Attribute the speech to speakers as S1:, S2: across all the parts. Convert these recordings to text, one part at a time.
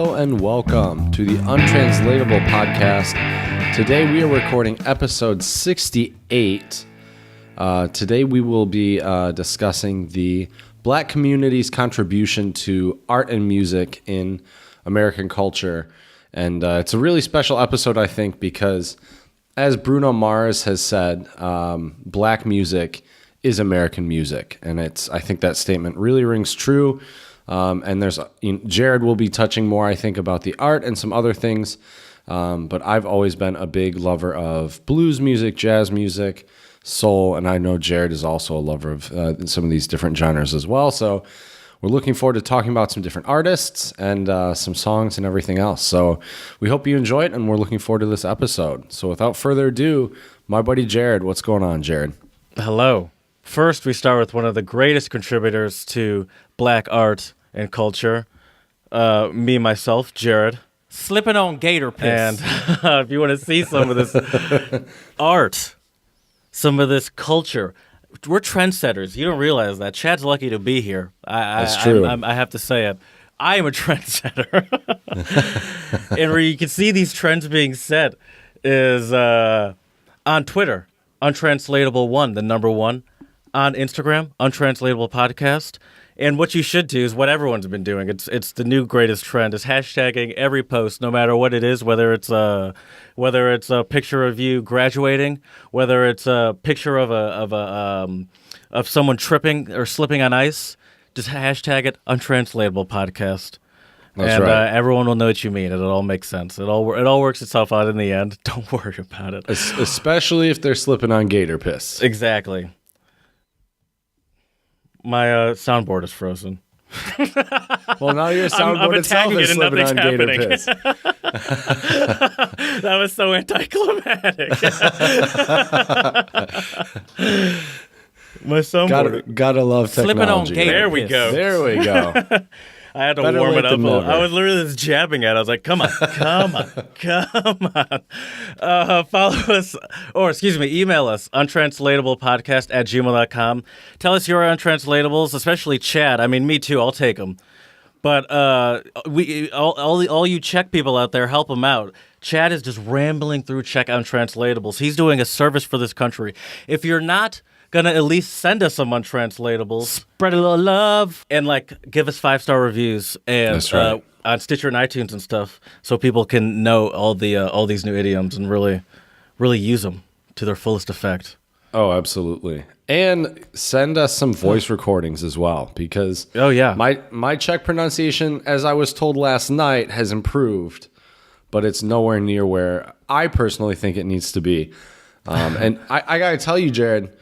S1: Hello and welcome to the Untranslatable podcast. Today we are recording episode 68. Today we will be discussing the Black community's contribution to art and music in American culture. And it's a really special episode, I think, because as Bruno Mars has said, Black music is American music. And I think that statement really rings true. And Jared will be touching more, I think, about the art and some other things. But I've always been a big lover of blues music, jazz music, soul, and I know Jared is also a lover of some of these different genres as well. So we're looking forward to talking about some different artists and some songs and everything else. So we hope you enjoy it, and we're looking forward to this episode. So without further ado, my buddy Jared, what's going on, Jared?
S2: Hello. First, we start with one of the greatest contributors to Black art and culture, myself, Jared.
S3: Slipping on gator piss.
S2: And if you want to see some of this art, some of this culture, we're trendsetters. You don't realize that. Chad's lucky to be here.
S1: That's true.
S2: I have to say it. I am a trendsetter. And where you can see these trends being set is on Twitter, Untranslatable 1, the number 1. On Instagram, Untranslatable Podcast. And what you should do is what everyone's been doing. It's the new greatest trend is hashtagging every post, no matter what it is, whether it's a picture of you graduating, whether it's a picture of someone tripping or slipping on ice. Just hashtag it Untranslatable Podcast.
S1: That's
S2: and
S1: right.
S2: Everyone will know what you mean. It'll all make sense. It all works itself out in the end. Don't worry about it.
S1: Especially if they're slipping on gator piss.
S2: Exactly. My soundboard is frozen.
S1: Well, now your soundboard itself is slipping on gator piss.
S2: That was so anticlimactic. My soundboard.
S1: Gotta love technology.
S3: Slipping on gator
S2: There we
S3: piss.
S2: go.
S1: There we go.
S2: I had to
S1: Better
S2: warm
S1: late
S2: it up.
S1: than never.
S2: I was literally just jabbing at it. I was like, come on. Follow us, email us, untranslatablepodcast@gmail.com. Tell us your untranslatables, especially Chad. I mean, me too. I'll take them. But all you Czech people out there, help him out. Chad is just rambling through Czech untranslatables. He's doing a service for this country. If you're not gonna at least send us some untranslatables,
S3: Spread a little love.
S2: and give us 5-star reviews and
S1: That's right.
S2: on Stitcher and iTunes and stuff, so people can know all these new idioms and really use them to their fullest effect.
S1: Oh, absolutely. And send us some voice recordings as well, because
S2: Oh yeah,
S1: my Czech pronunciation, as I was told last night, has improved, but it's nowhere near where I personally think it needs to be. And I gotta tell you, Jared,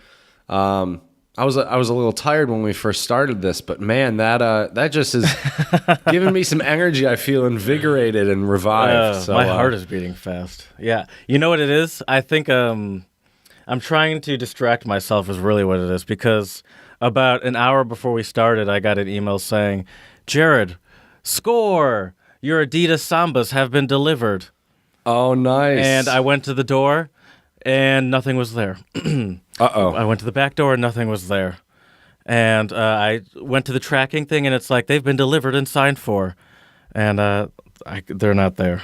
S1: I was a little tired when we first started this, but man, that just is giving me some energy. I feel invigorated and revived. So
S2: my heart is beating fast. Yeah, you know what it is? I think I'm trying to distract myself is really what it is, because about an hour before we started, I got an email saying, Jared, score! Your Adidas Sambas have been delivered.
S1: Oh, nice.
S2: And I went to the door, and nothing was there.
S1: Uh-oh.
S2: I went to the back door, and nothing was there. And I went to the tracking thing, and it's like, they've been delivered and signed for. And they're not there.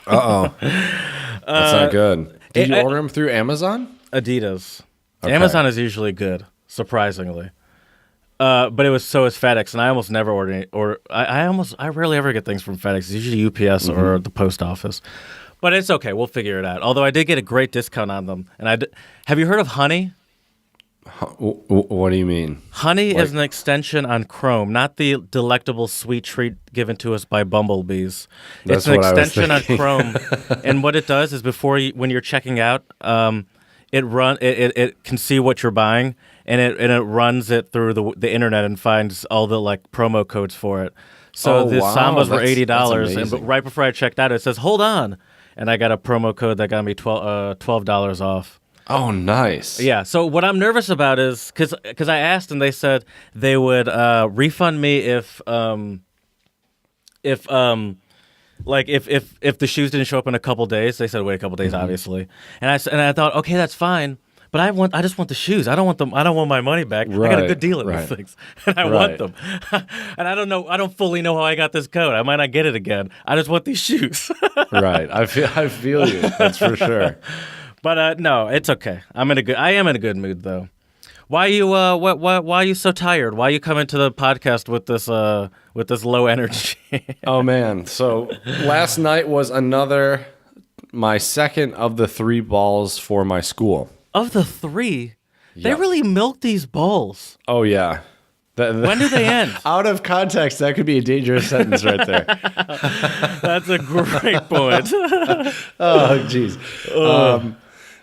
S1: Uh-oh. That's not good. Did you order them through Amazon?
S2: Adidas.
S1: Okay.
S2: Amazon is usually good, surprisingly. But it was FedEx, and I almost never order any, or I rarely ever get things from FedEx. It's usually UPS or the post office. But it's okay. We'll figure it out. Although I did get a great discount on them. And have you heard of Honey?
S1: What do you mean?
S2: Honey is an extension on Chrome, not the delectable sweet treat given to us by bumblebees.
S1: That's
S2: it's an
S1: what I was
S2: extension on
S1: thinking.
S2: Chrome, and what it does is when you're checking out, it can see what you're buying, and it runs it through the internet and finds all the promo codes for it. So
S1: Oh,
S2: the
S1: wow.
S2: Sambas were
S1: That's
S2: $80, but
S1: amazing.
S2: right before I checked out, it says hold on, and I got a promo code that got me $12 off.
S1: Oh, nice.
S2: Yeah. So what I'm nervous about is because I asked and they said they would refund me if the shoes didn't show up in a couple days. They said wait a couple days, obviously. And I thought, okay, that's fine. but I just want the shoes. I don't want them. I don't want my money back. I got a
S1: Right,
S2: good deal on
S1: right.
S2: these things, and I want them. And I don't know. I don't fully know how I got this coat. I might not get it again. I just want these shoes.
S1: Right. I feel you. That's for sure.
S2: But no, it's okay. I am in a good mood though. Why are you so tired? Why are you coming to the podcast with this low energy?
S1: Oh man. So last night was my second of the 3 balls for my school.
S2: Of the 3, they
S1: Yep.
S2: really milk these balls.
S1: Oh yeah.
S2: When do they end?
S1: Out of context, that could be a dangerous sentence right there.
S2: That's a great point.
S1: Oh jeez.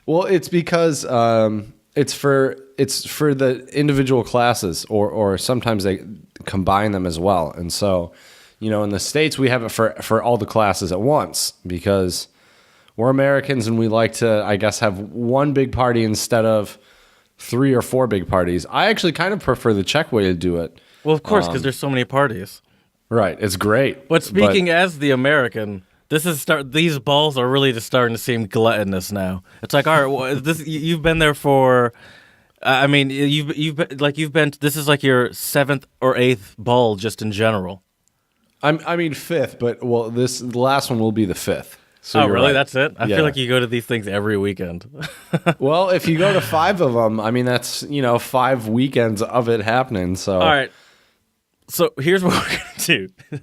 S1: Well, it's because it's for the individual classes, or sometimes they combine them as well. And so, in the States we have it for all the classes at once because we're Americans and we like to, I guess, have one big party instead of 3 or 4 big parties. I actually kind of prefer the Czech way to do it.
S2: Well, of course, because there's so many parties.
S1: Right, it's great.
S2: But speaking as the American, these balls are really just starting to seem gluttonous now. It's like, all right, well, you've been there for. I mean, you've been. This is like your 7th or 8th ball just in general.
S1: I mean 5th, but the last one will be the 5th. So
S2: oh,
S1: you're
S2: really?
S1: right.
S2: That's it? I
S1: Yeah.
S2: feel like you go to these things every weekend.
S1: Well, if you go to 5 of them, I mean, that's, 5 weekends of it happening. So,
S2: All right. So here's what we're going to do.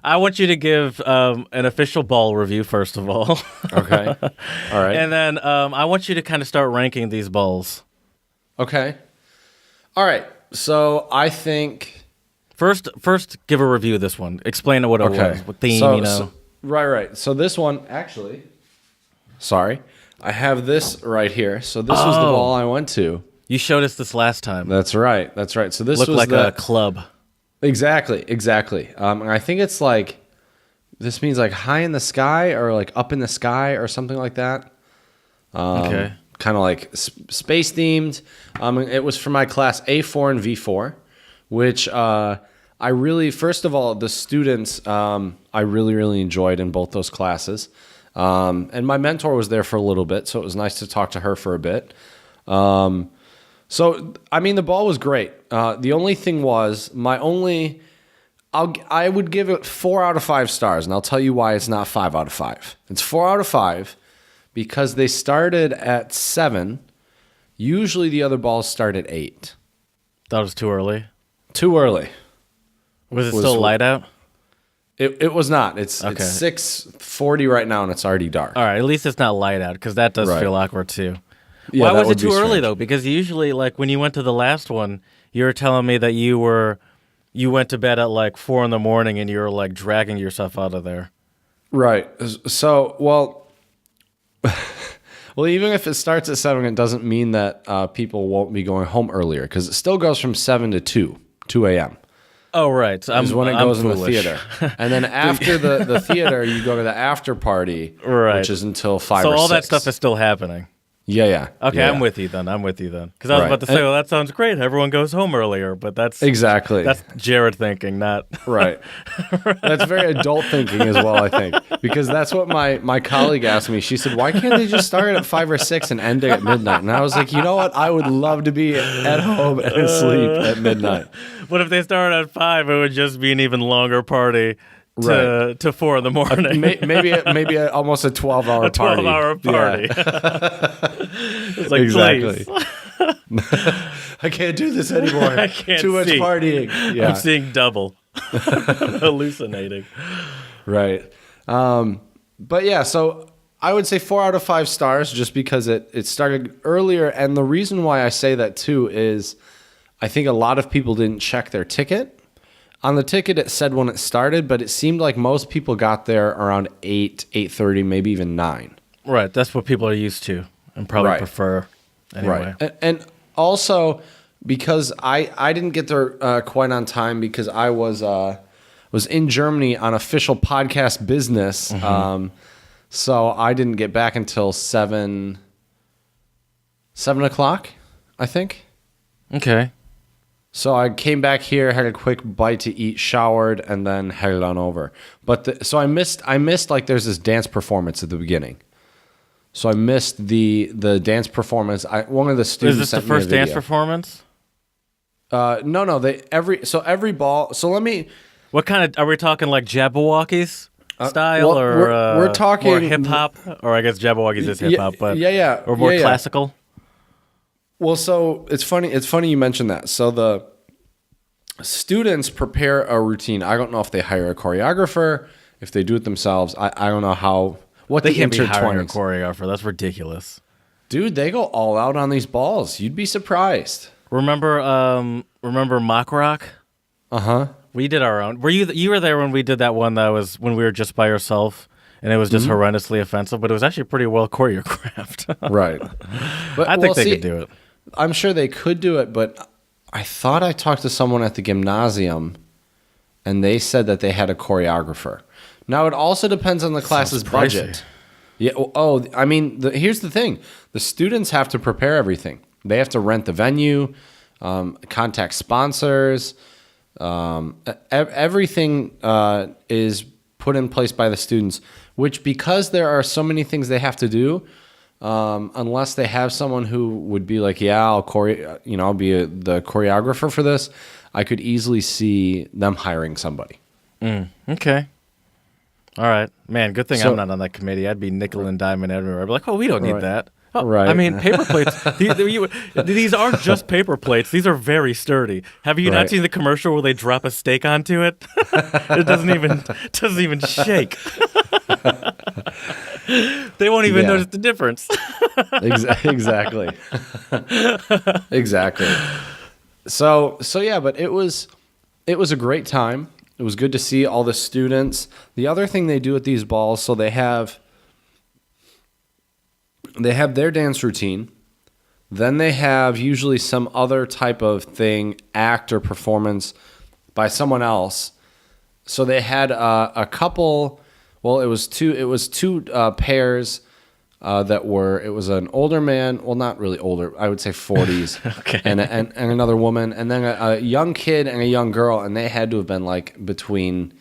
S2: I want you to give an official ball review, first of all.
S1: Okay. All right.
S2: And then I want you to kind of start ranking these balls.
S1: Okay. All right. So I think.
S2: First, give a review of this one. Explain what it was, what theme,
S1: So, right. So this one, actually, sorry, I have this right here. So this was the ball I went to.
S2: You showed us this last time.
S1: That's right. So this
S2: Looked
S1: was
S2: like a club.
S1: Exactly. And I think it's like, this means like high in the sky or like up in the sky or something like that.
S2: Okay.
S1: Kind of like space themed. It was for my class A4 and V4, which I really, first of all, the students I really, really enjoyed in both those classes. And my mentor was there for a little bit, so it was nice to talk to her for a bit. So, I mean, the ball was great. The only thing was, I would give it 4 out of 5 stars, and I'll tell you why it's not 5 out of 5. It's 4 out of 5 because they started at 7. Usually the other balls start at 8.
S2: That was too early.
S1: Too early.
S2: Was it still light out?
S1: It was not. It's
S2: Okay.
S1: 6:40 right now, and it's already dark.
S2: All right, at least it's not light out, because that does
S1: Right.
S2: feel awkward too.
S1: Yeah,
S2: Why
S1: that
S2: was it
S1: would be
S2: too early
S1: strange.
S2: though? Because usually, like when you went to the last one, you were telling me that you went to bed at like 4 a.m. and you were like dragging yourself out of there.
S1: Right. So, well, even if it starts at 7, it doesn't mean that people won't be going home earlier because it still goes from 7 to 2 a.m.
S2: Oh right, so
S1: is when it goes in the
S2: foolish.
S1: theater. And then after the theater, you go to the after party,
S2: Right.
S1: which is until 5
S2: So
S1: or 6.
S2: all that stuff is still happening.
S1: Yeah.
S2: Okay,
S1: Yeah.
S2: I'm with you then. Because I was
S1: Right.
S2: about to say, well, that sounds great. Everyone goes home earlier, but that's
S1: Exactly.
S2: That's Jared thinking, not
S1: Right. That's very adult thinking as well, I think. Because that's what my colleague asked me. She said, why can't they just start at 5 or 6 and end at midnight? And I was like, you know what? I would love to be at home and asleep at midnight.
S2: What if they started at 5? It would just be an even longer party to 4 a.m.
S1: Maybe almost a 12-hour party.
S2: 12-hour party.
S1: Yeah.
S2: It's like,
S1: Exactly.
S2: please.
S1: I can't do this anymore.
S2: I can't
S1: Too much
S2: see.
S1: partying. Yeah.
S2: I'm seeing double. Hallucinating.
S1: Right. But yeah, so I would say 4 out of 5 stars just because it started earlier. And the reason why I say that too is I think a lot of people didn't check their ticket. On the ticket, it said when it started, but it seemed like most people got there around 8, 8:30, maybe even 9.
S2: Right. That's what people are used to and probably
S1: Right.
S2: prefer anyway.
S1: Right. And also because I didn't get there quite on time because I was in Germany on official podcast business.
S2: Mm-hmm.
S1: So I didn't get back until 7 o'clock, I think.
S2: Okay.
S1: So I came back here, had a quick bite to eat, showered, and then headed on over. But so I missed like there's this dance performance at the beginning. So I missed the dance performance. One of the students
S2: Is this the
S1: sent me a
S2: first dance
S1: video.
S2: performance?
S1: No. Every ball. So let me.
S2: What kind of, are we talking like Jabberwockies style,
S1: well,
S2: or
S1: we're talking
S2: more hip hop? Or I guess Jabberwockies is hip hop, but or more classical.
S1: Well, so it's funny. It's funny you mentioned that. So the students prepare a routine. I don't know if they hire a choreographer, if they do it themselves. I don't know what
S2: They
S1: the
S2: can't be hiring a
S1: intertwinings.
S2: choreographer. That's ridiculous.
S1: Dude, they go all out on these balls. You'd be surprised.
S2: Remember Mock Rock?
S1: Uh-huh.
S2: We did our own. You were there when we did that one that was when we were just by yourself, and it was just horrendously offensive, but it was actually pretty well choreographed.
S1: Right. But
S2: I think they could do it.
S1: I'm sure they could do it, but I thought I talked to someone at the gymnasium, and they said that they had a choreographer. Now, it also depends on the class's budget. Yeah. Oh, I mean, here's the thing. The students have to prepare everything. They have to rent the venue, contact sponsors. Everything is put in place by the students, which, because there are so many things they have to do, unless they have someone who would be like, yeah, I'll be the choreographer for this, I could easily see them hiring somebody.
S2: Okay. All right. Man, good thing I'm not on that committee. I'd be nickel and diamond everywhere. I'd be like, oh, we don't need that. Oh,
S1: Right.
S2: I mean, paper plates. These aren't just paper plates. These are very sturdy. Have you not seen the commercial where they drop a steak onto it? It doesn't even shake. They won't even notice the difference.
S1: Exactly. Exactly. So yeah, but it was a great time. It was good to see all the students. The other thing they do at these balls, so they have their dance routine. Then they have usually some other type of thing, act or performance by someone else. So they had a couple. Well, it was two pairs that were. It was an older man. Well, not really older. I would say 40s.
S2: Okay.
S1: And another woman, and then a young kid and a young girl, and they had to have been like between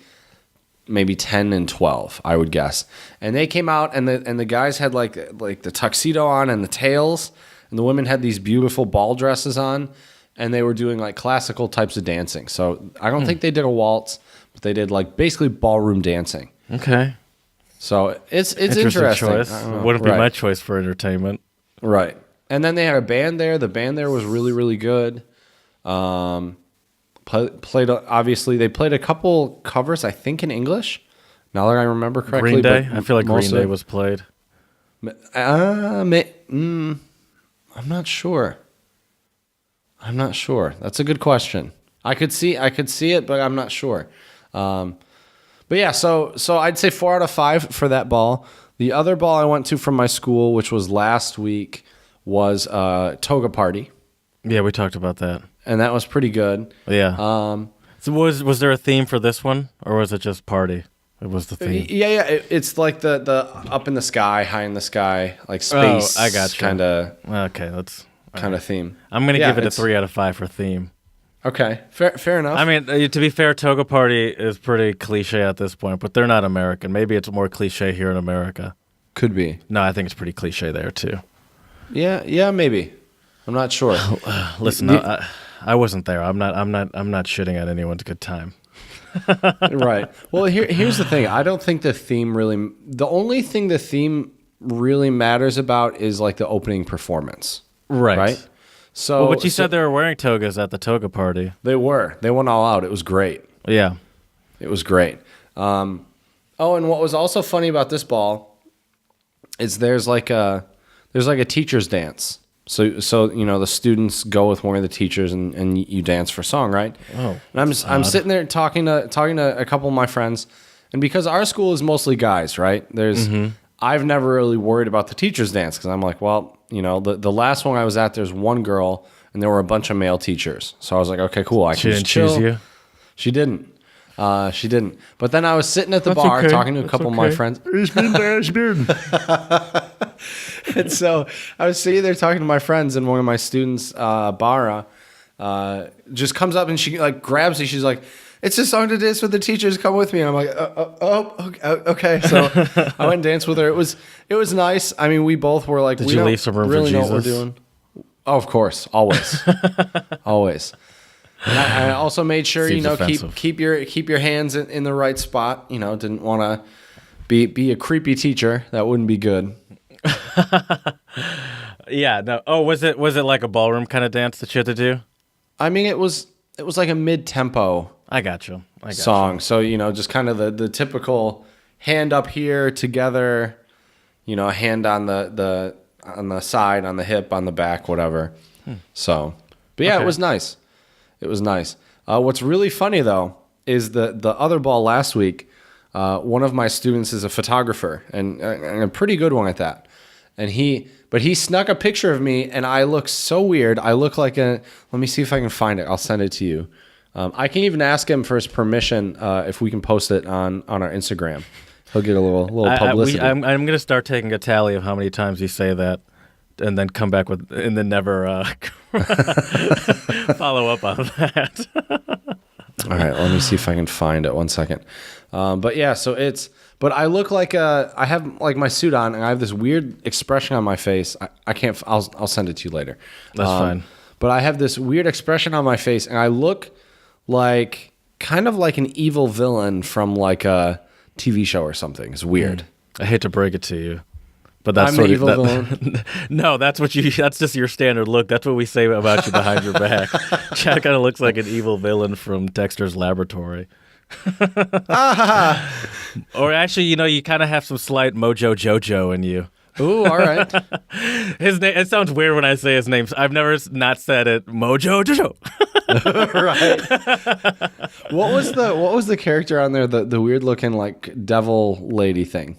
S1: maybe 10 and 12, I would guess. And they came out, and the guys had like the tuxedo on and the tails, and the women had these beautiful ball dresses on, and they were doing like classical types of dancing. So I don't think they did a waltz, but they did like basically ballroom dancing.
S2: Okay.
S1: So it's
S2: Interesting
S1: interesting.
S2: choice. Wouldn't be my choice for entertainment.
S1: Right. And then they had a band there. The band there was really, really good. Played obviously they played a couple covers, I think, in English. Now that I remember correctly.
S2: Green Day.
S1: But
S2: I feel like Green Day was played.
S1: I'm not sure. That's a good question. I could see it, but I'm not sure. But yeah, so I'd say 4 out of 5 for that ball. The other ball I went to from my school, which was last week, was Toga Party.
S2: Yeah, we talked about that.
S1: And that was pretty good.
S2: Yeah. So was there a theme for this one, or was it just party? It was the theme.
S1: Yeah. It's like the up in the sky, high in the sky, like space.
S2: Oh, I got you.
S1: Kind of.
S2: Okay, that's
S1: kind of theme.
S2: I'm gonna give it a 3 out of 5 for theme.
S1: Okay, fair enough.
S2: I mean, to be fair, Toga Party is pretty cliche at this point, but they're not American. Maybe it's more cliche here in America.
S1: Could be.
S2: No, I think it's pretty cliche there too.
S1: Yeah, maybe. I'm not sure.
S2: Listen, I wasn't there. I'm not shitting at anyone's good time.
S1: Right. Well, here's the thing. I don't think the theme really. The only thing the theme really matters about is like the opening performance.
S2: Right.
S1: So,
S2: but you said they were wearing togas at the Toga Party.
S1: They were. They went all out. It was great.
S2: Yeah.
S1: It was great. And what was also funny about this ball is there's like a teacher's dance. So the students go with one of the teachers and you dance for song, right?
S2: Oh.
S1: And I'm sitting there talking to a couple of my friends, and because our school is mostly guys, right? I've never really worried about the teacher's dance because I'm like, well, the last one I was at, there's one girl and there were a bunch of male teachers. So I was like, okay, cool. I can just chill.
S2: She didn't choose you?
S1: She didn't. But then I was sitting at the bar talking to a couple of my friends. And so I was sitting there talking to my friends, and one of my students, Bara, just comes up and she like grabs me. She's like, it's a song to dance with the teachers. Come with me. And I'm like, okay. So I went and danced with her. It was nice. I mean, we both were like,
S2: Did
S1: we
S2: you
S1: don't
S2: leave some room for
S1: really know what we're
S2: Jesus?
S1: doing. Oh, of course, always, always. And I also made sure,
S2: Seems offensive.
S1: keep your hands in the right spot. Didn't want to be a creepy teacher. That wouldn't be good.
S2: Yeah. No. Oh, was it like a ballroom kind of dance that you had to do?
S1: I mean, it was like a mid-tempo
S2: I got you.
S1: song. So, just kind of the typical hand up here together, a hand on the side, on the hip, on the back, whatever. So, but yeah,
S2: Okay.
S1: It was nice. It was nice. What's really funny though is the other ball last week. One of my students is a photographer and a pretty good one at that. And he snuck a picture of me, and I look so weird. I look like let me see if I can find it. I'll send it to you. I can even ask him for his permission if we can post it on our Instagram. He'll get a little publicity.
S2: I'm going to start taking a tally of how many times you say that, and then come back and then never follow up on that.
S1: All right, let me see if I can find it. 1 second. But yeah, but I look like I have like my suit on, and I have this weird expression on my face. I can't. I'll send it to you later.
S2: That's fine.
S1: But I have this weird expression on my face, and I look like kind of like an evil villain from like a TV show or something. It's weird.
S2: I hate to break it to you, but that's
S1: I'm
S2: sort
S1: the
S2: of
S1: evil villain.
S2: No, that's just your standard look. That's what we say about you behind your back. Chad kind of looks like an evil villain from Dexter's Laboratory. Or actually, you kind of have some slight Mojo Jojo in you.
S1: Ooh, all right.
S2: His name. It sounds weird when I say his name. I've never not said it. Mojo Jojo.
S1: Right. What was the character on there? The weird looking like devil lady thing.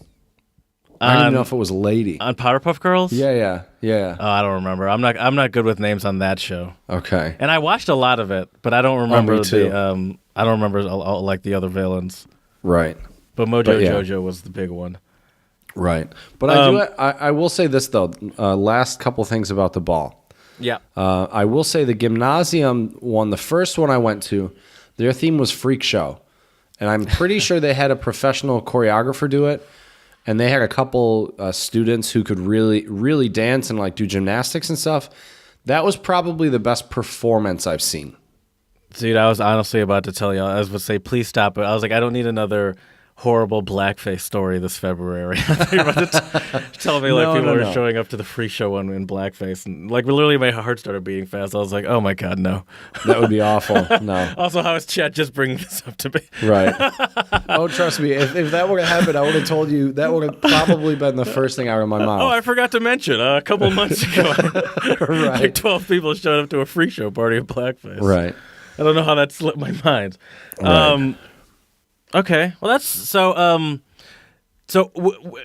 S1: I don't even know if it was a lady.
S2: On Powerpuff Girls.
S1: Yeah.
S2: Oh, I don't remember. I'm not good with names on that show.
S1: Okay.
S2: And I watched a lot of it, but I don't remember
S1: me too.
S2: I don't remember all, like the other villains.
S1: Right.
S2: But Mojo
S1: But yeah.
S2: Jojo was the big one.
S1: Right. But I will say this though. Last couple things about the ball.
S2: Yeah.
S1: I will say the gymnasium one, the first one I went to, their theme was freak show, and I'm pretty sure they had a professional choreographer do it. And they had a couple students who could really, really dance and like do gymnastics and stuff. That was probably the best performance I've seen.
S2: Dude, I was honestly about to tell you. I was going to say, please stop it. I was like, I don't need another horrible blackface story this February. You're about to tell me like people were showing up to the free show one in blackface, and like literally my heart started beating fast. I was like, oh my god, no.
S1: That would be awful. No.
S2: Also, how is Chet just bringing this up to me?
S1: Right. Oh, trust me. If that would have happened, I would have told you. That would have probably been the first thing out of my mouth.
S2: Oh, I forgot to mention. A couple months ago,
S1: Right.
S2: like 12 people showed up to a free show party in blackface.
S1: Right.
S2: I don't know how that slipped my mind.
S1: Right.
S2: Okay. Well, that's so.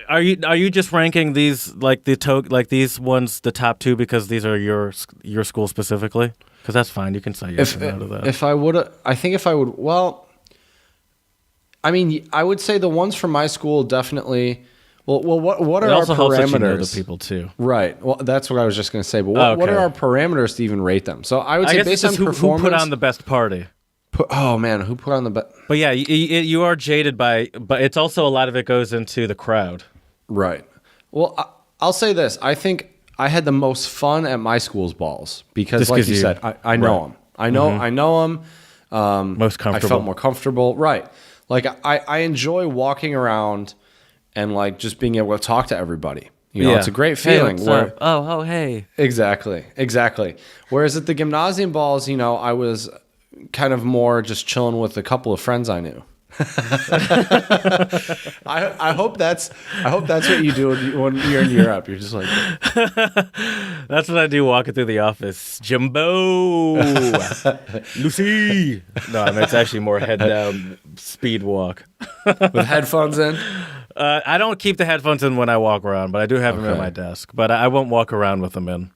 S2: Are you just ranking these like these ones the top two because these are your school specifically? Because that's fine. You can say yes or no to that.
S1: If I would, I think if I would, well, I mean, I would say the ones from my school definitely. Well, what are
S2: it
S1: our
S2: also helps that you know
S1: parameters?
S2: the people too.
S1: Right. Well, that's what I was just going to say. But what are our parameters to even rate them? So I would
S2: I
S1: say
S2: guess
S1: based
S2: it's
S1: on
S2: just
S1: performance.
S2: who put on the best party.
S1: Oh man, who put on the best?
S2: But yeah, you are jaded by, but it's also a lot of it goes into the crowd.
S1: Right. Well, I'll say this. I think I had the most fun at my school's balls because,
S2: Just
S1: like
S2: 'cause
S1: you said, I know them. I know them.
S2: Most comfortable.
S1: I felt more comfortable. Right. Like I enjoy walking around and like just being able to talk to everybody. You know, it's a great feeling.
S2: Hey, what's up? Oh, hey.
S1: Exactly. Whereas at the gymnasium balls, I was kind of more just chilling with a couple of friends I knew. I hope that's what you do when you're in Europe. You're just like,
S2: That's what I do walking through the office. Jimbo, Lucy. No, I mean, it's actually more head down speed walk.
S1: with headphones in.
S2: I don't keep the headphones in when I walk around, but I do have them at my desk. But I won't walk around with them in.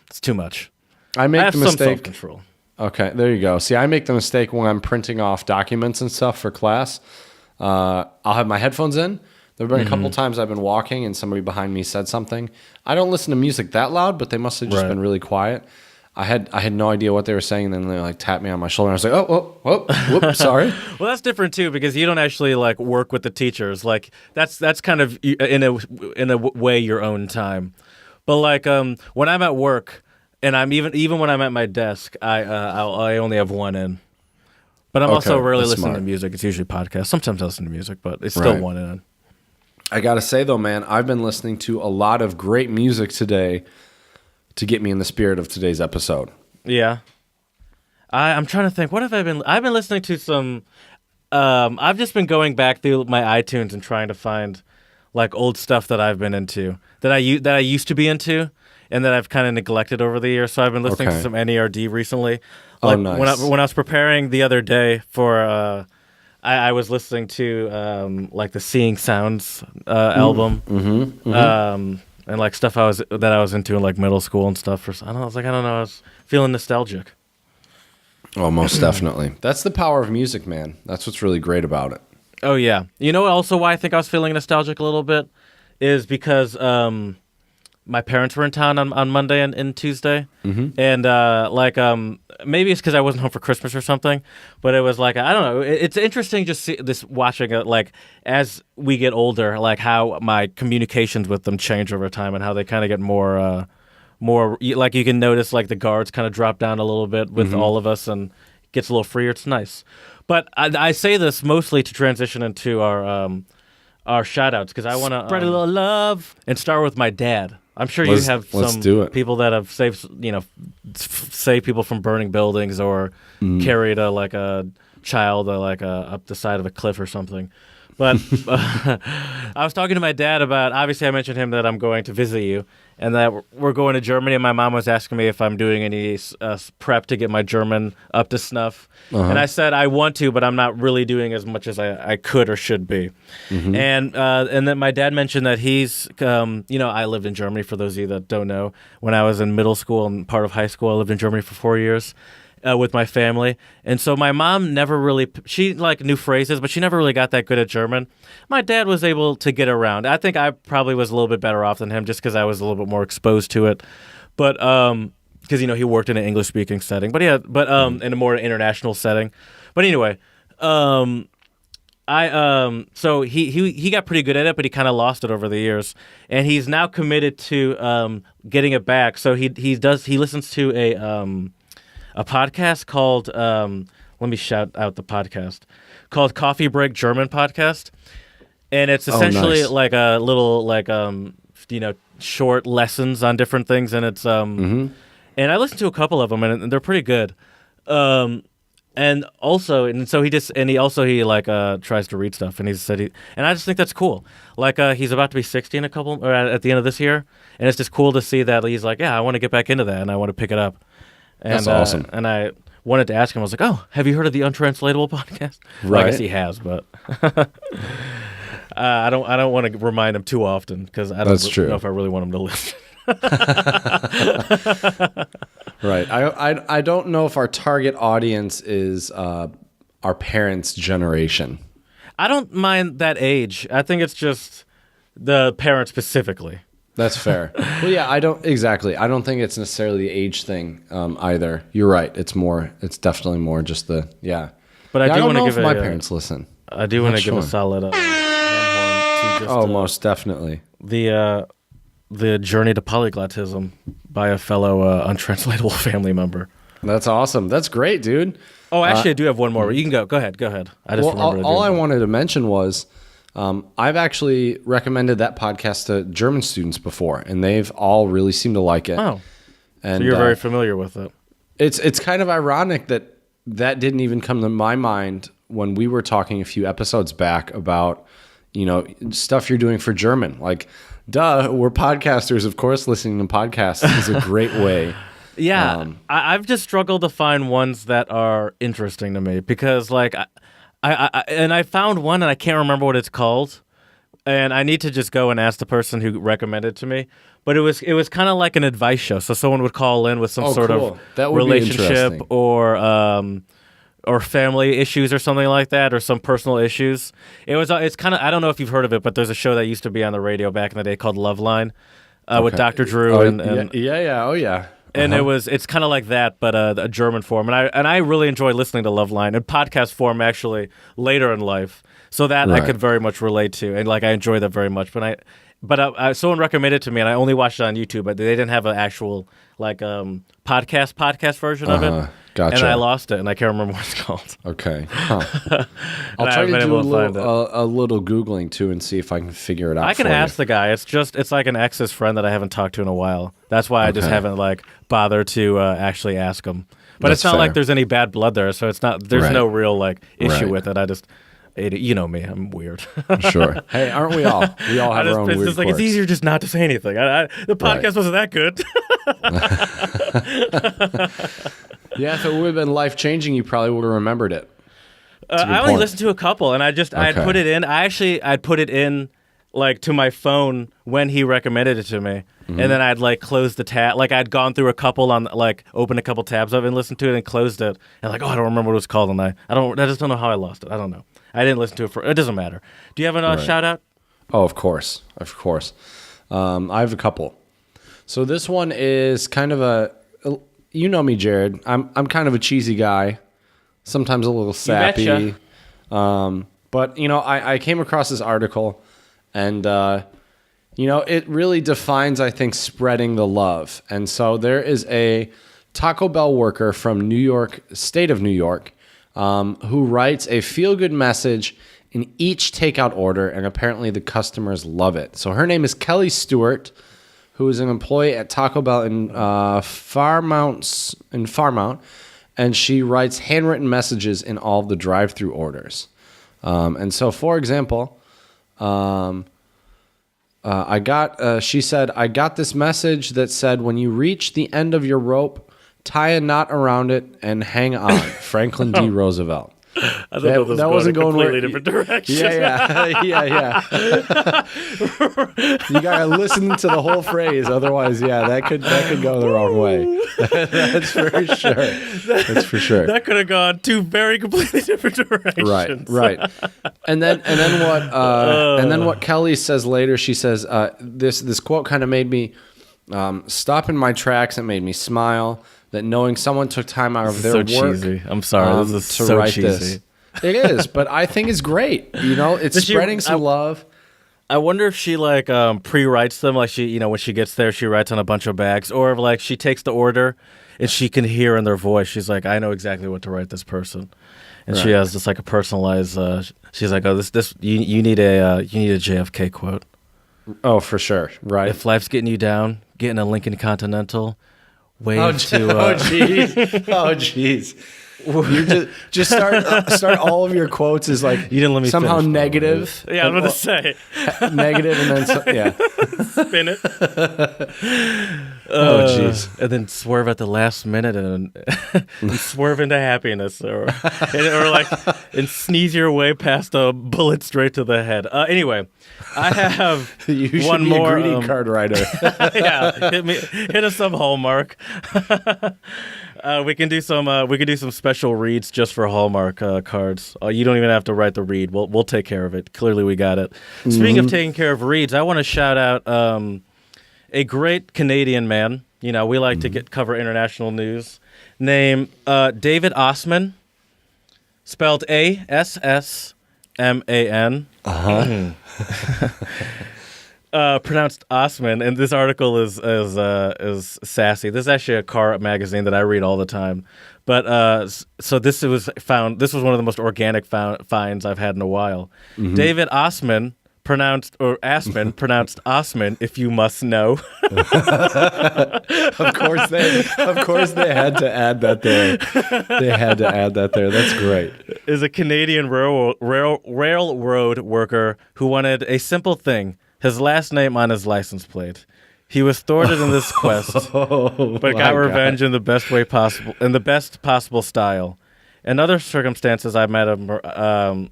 S2: It's too much.
S1: I make
S2: I have
S1: the
S2: some
S1: mistake.
S2: self-control.
S1: Okay, there you go. See, I make the mistake when I'm printing off documents and stuff for class. I'll have my headphones in. There have been a couple times I've been walking and somebody behind me said something. I don't listen to music that loud, but they must have just been really quiet. I had no idea what they were saying, and then they like tapped me on my shoulder, and I was like, whoop, sorry.
S2: Well, that's different too because you don't actually like work with the teachers. Like that's kind of in a way your own time. But like when I'm at work and I'm even when I'm at my desk, I only have one in. But I'm also rarely listening to music. It's usually podcasts. Sometimes I listen to music, but it's still one in.
S1: I gotta say though, man, I've been listening to a lot of great music today to get me in the spirit of today's episode.
S2: Yeah. I'm trying to think. What have I been? I've been listening to some. I've just been going back through my iTunes and trying to find like old stuff that I've been into that I used to be into and that I've kind of neglected over the years. So I've been listening to some NERD recently. Like
S1: nice.
S2: when I was preparing the other day for. I was listening to like the Seeing Sounds album, and like stuff I was into in like middle school and stuff. I don't know. I was feeling nostalgic.
S1: Oh, most definitely. That's the power of music, man. That's what's really great about it.
S2: Oh yeah. You know also why I think I was feeling nostalgic a little bit is because my parents were in town on Monday and Tuesday, and maybe it's because I wasn't home for Christmas or something, but it was like I don't know. It's interesting just watching it like as we get older, like how my communications with them change over time and how they kind of get more like you can notice like the guards kind of drop down a little bit with all of us and it gets a little freer. It's nice, but I say this mostly to transition into our shout-outs because I want to
S3: Spread a little love.
S2: and start with my dad. I'm sure you have some people that have saved people from burning buildings or carried a child up the side of a cliff or something. But I was talking to my dad about, obviously I mentioned him that I'm going to visit you and that we're going to Germany, and my mom was asking me if I'm doing any prep to get my German up to snuff. And I said I want to, but I'm not really doing as much as I could or should be. And then my dad mentioned that he's, I lived in Germany, for those of you that don't know. When I was in middle school and part of high school, I lived in Germany for 4 years. With my family, and so my mom never really, she like knew phrases, but she never really got that good at German. My dad was able to get around. I think I probably was a little bit better off than him just because I was a little bit more exposed to it, but because he worked in an English speaking setting, but in a more international setting. But anyway, so he got pretty good at it, but he kind of lost it over the years, and he's now committed to getting it back. So he listens to a podcast called, let me shout out the podcast, called Coffee Break German Podcast. And it's essentially like a little, short lessons on different things. And it's, and I listened to a couple of them and they're pretty good. And so he tries to read stuff, and he said and I just think that's cool. Like he's about to be 60 at the end of this year, and it's just cool to see that he's like, yeah, I want to get back into that and I want to pick it up. And,
S1: that's awesome.
S2: And I wanted to ask him, I was like, oh, have you heard of the Untranslatable podcast?
S1: Right.
S2: Well, I guess he has, but I don't want to remind him too often because I don't know if I really want him to listen.
S1: Right. I don't know if our target audience is our parents' generation.
S2: I don't mind that age. I think it's just the parents specifically.
S1: That's fair. Well, yeah, I don't think it's necessarily the age thing either. You're right. It's definitely more just the, yeah.
S2: But I do want to give
S1: my parents listen.
S2: I do want to give a solid hand horn to just,
S1: most definitely.
S2: The journey to polyglottism by a fellow untranslatable family member.
S1: That's awesome. That's great, dude.
S2: Oh, actually, I do have one more. You can go. Go ahead. I just remembered.
S1: All I wanted to mention was I've actually recommended that podcast to German students before, and they've all really seemed to like it.
S2: Oh,
S1: and
S2: so you're very familiar with it.
S1: It's kind of ironic that didn't even come to my mind when we were talking a few episodes back about, stuff you're doing for German. Like, duh, we're podcasters. Of course, listening to podcasts is a great way.
S2: Yeah, I've just struggled to find ones that are interesting to me because, like, I found one and I can't remember what it's called, and I need to just go and ask the person who recommended it to me. But it was kind of like an advice show, so someone would call in with some sort of relationship or family issues or something like that, or some personal issues. It's kind of, I don't know if you've heard of it, but there's a show that used to be on the radio back in the day called Loveline with Dr. Drew and
S1: yeah. Oh yeah.
S2: And it's kind of like that, but a German form. And I really enjoy listening to Loveline in podcast form actually later in life. So that I could very much relate to, and like I enjoy that very much. But someone recommended it to me, and I only watched it on YouTube. But they didn't have an actual like podcast version of it.
S1: Gotcha.
S2: And I lost it, and I can't remember what it's called.
S1: Okay. Huh. I'll try to do a little Googling, too, and see if I can figure it out.
S2: I can ask the guy. It's like an ex's friend that I haven't talked to in a while. That's why I just haven't like bothered to actually ask him. But it's not like there's any bad blood there, so it's not. There's no real like issue with it. I just ate it. You know me. I'm weird.
S1: Sure. Hey, aren't we all? We all have our own weird quirks.
S2: It's easier just not to say anything. The podcast wasn't that good.
S1: Yeah, if it would have been life-changing, you probably would have remembered it.
S2: I only listened to a couple, and I had put it in. I'd put it in like to my phone when he recommended it to me, and then I'd like close the tab. Like I'd gone through a couple on like opened a couple tabs of it and listened to it and closed it, and like I don't remember what it was called, and I just don't know how I lost it. I don't know. I didn't listen to it it doesn't matter. Do you have a shout out?
S1: Oh, of course. I have a couple. So this one is kind of you know me, Jared. I'm kind of a cheesy guy, sometimes a little sappy. But you know, I came across this article, and you know, it really defines, I think, spreading the love. And so there is a Taco Bell worker from state of New York, who writes a feel-good message in each takeout order, and apparently the customers love it. So her name is Kelly Stewart, who is an employee at Taco Bell in Farmount, and she writes handwritten messages in all of the drive-through orders. And so, for example, she said, I got this message that said, when you reach the end of your rope, tie a knot around it and hang on. Franklin D. Roosevelt.
S2: I thought that wasn't going a completely different direction.
S1: Yeah. You gotta listen to the whole phrase, otherwise, that could go the wrong way. That's for sure.
S2: That could have gone two very completely different directions.
S1: Right. And then what Kelly says later, she says, this quote kind of made me stop in my tracks. It made me smile. That knowing someone took time out of their work.
S2: Cheesy. I'm sorry. This is so cheesy.
S1: This. It is, but I think it's great. You know, it's spreading some love.
S2: I wonder if she like pre-writes them, like she, you know, when she gets there, she writes on a bunch of bags, or if like she takes the order and she can hear in their voice. She's like, I know exactly what to write this person, and she has just like a personalized. She's like, oh, this you need a JFK quote.
S1: Oh, for sure, right.
S2: If life's getting you down, get in a Lincoln Continental.
S1: Oh jeez. You just start all of your quotes as like
S2: you didn't let me
S1: somehow
S2: finish,
S1: negative.
S2: Yeah, I'm gonna say
S1: negative, and then
S2: spin it.
S1: Oh jeez.
S2: And then swerve at the last minute and swerve into happiness, or sneeze your way past a bullet straight to the head. Anyway, I have
S1: you should
S2: one
S1: be
S2: more
S1: a greeting card writer.
S2: Yeah, hit us some Hallmark. We can do some special reads just for Hallmark cards. You don't even have to write the read. We'll take care of it. Clearly, we got it. Speaking of taking care of reads, I want to shout out a great Canadian man. You know, we like to cover international news. Named David Ossman, spelled Assman. Pronounced Osman, and this article is sassy. This is actually a car magazine that I read all the time. But so this was one of the most organic finds I've had in a while. David Ossman, pronounced Osman, if you must know.
S1: Of course they had to add that there. That's great.
S2: Is a Canadian railroad worker who wanted a simple thing. His last name on his license plate. He was thwarted in this quest, but got revenge in the best way possible, in the best possible style. In other circumstances, I met him. I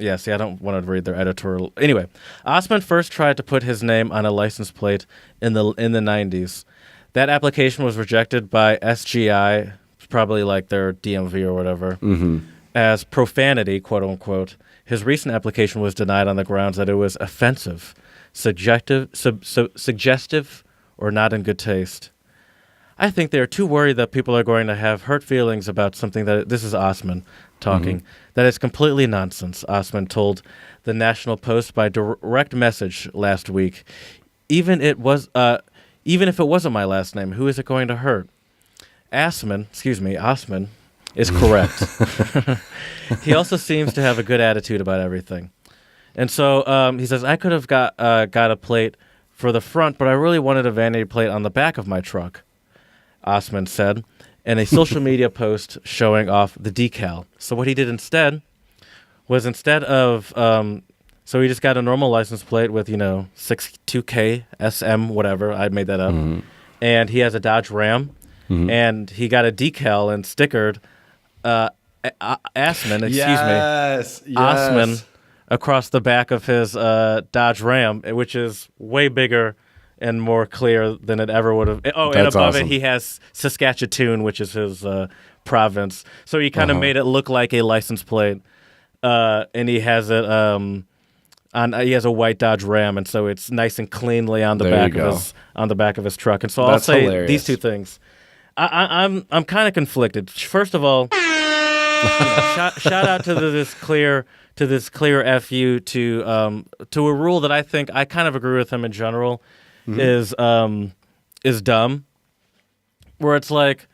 S2: don't want to read their editorial. Anyway, Osman first tried to put his name on a license plate in the 90s. That application was rejected by SGI, probably like their DMV or whatever, as profanity, quote unquote. His recent application was denied on the grounds that it was offensive, suggestive, or not in good taste. I think they're too worried that people are going to have hurt feelings about something that this is Osman talking. That is completely nonsense. Osman told the National Post by direct message last week. Even if it wasn't my last name, who is it going to hurt? Osman is correct. He also seems to have a good attitude about everything. And so he says, I could have got a plate for the front, but I really wanted a vanity plate on the back of my truck, Osman said, in a social media post showing off the decal. So what he did instead was so he just got a normal license plate with, 62K SM, whatever. I made that up. And he has a Dodge Ram. And he got a decal and stickered Osman across the back of his Dodge Ram, which is way bigger and more clear than it ever would have. Oh, and above it, he has Saskatchewan, which is his province. So he kind of made it look like a license plate, and he has it he has a white Dodge Ram, and so it's nice and cleanly on the back of his truck. And so I'll say
S1: hilarious.
S2: These two things. I'm kind of conflicted. First of all, shout out to this clear FU to a rule that I think I kind of agree with him in general is dumb. Where but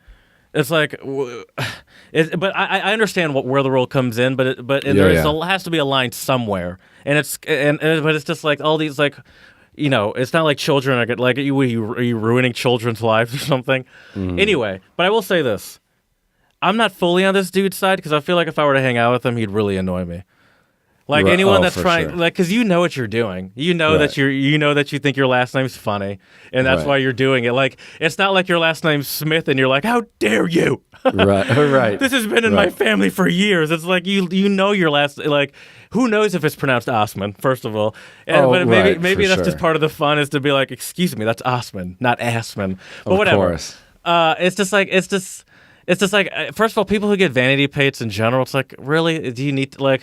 S2: I understand where the rule comes in, but there has to be a line somewhere, but it's just like all these it's not like children are like are you ruining children's lives or something. Anyway, but I will say this. I'm not fully on this dude's side because I feel like if I were to hang out with him, he'd really annoy me. Like anyone that's trying, because you know what you're doing. You know that you think your last name's funny, and that's why you're doing it. Like it's not like your last name's Smith, and you're like, "How dare you?"
S1: Right.
S2: This has been in my family for years. It's like you know your last. Like who knows if it's pronounced Osman? First of all, but maybe that's just part of the fun is to be like, "Excuse me, that's Osman, not Assman." But whatever.
S1: Course.
S2: It's just like first of all, people who get vanity plates in general, it's like really, do you need to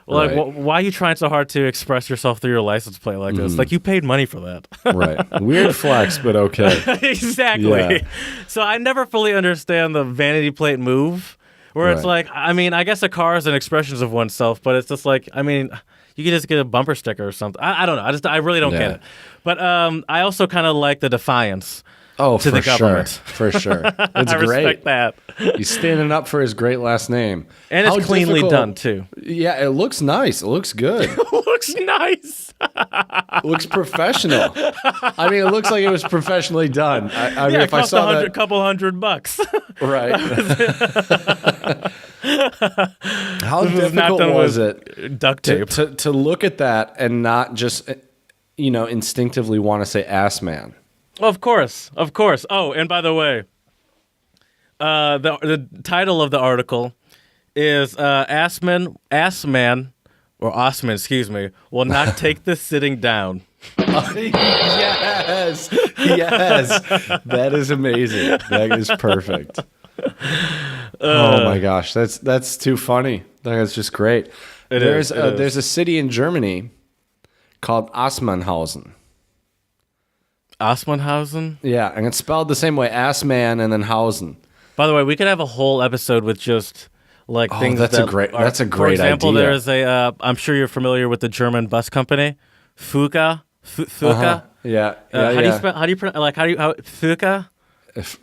S2: why are you trying so hard to express yourself through your license plate like this? Like you paid money for that.
S1: Right. Weird flex, but okay.
S2: Exactly. Yeah. So I never fully understand the vanity plate move where it's like, I mean, I guess a car is an expression of oneself, but it's just like, I mean, you could just get a bumper sticker or something. I don't know. I really don't get it. But I also kind of like the defiance. To the government.
S1: For sure. It's
S2: I
S1: great.
S2: Respect that.
S1: He's standing up for his great last name.
S2: And it's cleanly done, too.
S1: Yeah, it looks nice. It looks good.
S2: It looks nice.
S1: It looks professional. I mean, it looks like it was professionally done. I mean, if I saw that...
S2: a couple $100.
S1: Right. How difficult was it
S2: duct tape
S1: to look at that and not just, instinctively want to say ass man?
S2: Of course. Oh, and by the way, the title of the article is Osman, excuse me, will not take this sitting down.
S1: Yes. That is amazing. That is perfect. Oh my gosh, that's too funny. That's just great. There's a city in Germany called Assmannhausen.
S2: Assmannhausen?
S1: Yeah, and it's spelled the same way, Assman and then Hausen.
S2: By the way, we could have a whole episode with just things
S1: that's a great
S2: For example,
S1: idea.
S2: there's I'm sure you're familiar with the German bus company, Fuka.
S1: Yeah.
S2: How do you pronounce Fuka?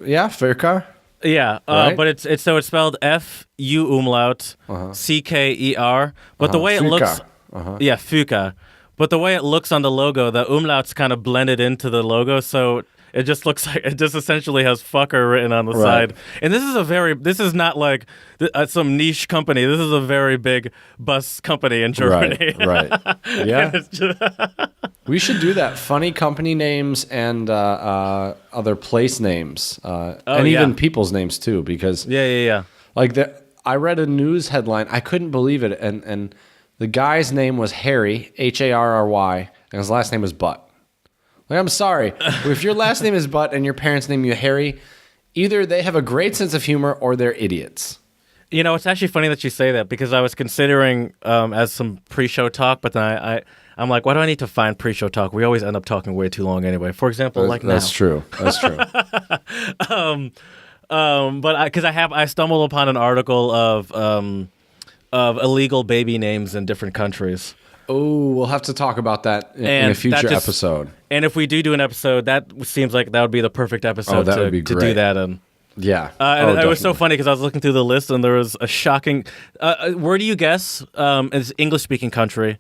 S1: Yeah, Furka.
S2: Yeah,
S1: right?
S2: but it's spelled F-U umlaut C-K-E-R. But the way it looks, Fuka. But the way it looks on the logo, the umlaut's kind of blended into the logo, so it just looks like it just essentially has "fucker" written on the side. And this is not like some niche company. This is a very big bus company in Germany.
S1: Right. Yeah. We should do that. Funny company names and other place names, and even people's names too. Because like I read a news headline. I couldn't believe it, and the guy's name was Harry, Harry, and his last name was Butt. Like, I'm sorry. If your last name is Butt and your parents name you Harry, either they have a great sense of humor or they're idiots.
S2: You know, it's actually funny that you say that because I was considering as some pre-show talk, but then I'm like, why do I need to find pre-show talk? We always end up talking way too long anyway. For example, like
S1: that's
S2: now.
S1: true. That's true.
S2: But because I stumbled upon an article of illegal baby names in different countries.
S1: Oh, we'll have to talk about that in a future episode.
S2: And if we do an episode, that seems like that would be the perfect episode
S1: that would be
S2: to
S1: great.
S2: do that in.
S1: Yeah.
S2: And it was so funny because I was looking through the list and there was a shocking. Where do you guess is English-speaking country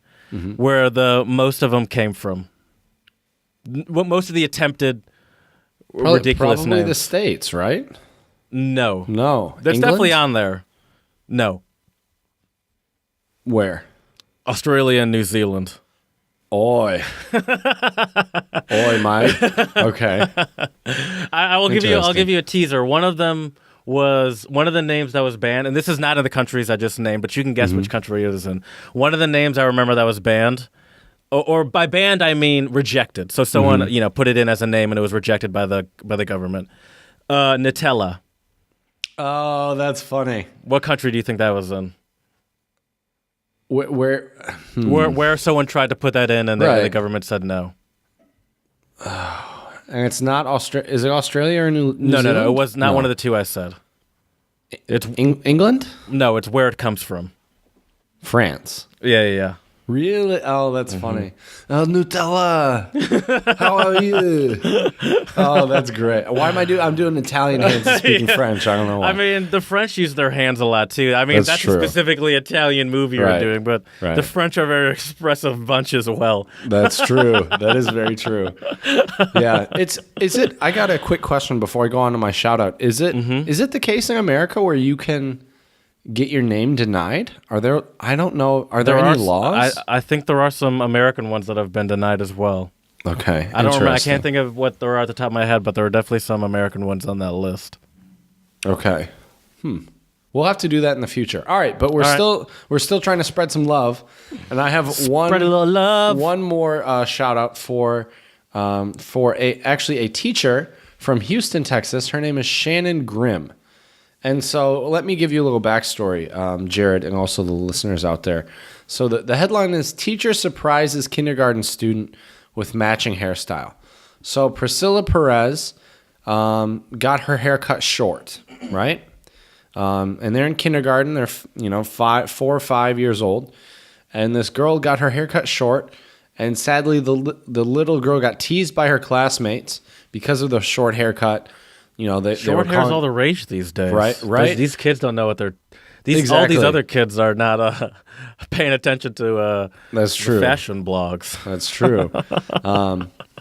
S2: where the most of them came from? What most of the attempted ridiculous
S1: probably
S2: names?
S1: the States, right?
S2: No,
S1: England?
S2: that's definitely on there. No,
S1: Where?
S2: Australia and New Zealand.
S1: Oi. Oi, mate. Okay.
S2: I'll give you a teaser. One of them was one of the names that was banned, and this is not in the countries I just named, but you can guess which country it is in. One of the names I remember that was banned, or by banned I mean rejected. So someone put it in as a name and it was rejected by the government. Nutella.
S1: Oh, that's funny.
S2: What country do you think that was in?
S1: Where?
S2: Where someone tried to put that in and the government said no.
S1: And it's not Australia. Is it Australia or New Zealand?
S2: No. It was not one of the two I said. It's
S1: England?
S2: No, it's where it comes from.
S1: France.
S2: Yeah.
S1: Really? Oh, that's funny. Oh, Nutella. How are you? Oh, that's great. Why am I'm doing Italian hands and speaking French. I don't know why.
S2: I mean, the French use their hands a lot too. I mean, that's
S1: true.
S2: a specifically Italian movie you're doing, but
S1: Right.
S2: the French are a very expressive bunch as well.
S1: That's true. That is very true. Yeah. Is it? I got a quick question before I go on to my shout out. Is it the case in America where you can get your name denied? Are there? I don't know. Are there any laws?
S2: I think there are some American ones that have been denied as well.
S1: Okay.
S2: I don't remember. I can't think of what there are at the top of my head, but there are definitely some American ones on that list.
S1: Okay. We'll have to do that in the future. All right, but we're still trying to spread some love, and I have
S3: Spread a little love.
S1: one more shout out for a teacher from Houston, Texas. Her name is Shannon Grimm. And so let me give you a little backstory, Jared, and also the listeners out there. So the headline is Teacher Surprises Kindergarten Student with Matching Hairstyle. So Priscilla Perez got her hair cut short, right? And they're in kindergarten. They're 4 or 5 years old. And this girl got her hair cut short. And sadly, the little girl got teased by her classmates because of the short haircut.
S2: Short hair's all the rage these days.
S1: Right.
S2: These kids don't know what they're. All
S1: Exactly.
S2: these other kids are not paying attention to.
S1: That's true.
S2: Fashion blogs.
S1: That's true.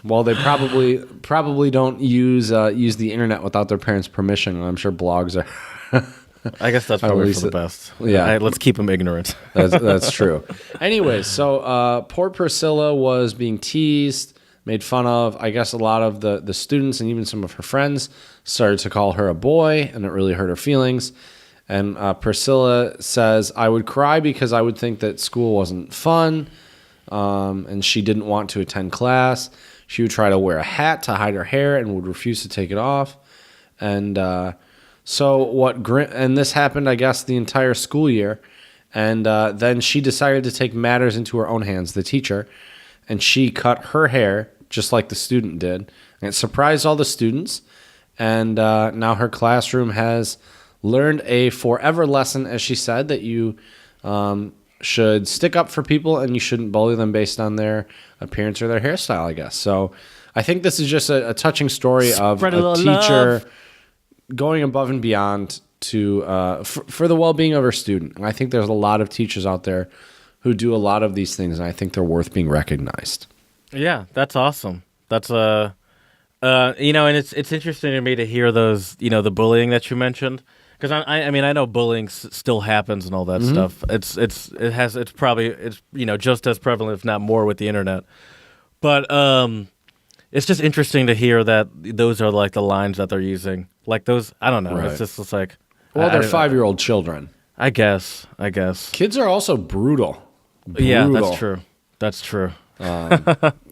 S1: Well, they probably don't use the internet without their parents' permission, and I'm sure blogs are.
S2: I guess that's probably for the best.
S1: Yeah.
S2: Let's keep them ignorant.
S1: That's true. Anyways, so poor Priscilla was being teased, made fun of. I guess a lot of the students and even some of her friends started to call her a boy, and it really hurt her feelings. And Priscilla says, I would cry because I would think that school wasn't fun, and she didn't want to attend class. She would try to wear a hat to hide her hair and would refuse to take it off. And and this happened, I guess, the entire school year. And then she decided to take matters into her own hands, the teacher, and she cut her hair just like the student did. And it surprised all the students. And now her classroom has learned a forever lesson, as she said, that you should stick up for people and you shouldn't bully them based on their appearance or their hairstyle, I guess. So I think this is just a touching story of a teacher going above and beyond to for the well-being of her student. And I think there's a lot of teachers out there who do a lot of these things, and I think they're worth being recognized.
S2: Yeah, that's awesome. That's and it's interesting to me to hear those, the bullying that you mentioned. Because I mean I know bullying still happens and all that stuff. It's probably just as prevalent if not more with the internet. But it's just interesting to hear that those are like the lines that they're using. Like those, I don't know.
S1: Right.
S2: It's like
S1: Well, they're 5-year-old children.
S2: I guess.
S1: Kids are also brutal.
S2: Yeah, that's true.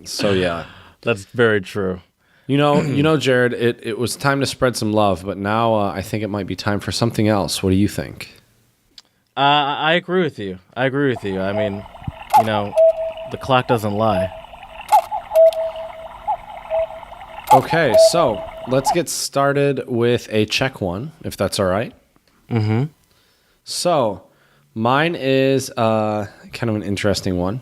S1: So yeah,
S2: that's very true.
S1: Jared, it was time to spread some love, but now I think it might be time for something else. What do you think?
S2: I agree with you. I mean, the clock doesn't lie.
S1: Okay, so let's get started with a Czech one, if that's all right.
S2: Mm-hmm.
S1: So mine is kind of an interesting one.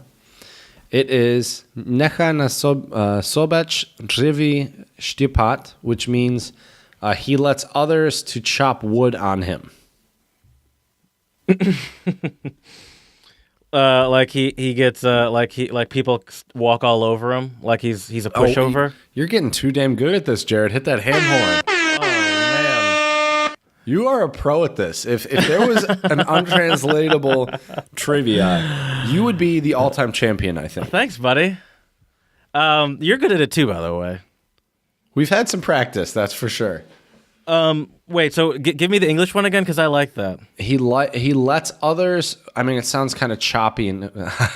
S1: It is necha na sobeč dřeví štípat, which means he lets others to chop wood on him.
S2: Like he gets like people walk all over him, like he's a pushover.
S1: You're getting too damn good at this, Jared. Hit that hand horn.
S2: Oh man,
S1: You are a pro at this. If there was an untranslatable trivia, you would be the all-time champion, I think.
S2: thanks, buddy. You're good at it too, by the way.
S1: We've had some practice, that's for sure.
S2: Wait, so give me the English one again, because I like that.
S1: He lets others. I mean, it sounds kind of choppy, and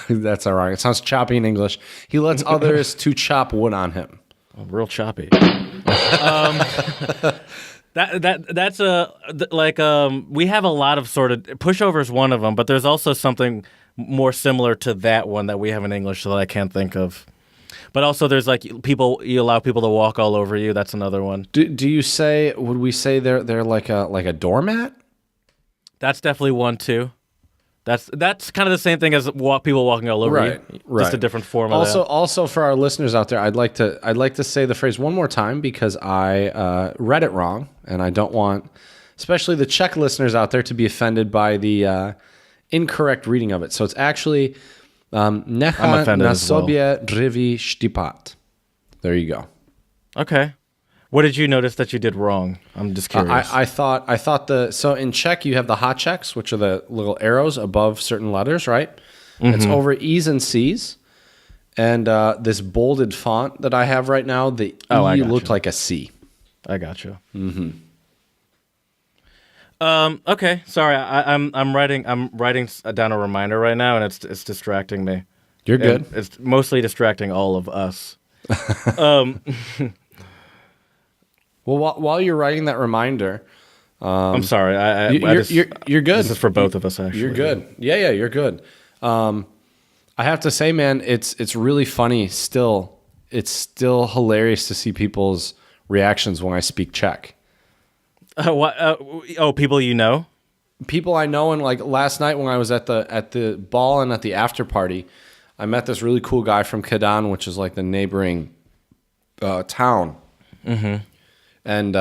S1: that's ironic. It sounds choppy in English. He lets others to chop wood on him.
S2: Oh, real choppy. That's we have a lot of sort of pushover is one of them, but there's also something more similar to that one that we have in English that I can't think of. But also, there's like you allow people to walk all over you. That's another one.
S1: Do you say? Would we say they're like a doormat?
S2: That's definitely one too. That's kind of the same thing as people walking all over you.
S1: Right.
S2: Just a different form of that.
S1: Also for our listeners out there, I'd like to say the phrase one more time because I read it wrong, and I don't want, especially the Czech listeners out there, to be offended by the incorrect reading of it. So it's actually necha na sobě dřeví štípat. There you go.
S2: Okay. What did you notice that you did wrong? I'm just curious.
S1: I thought so in Czech you have the háčeks, which are the little arrows above certain letters, right? Mm-hmm. It's over E's and C's, and this bolded font that I have right now, the E looked like a C.
S2: I got you. Mm-hmm. Okay, sorry. I'm writing down a reminder right now, and it's distracting me.
S1: You're good.
S2: And it's mostly distracting all of us.
S1: Well, while you're writing that reminder,
S2: I'm sorry.
S1: You're good.
S2: This is for both of us, actually.
S1: You're good. Yeah, you're good. I have to say, man, it's really funny. Still, it's still hilarious to see people's reactions when I speak Czech.
S2: People you know?
S1: People I know, and like last night when I was at the ball and at the after party, I met this really cool guy from Kadaň, which is like the neighboring town. Mm-hmm. And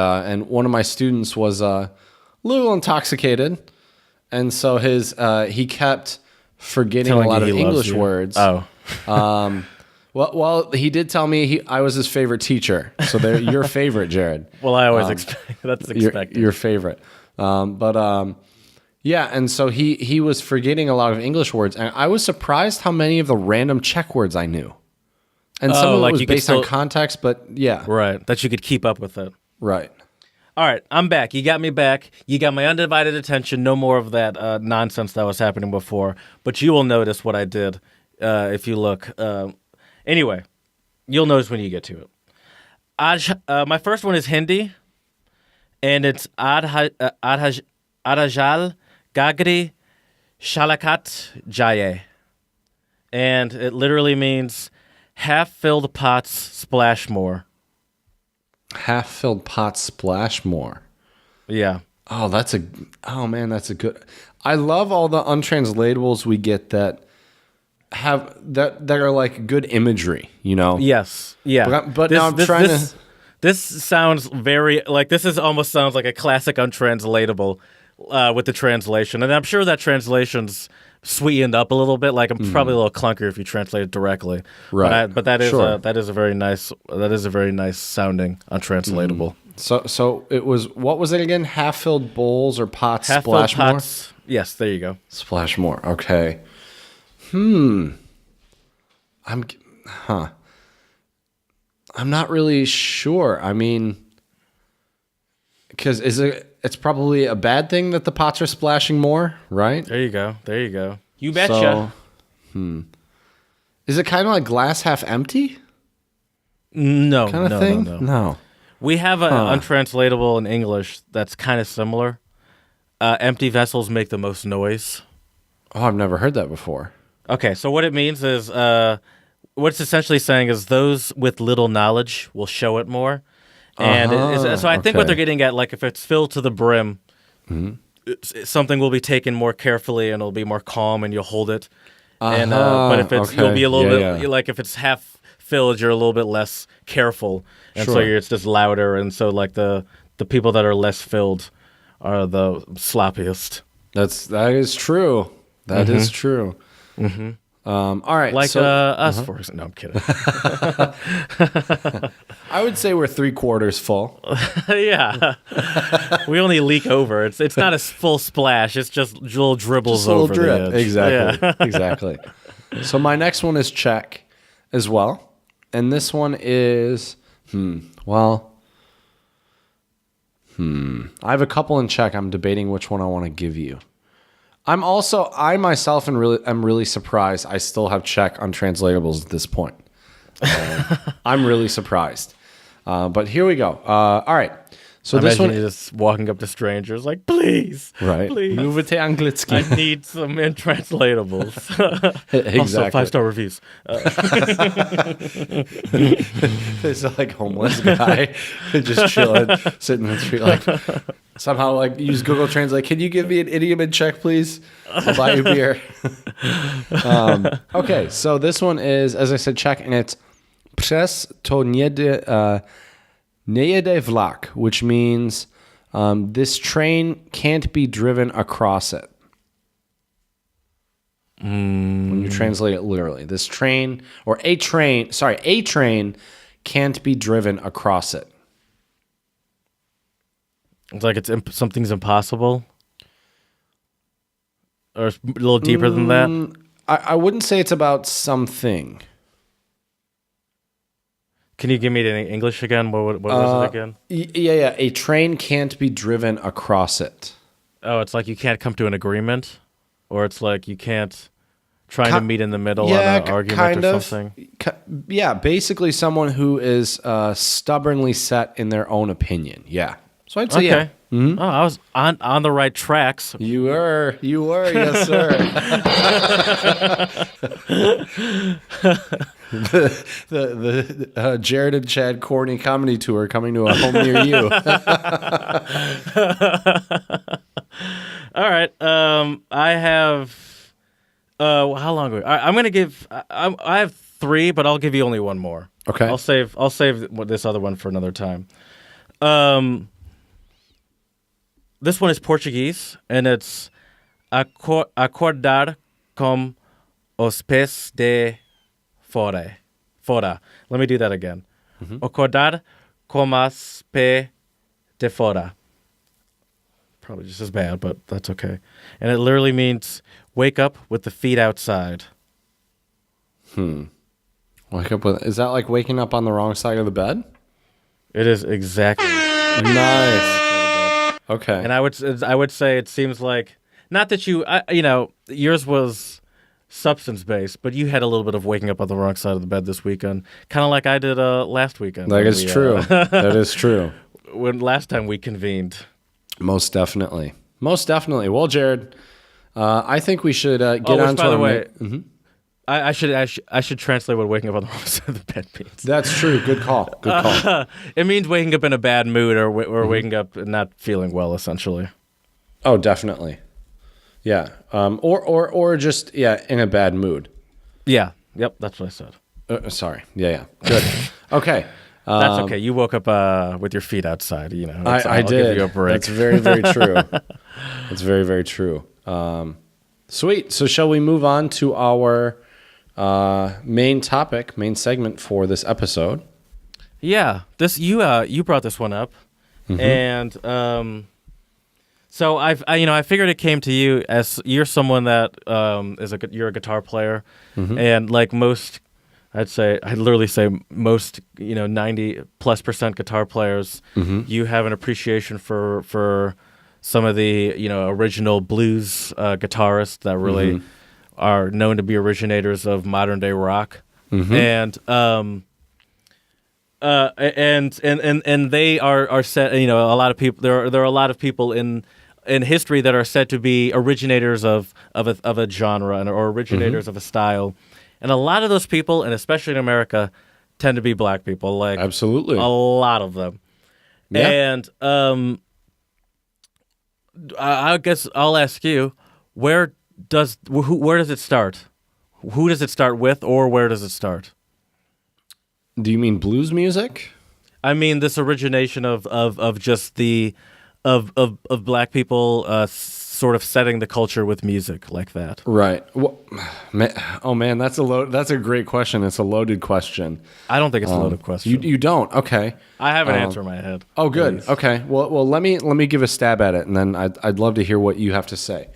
S1: one of my students was a little intoxicated, and so he kept forgetting a lot of English words.
S2: Oh,
S1: well, he did tell me I was his favorite teacher. So they're your favorite, Jared.
S2: Well, I always expect that's expected.
S1: Your favorite, yeah. And so he was forgetting a lot of English words, and I was surprised how many of the random Czech words I knew. And some of it was based on context, but yeah,
S2: right. That you could keep up with it.
S1: Right.
S2: All right, I'm back. You got me back. You got my undivided attention. No more of that nonsense that was happening before. But you will notice what I did if you look. Anyway, you'll notice when you get to it. My first one is Hindi, and it's Adhajal Gagri Shalakat Jaye. And it literally means half-filled pots splash more.
S1: Half-filled pots splash more.
S2: Yeah.
S1: That's a good. I love all the untranslatables we get that are like good imagery, you know.
S2: Yes. Yeah.
S1: But now I'm trying to.
S2: This sounds very like almost sounds like a classic untranslatable with the translation, and I'm sure that translation's sweetened up a little bit. Like, I'm probably a little clunkier if you translate it directly.
S1: Right.
S2: But that is that is a very nice sounding untranslatable.
S1: So it was, what was it again? Half-filled bowls or pots splash more?
S2: Yes, there you go.
S1: Splash more. Okay. I'm not really sure. I mean, because it's probably a bad thing that the pots are splashing more, right?
S2: There you go. You betcha.
S1: Is it kind of like glass half empty?
S2: No.
S1: Kind of thing? No.
S2: We have an untranslatable in English that's kind of similar. empty vessels make the most noise.
S1: Oh, I've never heard that before.
S2: Okay, so what it means is, what it's essentially saying is those with little knowledge will show it more. And so I think what they're getting at, like if it's filled to the brim, something will be taken more carefully and it'll be more calm and you'll hold it. And but if it's you'll be a little bit like if it's half filled, you're a little bit less careful, and so it's just louder. And so like the people that are less filled are the sloppiest.
S1: That is true. That is true. All right,
S2: like us, for example. No, I'm kidding.
S1: I would say we're 3/4 full.
S2: Yeah, we only leak over. It's not a full splash. It's just little dribbles
S1: Just a little
S2: over
S1: drip.
S2: the edge.
S1: Exactly.
S2: Yeah.
S1: Exactly. So my next one is Czech as well, and this one is I have a couple in Czech. I'm debating which one I want to give you. I myself am really surprised I still have Czech untranslatables at this point. I'm really surprised. But here we go. All right. So this one
S2: is just walking up to strangers like, please,
S1: right.
S2: please.
S1: Mluvite anglicky.
S2: I need some intranslatables.
S1: Exactly.
S2: Also, 5-star reviews.
S1: This like homeless guy just chilling, sitting in the street, like somehow like use Google Translate. Can you give me an idiom in Czech, please? I'll buy you beer. Okay, so this one is, as I said, Czech, and it's přes to nejede vlak, which means this train can't be driven across it. When you translate it literally, this train or a train can't be driven across it.
S2: It's like something's impossible, or a little deeper than that.
S1: I wouldn't say it's about something.
S2: Can you give me it in English again? What was it again?
S1: Yeah. A train can't be driven across it.
S2: Oh, it's like you can't come to an agreement, or it's like you can't try to meet in the middle on an argument or something.
S1: Yeah, basically someone who is stubbornly set in their own opinion. Yeah. So I'd say yeah.
S2: Mm-hmm. Oh, I was on the right tracks.
S1: You were, yes, sir. the Jared and Chad Courtney comedy tour coming to a home near you.
S2: All right. I have. How long? I'm gonna give. I have 3, but I'll give you only one more.
S1: Okay.
S2: I'll save this other one for another time. This one is Portuguese, and it's acordar com os pés de fora. Let me do that again. Acordar com os pés de fora. Probably just as bad, but that's okay. And it literally means wake up with the feet outside.
S1: Wake up with. Is that like waking up on the wrong side of the bed?
S2: It is exactly.
S1: Nice. Okay.
S2: And I would say it seems like, not that yours was substance based, but you had a little bit of waking up on the wrong side of the bed this weekend, kind of like I did last weekend.
S1: That is true. That is true.
S2: When last time we convened.
S1: Most definitely. Well, Jared, I think we should get on to
S2: by the
S1: our
S2: way, I should translate what waking up on the wrong side of the bed means.
S1: That's true. Good call.
S2: It means waking up in a bad mood or waking up and not feeling well, essentially.
S1: Oh, definitely. Yeah. Or just in a bad mood.
S2: Yeah. Yep. That's what I said.
S1: Sorry. Yeah. Good. Okay.
S2: That's okay. You woke up with your feet outside.
S1: I did.
S2: Give you a break.
S1: That's very, very true. That's very, very true. Sweet. So shall we move on to our main segment for this episode?
S2: Yeah. You brought this one up, and so I figured it came to you as you're someone that you're a guitar player, and like most. I'd literally say most, 90+% guitar players, you have an appreciation for some of the, original blues guitarists that really are known to be originators of modern day rock, and they are set. A lot of people. There are a lot of people in in history that are said to be originators of a genre or originators of a style, and a lot of those people, and especially in America, tend to be black people. Like
S1: Absolutely.
S2: a lot of them.
S1: Yeah.
S2: And I guess I'll ask you, where does it start? Who does it start with, or where does it start?
S1: Do you mean blues music?
S2: I mean, this origination of just the of black people sort of setting the culture with music like that.
S1: Right. Well, man, that's a great question. It's a loaded question.
S2: I don't think it's a loaded question.
S1: You don't? Okay.
S2: I have an answer in my head.
S1: Oh, good.
S2: Please.
S1: Okay. Well, let me give a stab at it, and then I'd love to hear what you have to say.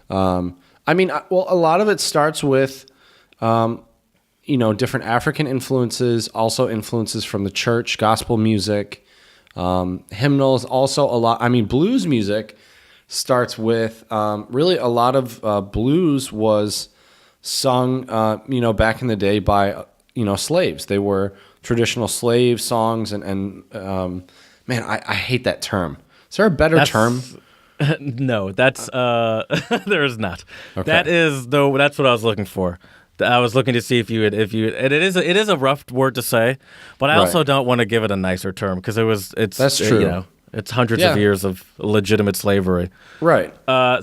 S1: I mean, a lot of it starts with, different African influences, also influences from the church, gospel music, hymnals. Also, a lot. I mean, blues music starts with really a lot of blues was sung, back in the day by slaves. They were traditional slave songs, and man, I hate that term. Is there a better term?
S2: No, that's there is not.
S1: Okay.
S2: That's what I was looking for. I was looking to see if you and it is a rough word to say, but I also don't want to give it a nicer term because that's
S1: true.
S2: It's hundreds of years of legitimate slavery.
S1: Right.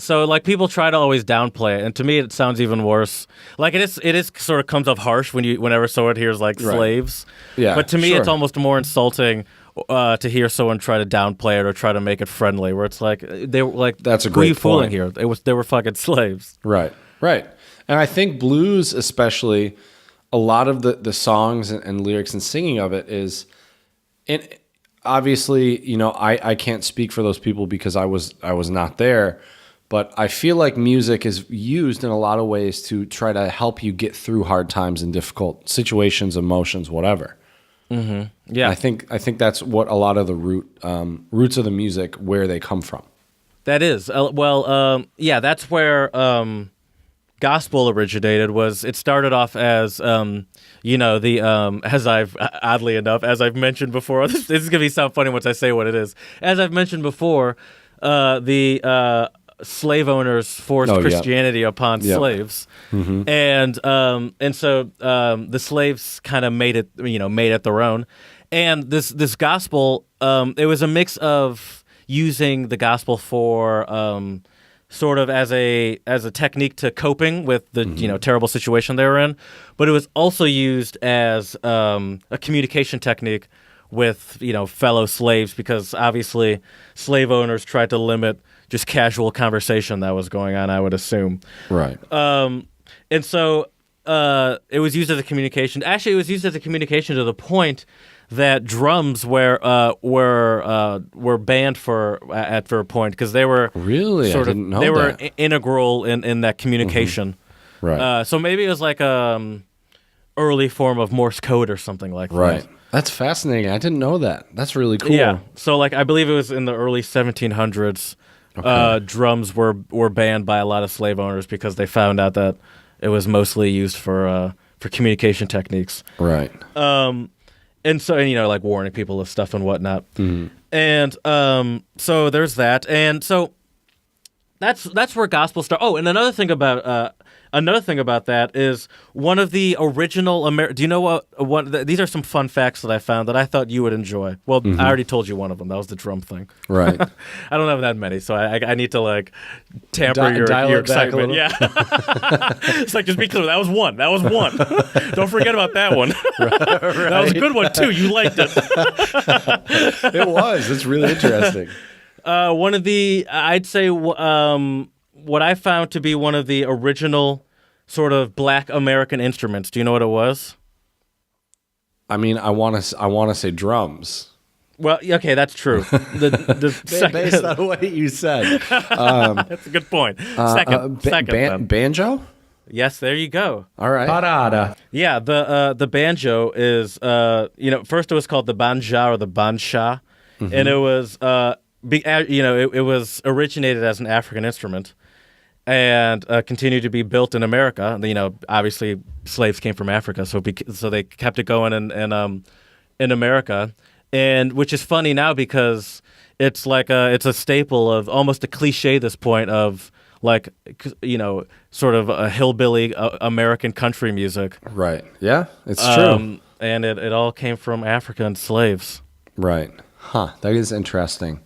S2: So like people try to always downplay it, and to me it sounds even worse. Like it is sort of comes off harsh whenever someone hears like slaves.
S1: Yeah.
S2: But to me it's almost more insulting to hear someone try to downplay it or try to make it friendly, where it's like they were like,
S1: that's a
S2: who are you
S1: great
S2: fooling
S1: point.
S2: here? They were fucking slaves.
S1: Right. And I think blues, especially, a lot of the songs and lyrics and singing of it is, and obviously, I can't speak for those people because I was not there, but I feel like music is used in a lot of ways to try to help you get through hard times and difficult situations, emotions, whatever.
S2: Mm-hmm. Yeah,
S1: I think that's what a lot of the roots of the music, where they come from.
S2: That is that's where gospel originated. It started off as as I've mentioned before. This is gonna sound funny once I say what it is. As I've mentioned before, the slave owners forced Christianity upon slaves, and so the slaves kind of made it their own. And this gospel, it was a mix of using the gospel for sort of as a technique to coping with the terrible situation they were in, but it was also used as a communication technique with fellow slaves, because obviously slave owners tried to limit just casual conversation that was going on, I would assume.
S1: Right.
S2: And so it was used as a communication. Actually, it was used as a communication to the point that drums were banned for a point, because they were
S1: really
S2: sort
S1: I
S2: of
S1: didn't know
S2: they
S1: that.
S2: were integral in that communication.
S1: Right.
S2: So maybe it was like early form of Morse code or something like that.
S1: Right. That's fascinating. I didn't know that. That's really cool.
S2: Yeah. So like I believe it was in the early 1700s. Drums were banned by a lot of slave owners because they found out that it was mostly used for communication techniques.
S1: Right.
S2: And so, like warning people of stuff and whatnot. And so there's that. And so that's where gospel started. Oh, and another thing about that is one of the original do you know what these are some fun facts that I found that I thought you would enjoy. Well, I already told you one of them. That was the drum thing.
S1: Right.
S2: I don't have that many, so I need to like tamper your excitement. Yeah. It's like, just be clear. That was one. Don't forget about that one. Right. That was a good one too. You liked it.
S1: It was. It's really interesting.
S2: One of the, I'd say, what I found to be one of the original sort of Black American instruments. Do you know what it was?
S1: I mean, I want to say drums.
S2: Well, okay, that's true.
S1: Based on what you said,
S2: that's a good point. Second,
S1: banjo.
S2: Yes, there you go.
S1: All right.
S3: Parada.
S2: Yeah, the banjo is first it was called the banja or the bansha, and it was it was originated as an African instrument, and continued to be built in America. Obviously slaves came from Africa, so they kept it going in America, and which is funny now because it's like it's a staple of almost a cliche at this point of like sort of a hillbilly American country music.
S1: Right. Yeah, it's true.
S2: And it all came from Africa and slaves.
S1: Right. Huh. That is interesting.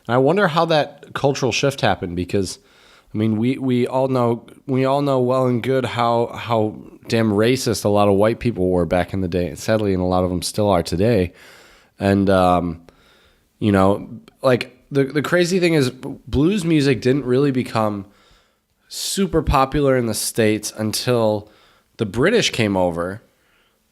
S1: And I wonder how that cultural shift happened because, I mean, we all know well and good how damn racist a lot of white people were back in the day. Sadly, and a lot of them still are today. And like the crazy thing is, blues music didn't really become super popular in the States until the British came over,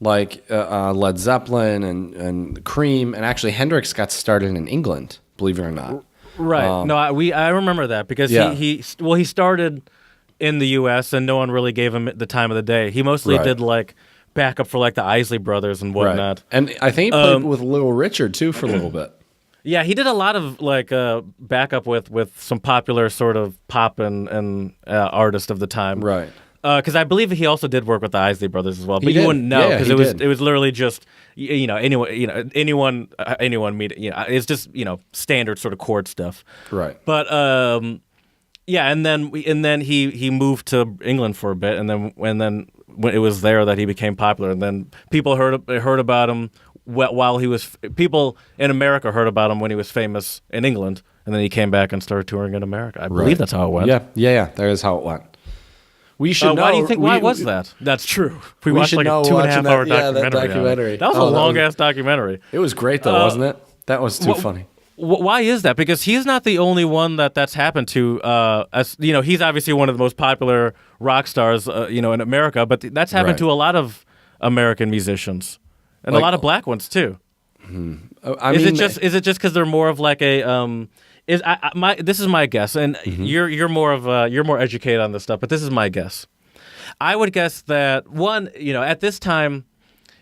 S1: like Led Zeppelin and Cream, and actually Hendrix got started in England, believe it or not.
S2: Right. No, I remember that because he started in the U.S. and no one really gave him the time of the day. He mostly did like backup for like the Isley Brothers and whatnot.
S1: Right. And I think he played with Little Richard too for a little bit.
S2: Yeah, he did a lot of like backup with some popular sort of pop and artists of the time.
S1: Right.
S2: Because I believe he also did work with the Isley Brothers as well, but you wouldn't know because it was literally just anyone meet it's just standard sort of chord stuff.
S1: Right.
S2: But and then he moved to England for a bit, and then when it was there that he became popular, and then people heard about him while he was people in America heard about him when he was famous in England, and then he came back and started touring in America. I believe that's how it went.
S1: Yeah. That is how it went. We should know.
S2: Why do you think? Why was that? That's true. We watched like a 2.5 hour documentary. That was a long ass documentary.
S1: It was great though, wasn't it? That was too funny.
S2: Why is that? Because he's not the only one that's happened to. As he's obviously one of the most popular rock stars, in America. But that's happened to a lot of American musicians and a lot of black ones too. Is it just because they're more of like a this is my guess, and you're more educated on this stuff, but this is my guess. I would guess that at this time,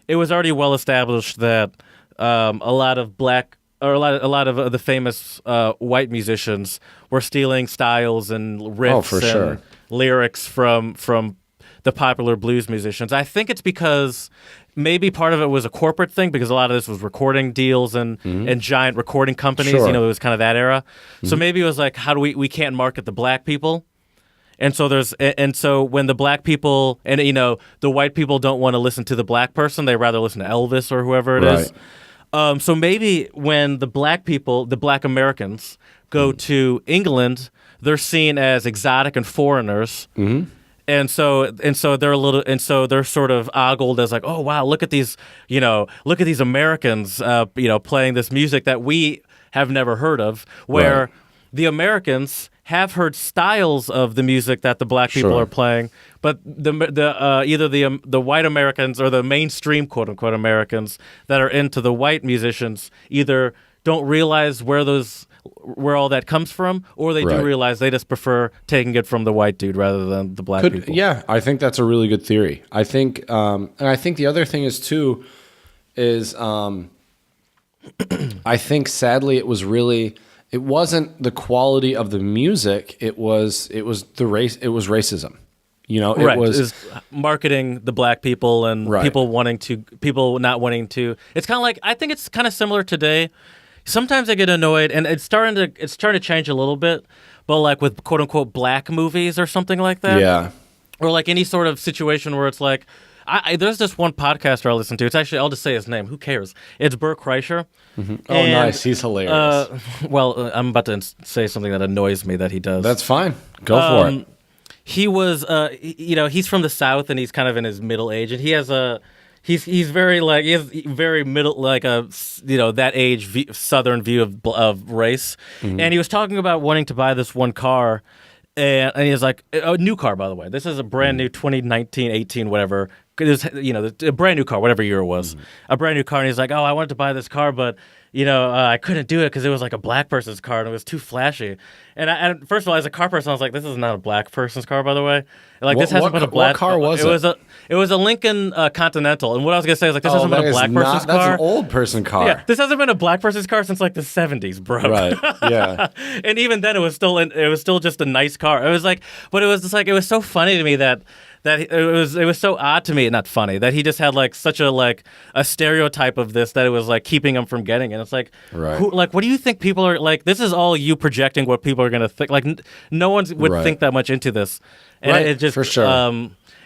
S2: it was already well established that a lot of black or a lot of the famous white musicians were stealing styles and riffs lyrics from the popular blues musicians. I think it's because maybe part of it was a corporate thing because a lot of this was recording deals and giant recording companies.
S1: Sure.
S2: It was kind of that era. So maybe it was like, how do we can't market the black people, and so when the black people and the white people don't want to listen to the black person, they rather listen to Elvis or whoever it is. So maybe when the black people, the black Americans, go to England, they're seen as exotic and foreigners. And so they're sort of ogled as like, oh wow, look at these Americans, playing this music that we have never heard of. Where the Americans have heard styles of the music that the black people are playing, but either the white Americans or the mainstream quote unquote Americans that are into the white musicians either don't realize where all that comes from, or they do realize they just prefer taking it from the white dude rather than the black people.
S1: Yeah, I think that's a really good theory. I think, and I think the other thing is too, I think sadly it wasn't the quality of the music. It was the race. It was racism. It was
S2: marketing the black people and people not wanting to. It's kind of like, I think it's kind of similar today. Sometimes I get annoyed, and it's starting to change a little bit, but like with quote unquote black movies or something like that.
S1: Yeah.
S2: Or like any sort of situation where it's like, there's this one podcaster I listen to. It's actually, I'll just say his name. Who cares? It's Bert Kreischer.
S1: Oh, nice. He's hilarious.
S2: I'm about to say something that annoys me that he does.
S1: That's fine. Go for it.
S2: He was, he's from the South and he's kind of in his middle age, and he has he's very like, he has very middle, like that age Southern view of race. And he was talking about wanting to buy this one car. And he was like, a new car, by the way. This is a brand new 2019, 18, whatever. It was, a brand new car, whatever year it was. A brand new car. And he's like, I wanted to buy this car, but, I couldn't do it because it was like a black person's car and it was too flashy. And first of all, as a car person, I was like, this is not a black person's car, by the way. Like, this hasn't been a black
S1: car. Was it?
S2: It was a Lincoln Continental. And what I was going to say is, like, this hasn't been a black person's car.
S1: That's an old person car.
S2: Yeah, this hasn't been a black person's car since like the 70s, bro.
S1: Right. Yeah.
S2: And even then, it was still just a nice car. It was like, but it was just like, it was so funny to me that that it was so odd to me, not funny, that he just had like such a stereotype of this that it was like keeping him from getting it. It's like,
S1: Right.
S2: what do you think people are like? This is all you projecting what people are going to think. Like no one would
S1: Right.
S2: think that much into this, and
S1: Right,
S2: it just
S1: for sure.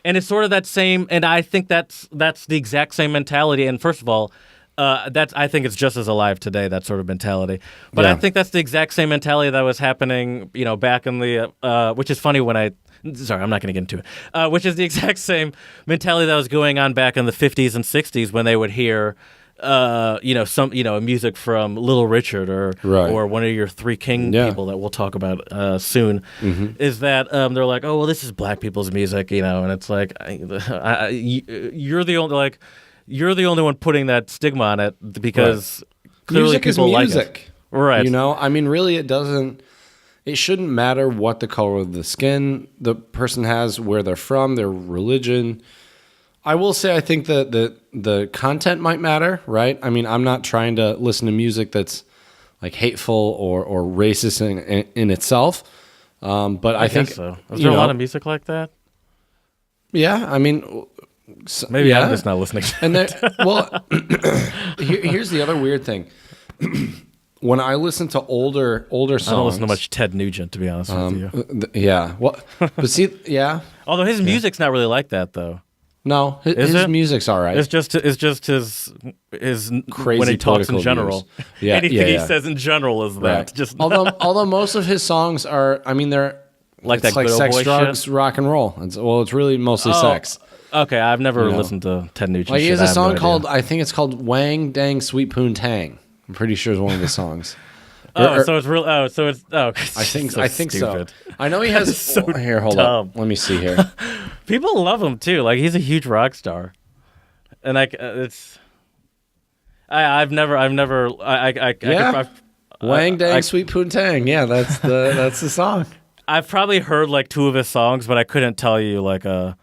S2: And it's sort of that same, and I think that's the exact same mentality. And first of all, I think it's just as alive today, that sort of mentality. But
S1: Yeah.
S2: I think that's the exact same mentality that was happening, back in the, which is funny sorry, I'm not going to get into it, which is the exact same mentality that was going on back in the 50s and 60s when they would hear, music from Little Richard
S1: Right.
S2: or one of your Three King
S1: Yeah.
S2: people that we'll talk about soon, is that they're like, oh, well, this is black people's music, and it's like, you're the only, you're the only one putting that stigma on it because clearly
S1: Music is
S2: people like
S1: music.
S2: it. Right.
S1: I mean, really, it shouldn't matter what the color of the skin the person has, where they're from, their religion. I will say I think that the content might matter, right? I mean, I'm not trying to listen to music that's like hateful or racist in itself. But I think
S2: guess so. Is there a lot of music like that?
S1: Yeah, I mean,
S2: Maybe
S1: yeah.
S2: I'm just not listening.
S1: And then, well, here's the other weird thing. When I listen to older songs,
S2: I don't listen to much Ted Nugent, to be honest with you.
S1: Yeah, well, but see, yeah,
S2: Although his music's not really like that, though.
S1: no,
S2: Is
S1: his
S2: it?
S1: music's all right.
S2: It's just his
S1: Crazy
S2: when he talks in
S1: political
S2: general.
S1: views. Yeah,
S2: Anything
S1: yeah,
S2: he
S1: yeah.
S2: says in general is that.
S1: Right.
S2: Just
S1: although most of his songs are, I mean, they're
S2: Like
S1: it's
S2: that good old
S1: sex,
S2: boy
S1: drugs,
S2: shit?
S1: rock and roll. It's really mostly sex.
S2: Okay, I've never
S1: You know.
S2: listened to Ted Nugent.
S1: Like he
S2: shit.
S1: has
S2: I
S1: a
S2: have
S1: song
S2: no idea.
S1: called, I think it's called "Wang Dang Sweet Poon Tang." I'm pretty sure it's one of his songs.
S2: So it's real. I
S1: I think so.
S2: stupid.
S1: I know he has.
S2: So
S1: here, hold
S2: dumb.
S1: up. Let me see here.
S2: People love him too. Like he's a huge rock star, and I've never.
S1: Yeah. Wang Dang Sweet Poon Tang. Yeah, that's the song.
S2: I've probably heard like two of his songs, but I couldn't tell you like a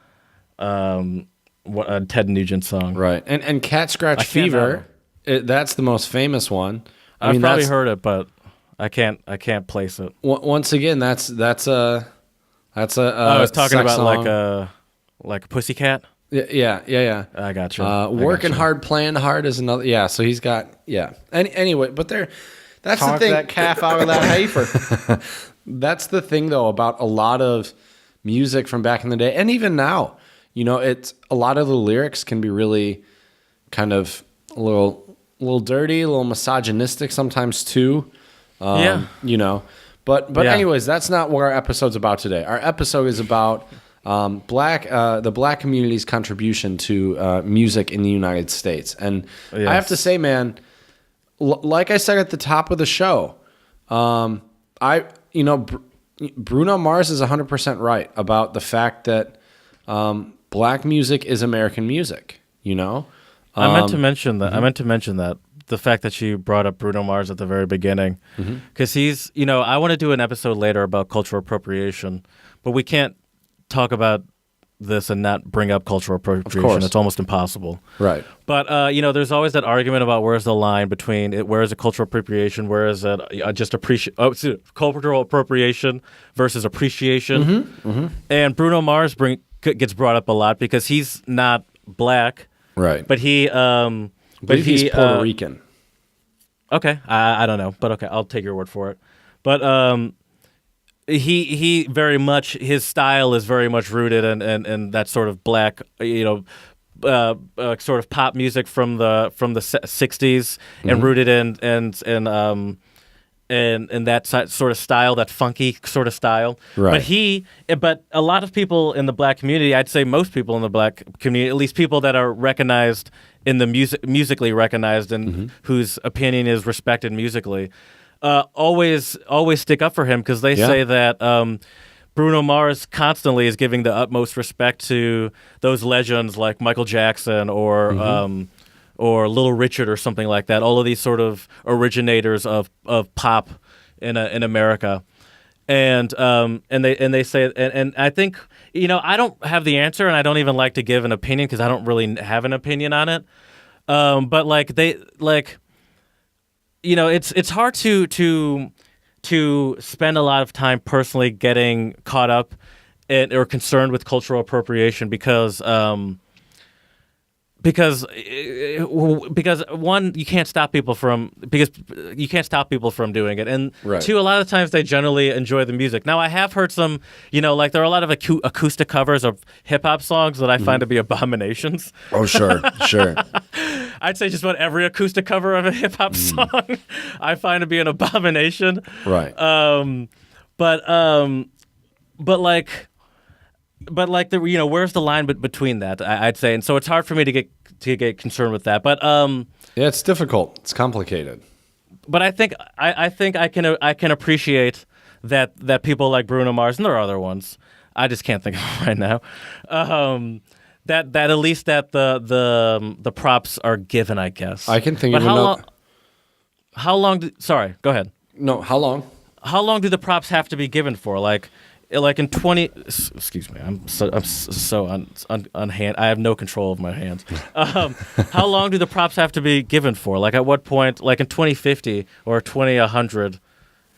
S2: Ted Nugent song.
S1: Right. And Cat Scratch
S2: can't
S1: Fever. That's the most famous one. I
S2: I've
S1: mean,
S2: probably
S1: that's,
S2: heard it, but I can't place it.
S1: once again, that's a
S2: I was talking
S1: sex
S2: about
S1: song.
S2: like Pussycat.
S1: Yeah.
S2: I got you.
S1: Working hard, playing hard is another. Yeah, so he's got Anyway, but that's the thing.
S3: that calf out of that heifer.
S1: That's the thing, though, about a lot of music from back in the day, and even now. It's a lot of the lyrics can be really kind of a little dirty, a little misogynistic sometimes too.
S2: Yeah.
S1: But
S2: Yeah.
S1: anyways, that's not what our episode's about today. Our episode is about the black community's contribution to music in the United States. And
S2: Yes.
S1: I have to say, man, like I said at the top of the show, Bruno Mars is 100% right about the fact that black music is American music.
S2: I meant to mention that. I meant to mention that the fact that you brought up Bruno Mars at the very beginning, because he's. I want to do an episode later about cultural appropriation, but we can't talk about this and not bring up cultural appropriation.
S1: course.
S2: It's almost impossible.
S1: Right.
S2: But there's always that argument about where's the line between where is it cultural appropriation, where is it just cultural appropriation versus appreciation. And Bruno Mars gets brought up a lot because he's not black,
S1: Right.
S2: but he
S1: I believe he's Puerto Rican.
S2: Okay, I don't know, but okay, I'll take your word for it. But he very much, his style is very much rooted in that sort of black, sort of pop music from the 60s, and rooted in that sort of style, that funky sort of style.
S1: Right.
S2: But a lot of people in the black community, I'd say most people in the black community, at least people that are recognized in the musically recognized and whose opinion is respected musically, always stick up for him because they say that Bruno Mars constantly is giving the utmost respect to those legends like Michael Jackson or Little Richard or something like that. All of these sort of originators of pop in America, and they say, and I think I don't have the answer, and I don't even like to give an opinion because I don't really have an opinion on it. But it's hard to spend a lot of time personally getting caught up or concerned with cultural appropriation because one, you can't stop people from doing it, and
S1: Right.
S2: two, a lot of times they generally enjoy the music. Now, I have heard some, like there are a lot of acoustic covers of hip hop songs that I find to be abominations.
S1: Oh, sure.
S2: I'd say just about every acoustic cover of a hip hop song I find to be an abomination.
S1: Right.
S2: But where's the line between that? I'd say, and so it's hard for me to get concerned with that. But
S1: Yeah, it's difficult. It's complicated.
S2: but I think I can appreciate that people like Bruno Mars, and there are other ones. I just can't think of them right now. That at least that the props are given, I guess.
S1: I can think
S2: but
S1: of another.
S2: How long? Sorry, go ahead.
S1: No, how long?
S2: How long do the props have to be given for? Like in 20. Excuse me, I'm so on hand. I have no control of my hands. How long do the props have to be given for? Like at what point? Like in 2050 or 2100?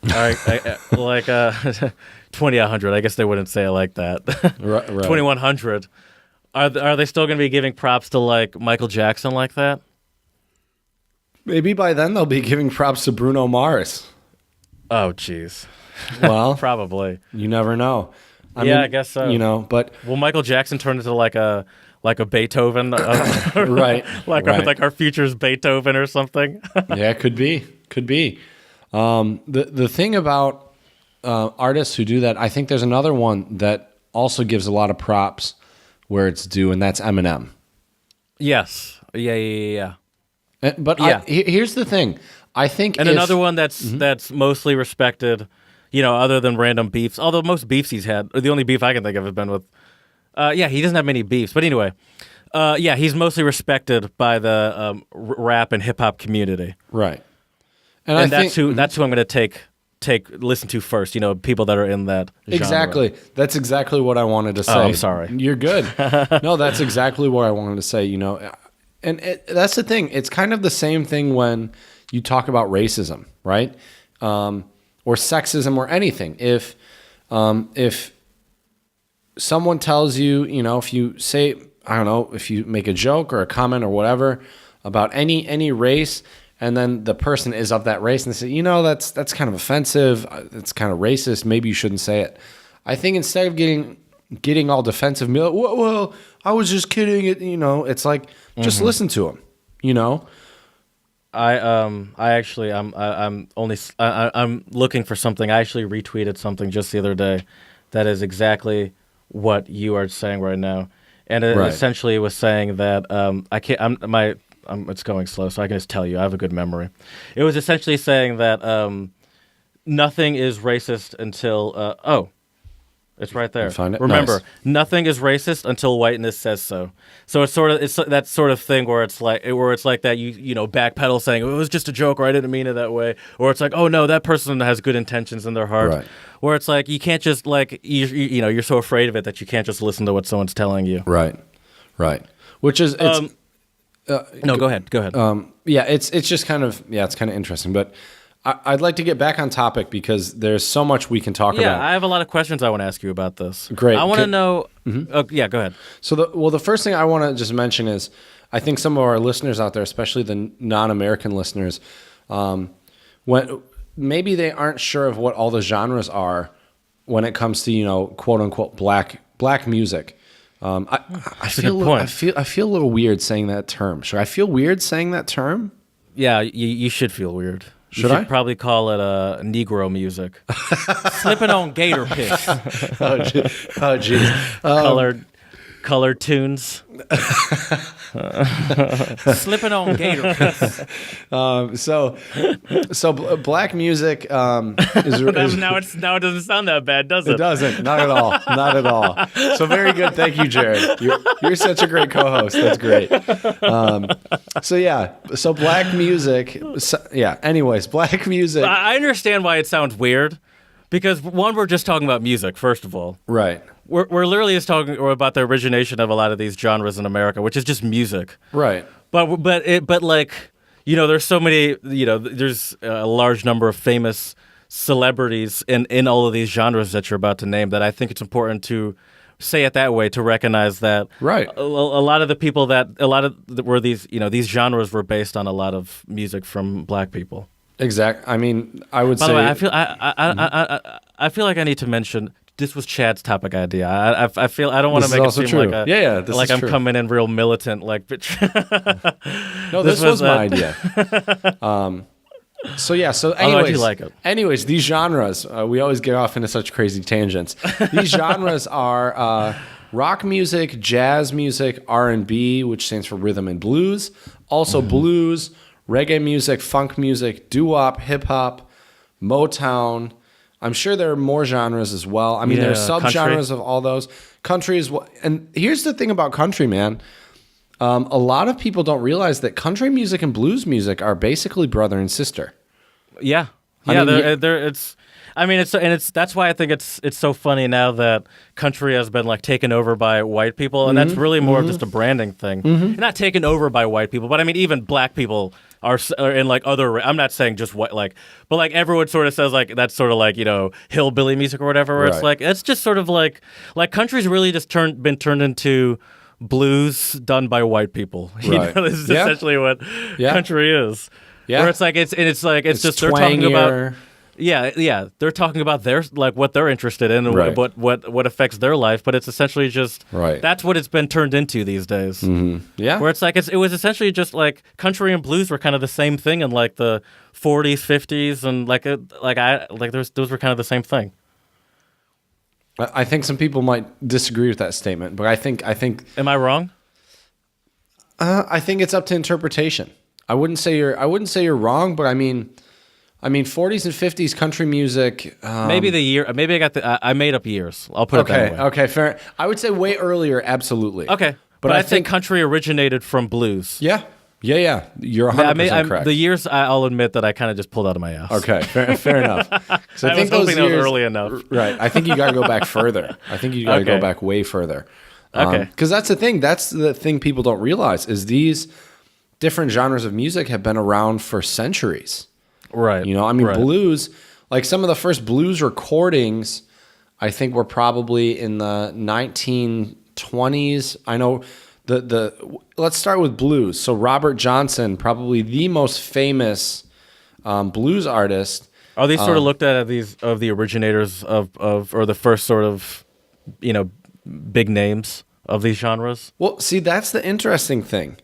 S2: Like 2100. I guess they wouldn't say it like that.
S1: Right.
S2: 2100. Are they still going to be giving props to like Michael Jackson like that?
S1: Maybe by then they'll be giving props to Bruno Mars.
S2: Oh, jeez.
S1: Well,
S2: Probably.
S1: you never know.
S2: I guess so.
S1: But
S2: Will Michael Jackson turn into like a Beethoven?
S1: right,
S2: Like our future's Beethoven or something?
S1: yeah, could be. The thing about artists who do that, I think there's another one that also gives a lot of props where it's due, and that's Eminem.
S2: Yes. Yeah.
S1: But
S2: Yeah.
S1: Here's the thing. I think
S2: And another one that's mostly respected, other than random beefs. Although most beefs he's had, or the only beef I can think of has been with. He doesn't have many beefs, but anyway, he's mostly respected by the rap and hip hop community.
S1: Right.
S2: And that's who I'm going to listen to first. People that are in that genre.
S1: Exactly. That's exactly what I wanted to say.
S2: Oh, I'm sorry.
S1: You're good. No, that's exactly what I wanted to say. And that's the thing. It's kind of the same thing when you talk about racism, right? Or sexism or anything. If someone tells you, if you say, I don't know, if you make a joke or a comment or whatever about any race, and then the person is of that race, and they say, that's kind of offensive, it's kind of racist, maybe you shouldn't say it. I think instead of getting all defensive, well, I was just kidding. It's like, just listen to him,
S2: I'm looking for something. I actually retweeted something just the other day that is exactly what you are saying right now, and it essentially was saying that it's going slow, so I can just tell you I have a good memory. It was essentially saying that nothing is racist until it's right there.
S1: Find it?
S2: Remember,
S1: Nice.
S2: Nothing is racist until whiteness says so. So it's that sort of thing where it's like that you backpedal saying it was just a joke or I didn't mean it that way, or it's like, oh no, that person has good intentions in their heart.
S1: Right.
S2: Where it's like you can't just like you're so afraid of it that you can't just listen to what someone's telling you.
S1: Right. Which is
S2: No, go ahead.
S1: It's just kind of it's kind of interesting, but I'd like to get back on topic because there's so much we can talk about.
S2: Yeah, I have a lot of questions I want to ask you about this.
S1: Great.
S2: I want to know. Go ahead.
S1: So the first thing I want to just mention is I think some of our listeners out there, especially the non-American listeners, when maybe they aren't sure of what all the genres are when it comes to quote unquote black music. I feel a little weird saying that term. Should I feel weird saying that term?
S2: Yeah, you should feel weird.
S1: Should
S2: you
S1: I?
S2: Probably call it Negro music. Slipping on gator piss.
S1: Oh, geez.
S2: Colored tunes. Slipping on gator piss.
S1: So black music is
S2: now it doesn't sound that bad, does it?
S1: It doesn't. Not at all. So very good. Thank you, Jared. You're such a great co-host. That's great. So black music. Anyways, black music.
S2: I understand why it sounds weird, because one, we're just talking about music. First of all,
S1: Right.
S2: we're literally just talking about the origination of a lot of these genres in America, which is just music.
S1: Right.
S2: But there's so many. There's a large number of famous celebrities in all of these genres that you're about to name, that I think it's important to say it that way, to recognize that
S1: Right.
S2: a lot of the people that were these these genres were based on a lot of music from Black people.
S1: Exact. I mean, I would
S2: By
S1: say.
S2: the way, I feel like I need to mention this was Chad's topic idea. I feel I don't want to
S1: This is
S2: make it
S1: also
S2: seem
S1: true.
S2: like
S1: This
S2: like
S1: is
S2: I'm
S1: true.
S2: coming in real militant. Like,
S1: No, this was my
S2: uh,
S1: idea. So
S2: Although I
S1: anyways,
S2: do like it.
S1: anyways, these genres, we always get off into such crazy tangents. These genres are rock music, jazz music, R&B, which stands for rhythm and blues, also blues, reggae music, funk music, doo-wop, hip-hop, Motown. I'm sure there are more genres as well. I mean, there are
S2: country.
S1: subgenres of all those. Country is what, and here's the thing about country, man. A lot of people don't realize that country music and blues music are basically brother and sister.
S2: Yeah,
S1: I
S2: yeah.
S1: mean,
S2: It's that's why I think it's so funny now that country has been like taken over by white people, and that's really more of just a branding thing. Not taken over by white people, but I mean even Black people are in like other. I'm not saying just what like, but like everyone sort of says like that's sort of like hillbilly music or whatever. Where it's
S1: Right.
S2: like it's just sort of like country's really just been turned into blues done by white people.
S1: Right.
S2: This is
S1: Yeah.
S2: essentially what
S1: Yeah.
S2: country is.
S1: Yeah.
S2: Where it's like it's just they're talking about. Yeah, they're talking about their like what they're interested in and
S1: Right.
S2: what affects their life, but it's essentially just
S1: Right.
S2: that's what it's been turned into these days.
S1: Yeah.
S2: Where it's like it was essentially just like country and blues were kind of the same thing in like the 40s, 50s, and those were kind of the same thing.
S1: I think some people might disagree with that statement, but I think
S2: Am I wrong?
S1: I think it's up to interpretation. I wouldn't say you're wrong, but I mean 40s and 50s country music.
S2: Maybe the year. Maybe I made up years. I'll put it that way.
S1: Okay, fair. I would say way earlier, absolutely.
S2: Okay, but I think country originated from blues.
S1: Yeah. You're 100% correct.
S2: The years I'll admit that I kind of just pulled out of my ass.
S1: Okay, fair enough. So
S2: I was hoping that was early enough.
S1: Right. I think you got to go back further. I think you got to go
S2: Okay.
S1: back way further.
S2: Okay.
S1: Because that's the thing. That's the thing people don't realize is these different genres of music have been around for centuries.
S2: Right. Right.
S1: Blues, like some of the first blues recordings, I think were probably in the 1920s. I know let's start with blues. So Robert Johnson, probably the most famous blues artist.
S2: Are these sort of looked at as the originators of or the first sort of, big names of these genres?
S1: Well, see, that's the interesting thing.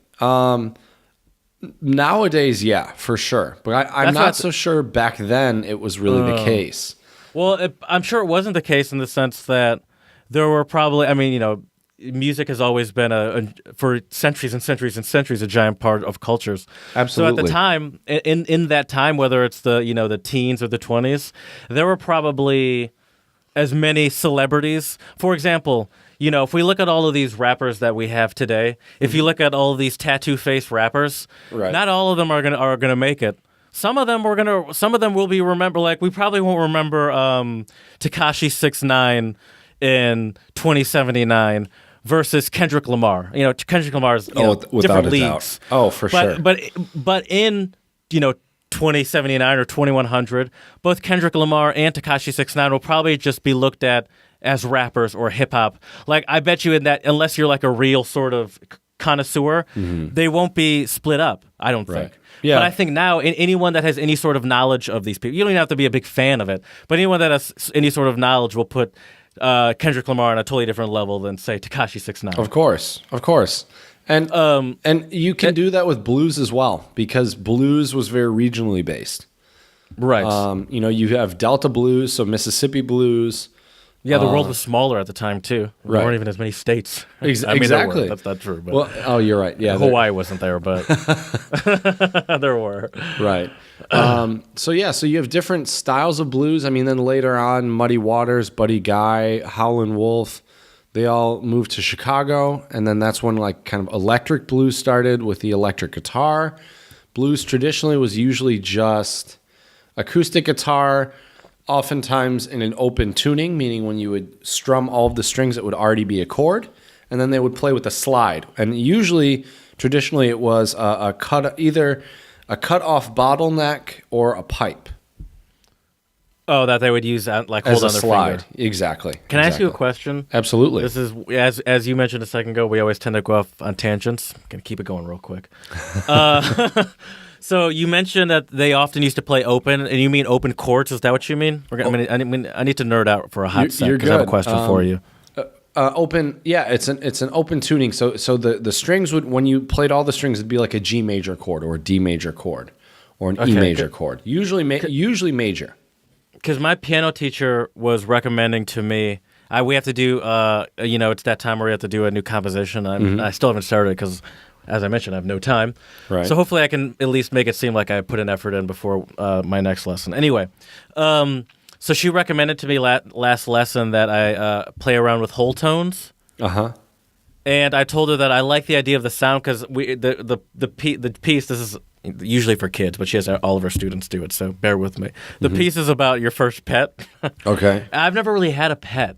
S1: Nowadays, yeah, for sure. But I'm not so sure back then it was really the case.
S2: Well, I'm sure it wasn't the case in the sense that there were probably, music has always been for centuries and centuries and centuries a giant part of cultures.
S1: Absolutely.
S2: So at the time, in that time, whether it's the teens or the 20s, there were probably as many celebrities. For example, if we look at all of these rappers that we have today, if you look at all of these tattoo face rappers,
S1: Right.
S2: not all of them are gonna make it. Some of them will be remembered. Like we probably won't remember Tekashi 6ix9ine in 2079 versus Kendrick Lamar. Kendrick Lamar's
S1: Without
S2: different
S1: a
S2: leagues.
S1: doubt. Oh, for sure.
S2: But in 2079 or 2100, both Kendrick Lamar and Tekashi 6ix9ine will probably just be looked at as rappers or hip hop. Like I bet you in that, unless you're like a real sort of connoisseur, they won't be split up. I don't
S1: Right.
S2: think.
S1: Yeah.
S2: But I think now anyone that has any sort of knowledge of these people, you don't even have to be a big fan of it, but anyone that has any sort of knowledge will put Kendrick Lamar on a totally different level than say Tekashi 6ix9ine.
S1: Of course. And you can do that with blues as well because blues was very regionally based.
S2: Right.
S1: You have Delta blues, so Mississippi blues.
S2: Yeah, the world was smaller at the time too. There
S1: Right.
S2: weren't even as many states.
S1: Exactly.
S2: There were. That's not true. But
S1: You're right. Yeah,
S2: Hawaii wasn't there, but there were.
S1: right. So you have different styles of blues. I mean, then later on, Muddy Waters, Buddy Guy, Howlin' Wolf, they all moved to Chicago, and then that's when like kind of electric blues started with the electric guitar. Blues traditionally was usually just acoustic guitar, oftentimes in an open tuning, meaning when you would strum all of the strings, it would already be a chord, and then they would play with a slide. And usually, traditionally, it was either a cut-off bottleneck or a pipe.
S2: Oh, that they would use like
S1: as
S2: hold
S1: a
S2: on their
S1: slide.
S2: finger.
S1: Exactly.
S2: Can I ask you a
S1: Exactly.
S2: question?
S1: Absolutely.
S2: This is as you mentioned a second ago. We always tend to go off on tangents. Gonna keep it going real quick. So you mentioned that they often used to play open, and you mean open chords? Is that what you mean? I need to nerd out for a hot sec
S1: You're
S2: because I have a
S1: good.
S2: question for you.
S1: Open, yeah, it's an open tuning. So the strings would, when you played all the strings, it'd be like a G major chord or a D major chord or an E major chord. Usually major.
S2: Because my piano teacher was recommending to me, we have to do, it's that time where we have to do a new composition. I still haven't started because, as I mentioned, I have no time.
S1: Right.
S2: So hopefully I can at least make it seem like I put an effort in before my next lesson. Anyway, so she recommended to me last lesson that I play around with whole tones. And I told her that I like the idea of the sound because the piece, this is usually for kids, but she has all of her students do it, so bear with me. The piece is about your first pet.
S1: Okay.
S2: I've never really had a pet.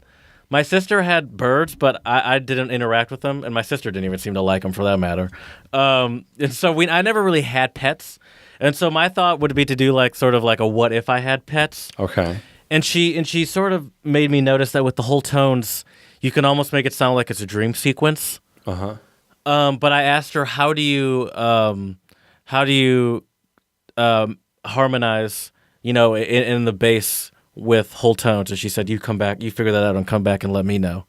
S2: My sister had birds, but I didn't interact with them, and my sister didn't even seem to like them for that matter. And so I never really had pets. And so my thought would be to do sort of like a what if I had pets.
S1: Okay.
S2: And she sort of made me notice that with the whole tones, you can almost make it sound like it's a dream sequence. But I asked her, how do you harmonize, in the bass with whole tones? And she said, you figure that out and come back and let me know.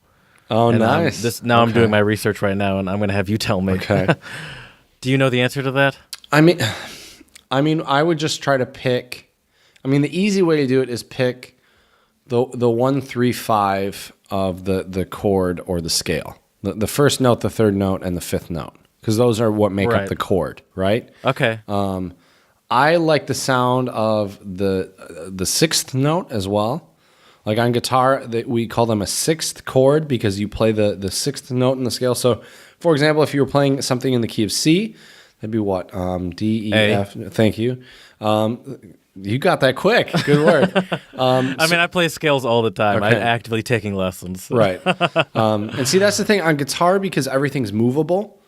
S1: Oh,
S2: and
S1: nice.
S2: I'm doing my research right now, and I'm going to have you tell me.
S1: Okay.
S2: Do you know the answer to that?
S1: I mean, I would just try to pick. I mean, the easy way to do it is pick the 1, 3, 5 of the chord or the scale. The first note, the third note, and the fifth note, because those are what make up the chord, right?
S2: Okay.
S1: I like the sound of the sixth note as well. Like on guitar, we call them a sixth chord because you play the sixth note in the scale. So, for example, if you were playing something in the key of C, that'd be what? D, E, F. Thank you. You got that quick. Good work.
S2: I play scales all the time.
S1: Okay.
S2: I'm actively taking lessons.
S1: Right. And see, that's the thing on guitar, because everything's movable.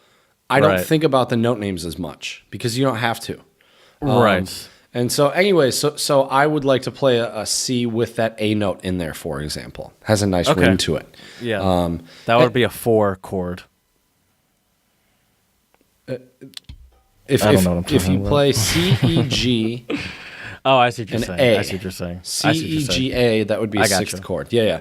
S1: I don't think about the note names as much because you don't have to.
S2: Right.
S1: And so anyway, so I would like to play a C with that A note in there, for example. Has a nice ring to it.
S2: Yeah. That would be a 4 chord.
S1: If you play C, E, G...
S2: Oh, I see what you're saying.
S1: A.
S2: I see what you're saying.
S1: C, E, G, A, that would be a sixth chord. Yeah.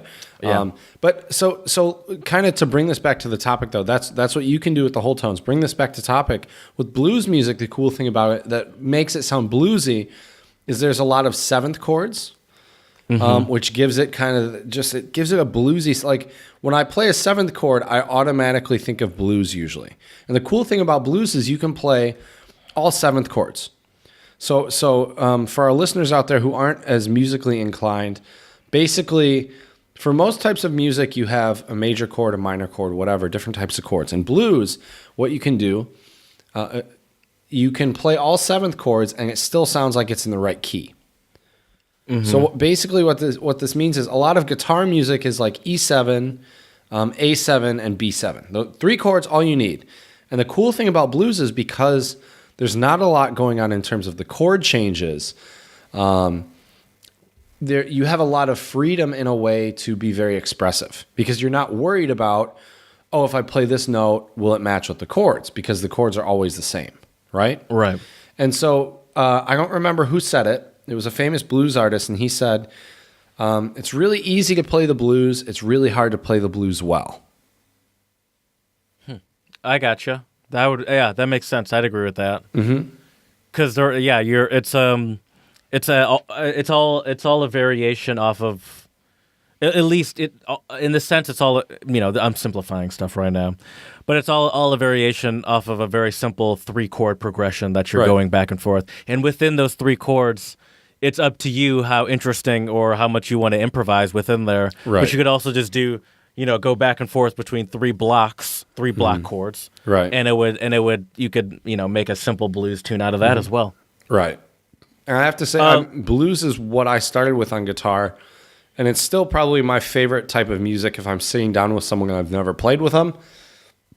S1: But so kind of to bring this back to the topic, though, that's what you can do with the whole tones. Bring this back to topic. With blues music, the cool thing about it that makes it sound bluesy is there's a lot of seventh chords, which gives it it gives it a bluesy, like when I play a seventh chord, I automatically think of blues usually. And the cool thing about blues is you can play all seventh chords. So for our listeners out there who aren't as musically inclined, basically, for most types of music, you have a major chord, a minor chord, whatever, different types of chords. In blues, what you can do, you can play all seventh chords, and it still sounds like it's in the right key. So basically what this means is a lot of guitar music is like E7, A7, and B7. The 3 chords, all you need. And the cool thing about blues is because there's not a lot going on in terms of the chord changes. You have a lot of freedom in a way to be very expressive because you're not worried about, if I play this note, will it match with the chords? Because the chords are always the same, right?
S2: Right.
S1: And so I don't remember who said it. It was a famous blues artist, and he said, it's really easy to play the blues. It's really hard to play the blues well.
S2: I gotcha. That makes sense. I'd agree with that. Because it's all a variation off of, at least in the sense it's all, I'm simplifying stuff right now, but it's all a variation off of a very simple 3 chord progression that you're going back and forth. And within those 3 chords, it's up to you how interesting or how much you want to improvise within there.
S1: Right.
S2: But you could also just do, go back and forth between 3 block chords.
S1: Right.
S2: And you could, make a simple blues tune out of that as well.
S1: Right. And I have to say, blues is what I started with on guitar, and it's still probably my favorite type of music if I'm sitting down with someone and I've never played with them.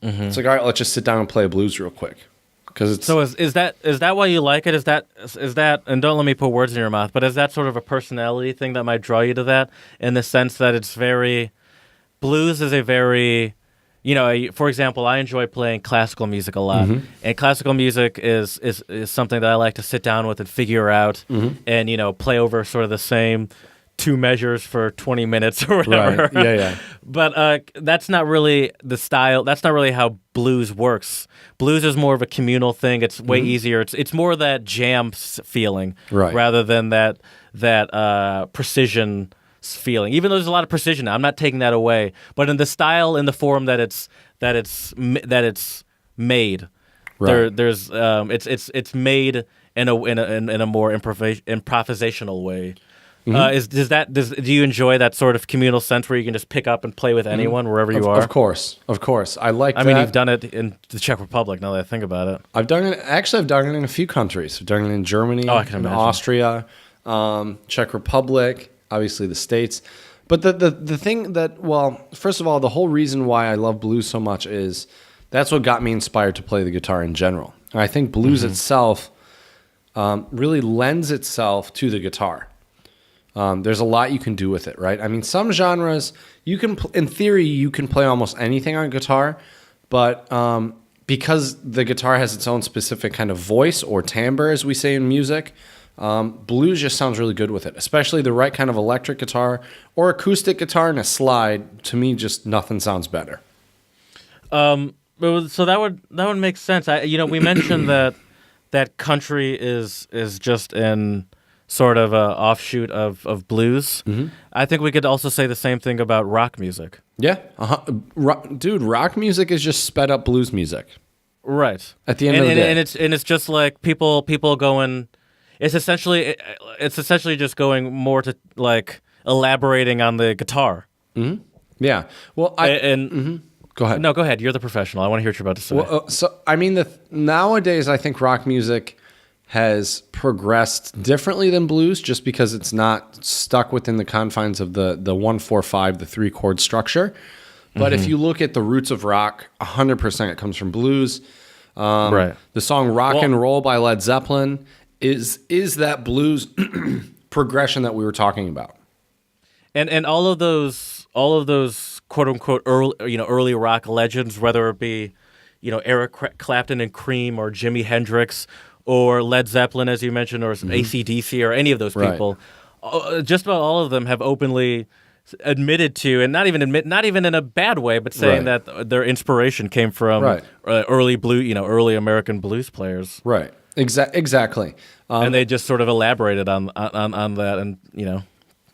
S1: It's like, all right, let's just sit down and play a blues real quick. because it's
S2: So is that why you like it? Is that and don't let me put words in your mouth, but is that sort of a personality thing that might draw you to that in the sense that it's very blues is a very for example, I enjoy playing classical music a lot, and classical music is something that I like to sit down with and figure out, and play over sort of the same two measures for 20 minutes or whatever.
S1: Right. Yeah.
S2: But that's not really the style. That's not really how blues works. Blues is more of a communal thing. It's way easier. It's more that jam feeling,
S1: Right.
S2: rather than that precision feeling. Even though there's a lot of precision, I'm not taking that away. But in the style, in the form that it's made,
S1: Right.
S2: it's made in a more improvisational way. Do you enjoy that sort of communal sense where you can just pick up and play with anyone wherever you are?
S1: Of course. I like.
S2: I mean, you've done it in the Czech Republic. Now that I think about it,
S1: I've done it. Actually, I've done it in a few countries. I've done it in Germany,
S2: I can
S1: in
S2: imagine.
S1: Austria, Czech Republic, obviously the States. But the thing that, well, first of all, the whole reason why I love blues so much is that's what got me inspired to play the guitar in general. And I think blues itself really lends itself to the guitar. There's a lot you can do with it, right? I mean, some genres, in theory, you can play almost anything on guitar, but because the guitar has its own specific kind of voice or timbre, as we say in music, blues just sounds really good with it, especially the right kind of electric guitar or acoustic guitar and a slide. To me, just nothing sounds better.
S2: So that would make sense. We mentioned that country is just in sort of a offshoot of blues. I think we could also say the same thing about rock music.
S1: Yeah. Dude, rock music is just sped up blues music.
S2: Right.
S1: At the end of the day.
S2: And it's just like people going. It's essentially just going more to like elaborating on the guitar.
S1: Yeah. Well, go ahead.
S2: No, go ahead. You're the professional. I want to hear what you're about to say.
S1: Well, so I mean, nowadays I think rock music has progressed differently than blues, just because it's not stuck within the confines of the 1-4-5, the 3-chord structure. But if you look at the roots of rock, 100% it comes from blues.
S2: Right.
S1: The song "Rock and Roll" by Led Zeppelin is that blues progression that we were talking about.
S2: And all of those quote unquote early rock legends, whether it be Eric Clapton and Cream or Jimi Hendrix or Led Zeppelin, as you mentioned, or AC/DC or any of those people, just about all of them have openly admitted to, and not even in a bad way, but saying that their inspiration came from early American blues players.
S1: Right. Exactly.
S2: And they just sort of elaborated on that, and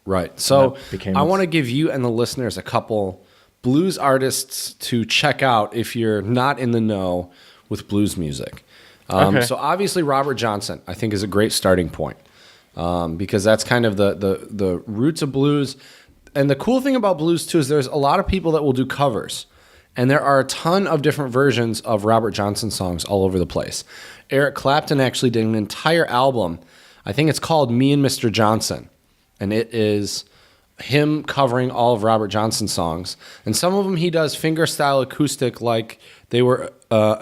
S1: Right. So
S2: became
S1: I want to give you and the listeners a couple blues artists to check out if you're not in the know with blues music.
S2: Okay.
S1: So obviously Robert Johnson, I think, is a great starting point, because that's kind of the roots of blues. And the cool thing about blues, too, is there's a lot of people that will do covers. And there are a ton of different versions of Robert Johnson songs all over the place. Eric Clapton actually did an entire album. I think it's called Me and Mr. Johnson. And it is him covering all of Robert Johnson's songs. And some of them he does fingerstyle acoustic like they were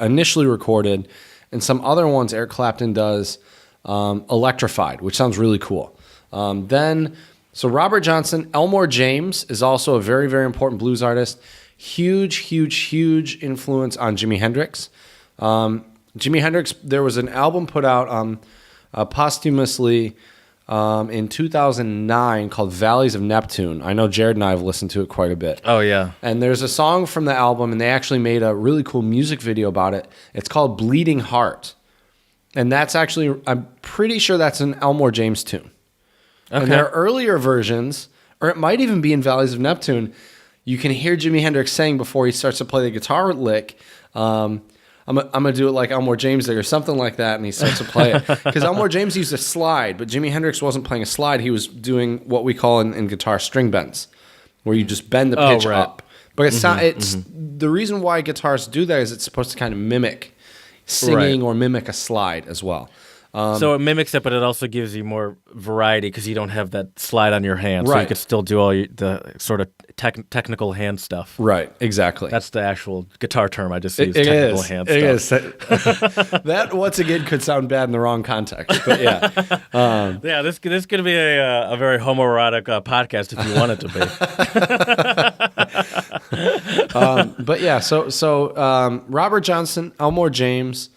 S1: initially recorded. And some other ones Eric Clapton does electrified, which sounds really cool. So Robert Johnson, Elmore James is also a very, very important blues artist. Huge influence on Jimi Hendrix. Jimi Hendrix, there was an album put out posthumously in 2009 called Valleys of Neptune. I know Jared and I have listened to it quite a bit.
S2: Oh, yeah.
S1: And there's a song from the album, and they actually made a really cool music video about it. It's called Bleeding Heart. And that's actually, I'm pretty sure that's an Elmore James tune. Okay. And there are earlier versions, or it might even be in Valleys of Neptune, you can hear Jimi Hendrix saying before he starts to play the guitar lick, I'm gonna do it like Elmore James did or something like that, and he starts to play it. Because Elmore James used a slide, but Jimi Hendrix wasn't playing a slide. He was doing what we call in guitar string bends, where you just bend the pitch up. But it's the reason why guitars do that is it's supposed to kind of mimic singing or mimic a slide as well.
S2: So it mimics it, but it also gives you more variety because you don't have that slide on your hand. So you
S1: Right.
S2: could still do all the sort of technical hand stuff.
S1: Right, exactly.
S2: That's the actual guitar term I just used,
S1: It
S2: technical
S1: is.
S2: hand
S1: It
S2: stuff.
S1: is. That, once again, could sound bad in the wrong context. But yeah.
S2: Yeah, this could be a very homoerotic podcast if you want it to be.
S1: But yeah, so Robert Johnson, Elmore James.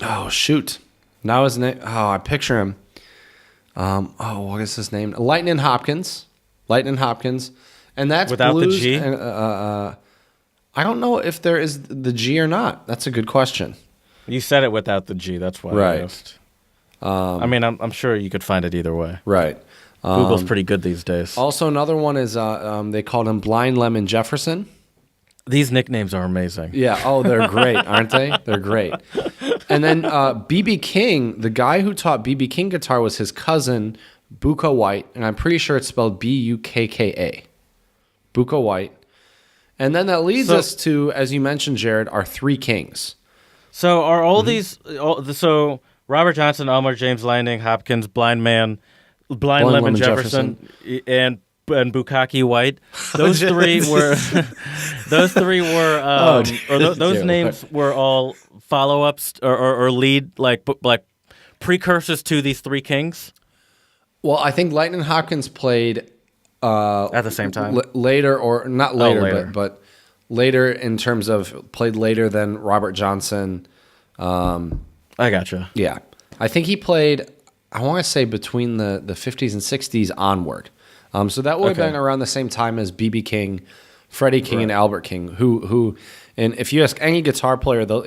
S1: Oh, shoot. Now his name. Oh, I picture him. What is his name? Lightning Hopkins. And that's
S2: Without the
S1: blues
S2: G?
S1: and, I don't know if there is the G or not. That's a good question.
S2: You said it without the G. That's why I
S1: Right.
S2: asked. I mean, I'm sure you could find it either way.
S1: Right.
S2: Google's pretty good these days.
S1: Also, another one is they called him Blind Lemon Jefferson.
S2: These nicknames are amazing.
S1: Yeah. Oh, they're great, aren't they? They're great. And then B.B. King, the guy who taught B.B. King guitar was his cousin, Buka White, and I'm pretty sure it's spelled Bukka. Buka White. And then that leads us to, as you mentioned, Jared, our three kings.
S2: So are all these? So Robert Johnson, Elmer James, Lightning Hopkins, Blind Lemon Jefferson, and Bukkake White. Those three were. Those names were all follow-ups or lead like precursors to these three kings.
S1: Well, I think Lightning Hopkins played
S2: At the same time?
S1: later, or not later,
S2: later.
S1: but later in terms of played later than Robert Johnson.
S2: I gotcha.
S1: Yeah, I think he played. I want to say between the 50s and 60s onward. So that would have
S2: Okay.
S1: been around the same time as B.B. King, Freddie King, and Albert King. Who, and if you ask any guitar player, they'll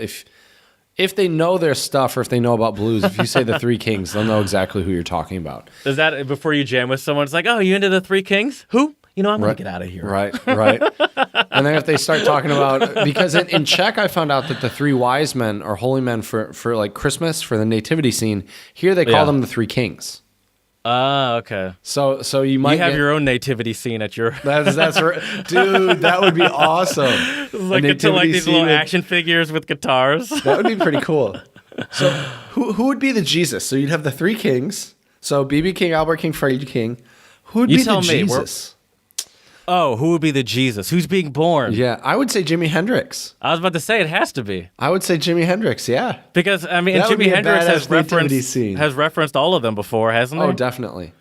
S1: if they know their stuff or if they know about blues, if you say the Three Kings, they'll know exactly who you're talking about.
S2: Is that before you jam with someone? It's like, oh, you into the Three Kings? Who? You know, I'm gonna
S1: Right.
S2: get out of here.
S1: Right. And then if they start talking about, because in Czech, I found out that the three wise men or holy men for like Christmas, for the nativity scene, here they call
S2: Yeah.
S1: them the Three Kings.
S2: Ah, okay.
S1: So you might
S2: You have
S1: get-
S2: your own nativity scene at your.
S1: That's right, dude. That would be awesome.
S2: like
S1: A
S2: into like
S1: nativity
S2: these
S1: scene
S2: little
S1: with-
S2: action figures with guitars.
S1: That would be pretty cool. So who would be the Jesus? So you'd have the Three Kings. So B.B. King, Albert King, Freddie King. Who would
S2: You
S1: be the
S2: tell me, we're-
S1: Jesus?
S2: Oh, who would be the Jesus? Who's being born?
S1: Yeah, I would say Jimi Hendrix.
S2: I was about to say it has to be
S1: I would say Jimi Hendrix. Yeah.
S2: because I mean,
S1: That would
S2: Jimi
S1: be a
S2: Hendrix
S1: badass nativity scene.
S2: has referenced all of them before, hasn't he?
S1: Oh, definitely.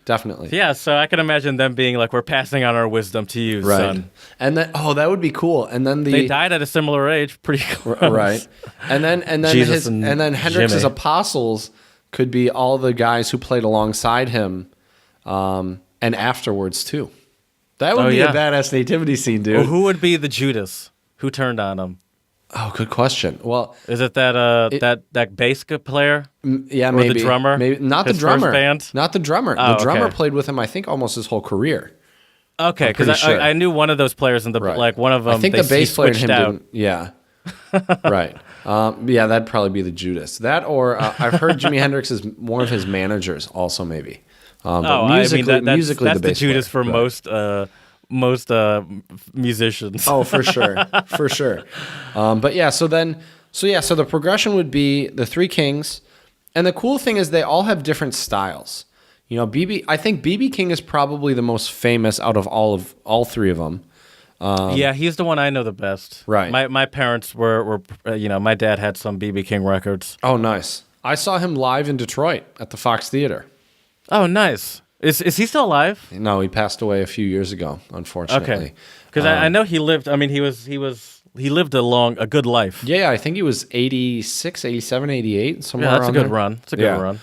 S2: Yeah, so I can imagine them being like, "We're passing on our wisdom to you,
S1: Right.
S2: son."
S1: And then that would be cool. And then
S2: They died at a similar age, pretty close.
S1: right. And then
S2: Jesus
S1: and
S2: and
S1: then Hendrix's
S2: Jimmy.
S1: apostles could be all the guys who played alongside him, and afterwards too. That would
S2: Oh,
S1: be
S2: yeah.
S1: a badass nativity scene, dude.
S2: Well, who would be the Judas? Who turned on him?
S1: Oh, good question. Well,
S2: Is it that bass player?
S1: yeah,
S2: Or
S1: maybe
S2: the drummer?
S1: Maybe not the
S2: His first
S1: drummer.
S2: band?
S1: Not the drummer.
S2: Oh,
S1: The drummer
S2: okay.
S1: played with him, I think, almost his whole career.
S2: Okay, because
S1: pretty sure.
S2: I knew one of those players in the
S1: Right.
S2: like one of them.
S1: I think
S2: they,
S1: the bass
S2: he
S1: player and
S2: switched
S1: him
S2: out.
S1: didn't. Yeah. Right. Yeah, that'd probably be the Judas. That or I've heard Jimi Hendrix is one of his managers also maybe. But musically,
S2: that's
S1: musically
S2: the
S1: bass
S2: Judas
S1: player.
S2: for
S1: Right.
S2: most musicians.
S1: Oh, for sure, for sure. But yeah, so the progression would be the Three Kings, and the cool thing is they all have different styles. You know, I think BB King is probably the most famous out of all three of them.
S2: Yeah, he's the one I know the best.
S1: Right.
S2: My parents were my dad had some BB King records.
S1: Oh, nice. I saw him live in Detroit at the Fox Theater.
S2: Oh, nice. Is he still alive?
S1: No, he passed away a few years ago, unfortunately.
S2: Okay. Because I know he lived. I mean, he lived a good life.
S1: Yeah, I think he was 86, 87, 88, somewhere
S2: Yeah, that's a
S1: around
S2: good
S1: there.
S2: run. It's a good
S1: Yeah.
S2: run.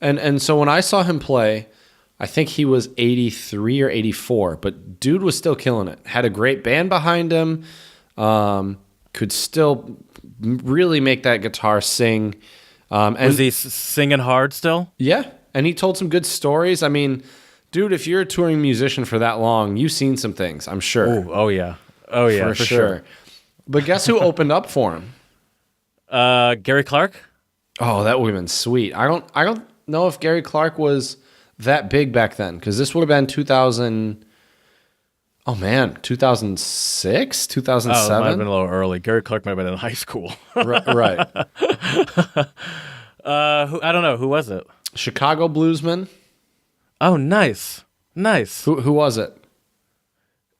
S1: And so when I saw him play, I think he was 83 or 84, but dude was still killing it. Had a great band behind him. Could still really make that guitar sing. And
S2: Was he singing hard still?
S1: yeah, and he told some good stories. I mean, dude, if you're a touring musician for that long, you've seen some things, I'm sure.
S2: Oh yeah. Oh yeah,
S1: for sure. But guess who opened up for him?
S2: Gary Clark.
S1: Oh, that would have been sweet. I don't know if Gary Clark was that big back then, because this would have been 2000. Oh man, 2006,
S2: Oh, it might have
S1: 2007.
S2: been a little early. Gary Clark might have been in high school.
S1: Right.
S2: I don't know. Who was it?
S1: Chicago bluesman.
S2: Oh, nice.
S1: Who was it?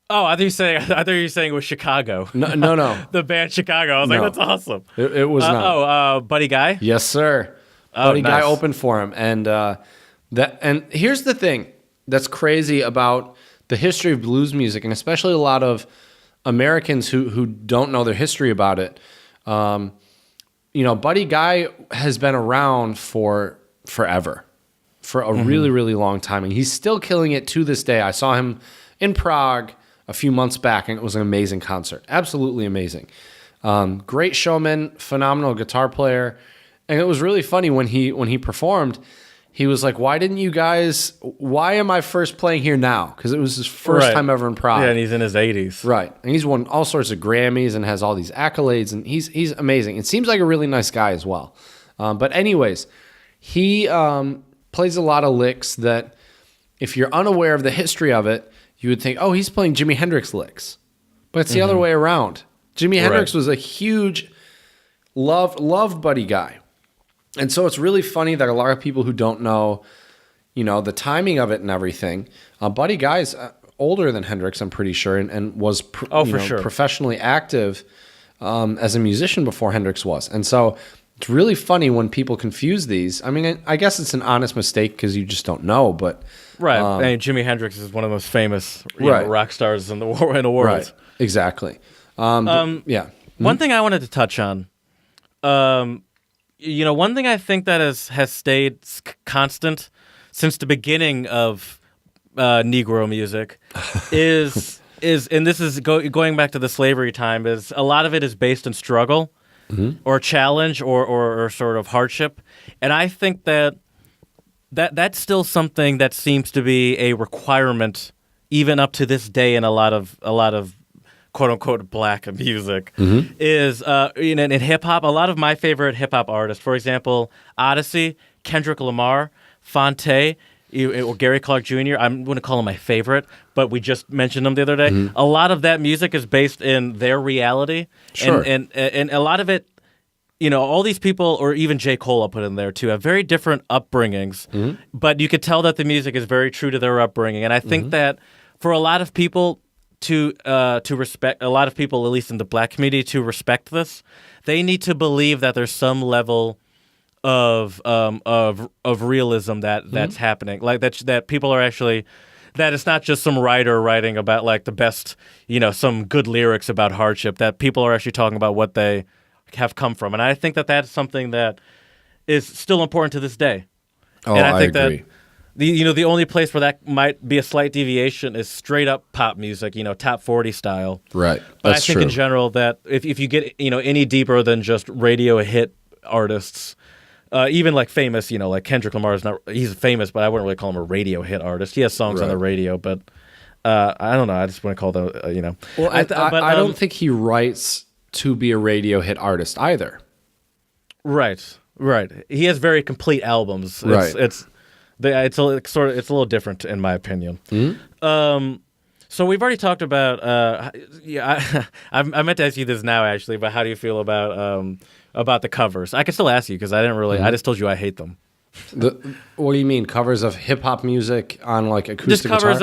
S2: Oh, I thought you were saying it was Chicago.
S1: No.
S2: The band Chicago. I was like, that's awesome.
S1: It was not.
S2: Buddy Guy?
S1: Yes, sir.
S2: Oh,
S1: Buddy Guy
S2: nice.
S1: opened for him, and here's the thing that's crazy about the history of blues music, and especially a lot of Americans who don't know their history about it. Buddy Guy has been around for forever, for a really, really long time, and he's still killing it to this day. I saw him in Prague a few months back, and it was an amazing concert. Absolutely amazing. Great showman, phenomenal guitar player. And it was really funny when he performed, he was like, why am I first playing here now? Because it was his first time ever in Prague.
S2: Yeah, and he's in his 80s.
S1: Right. And he's won all sorts of Grammys and has all these accolades, and he's amazing. It seems like a really nice guy as well. But anyways, he plays a lot of licks that if you're unaware of the history of it, you would think, oh, he's playing Jimi Hendrix licks. But it's the other way around. Jimi Hendrix was a huge loved Buddy Guy. And so it's really funny that a lot of people who don't know, the timing of it and everything, Buddy Guy's older than Hendrix, I'm pretty sure, and was professionally active as a musician before Hendrix was. And so it's really funny when people confuse these. I mean, I guess it's an honest mistake because you just don't know, but...
S2: Right. Jimi Hendrix is one of the most famous rock stars in the world.
S1: Right. Exactly. Yeah.
S2: One thing I wanted to touch on, one thing I think that has stayed constant since the beginning of Negro music is and this is going back to the slavery time, is a lot of it is based in struggle or challenge or sort of hardship, and I think that's still something that seems to be a requirement even up to this day in a lot of quote unquote black music is in hip hop. A lot of my favorite hip hop artists, for example, Odyssey, Kendrick Lamar, Fonte, or Gary Clark Jr. I wouldn't call him my favorite, but we just mentioned him the other day. A lot of that music is based in their reality, and a lot of it, all these people, or even J. Cole, I'll put in there too, have very different upbringings, but you could tell that the music is very true to their upbringing, and I think that for a lot of people to respect, a lot of people, at least in the black community, to respect this, they need to believe that there's some level of realism that's happening, like that people are actually, that it's not just some writer writing about like the best, some good lyrics about hardship, that people are actually talking about what they have come from, and I think that that's something that is still important to this day.
S1: Oh,
S2: and I think
S1: agree.
S2: That the only place where that might be a slight deviation is straight up pop music, top 40 style.
S1: Right.
S2: But
S1: That's
S2: I think
S1: true.
S2: in general that if you get any deeper than just radio hit artists, even like famous, like Kendrick Lamar he's famous, but I wouldn't really call him a radio hit artist. He has songs on the radio, but I don't know. I just want to call them,
S1: Well, I don't think he writes to be a radio hit artist either.
S2: Right. He has very complete albums. It's a little different in my opinion. So we've already talked about. I meant to ask you this now actually, but how do you feel about the covers? I can still ask you because I didn't really. I just told you I hate them.
S1: What do you mean, covers of hip hop music on like acoustic guitar?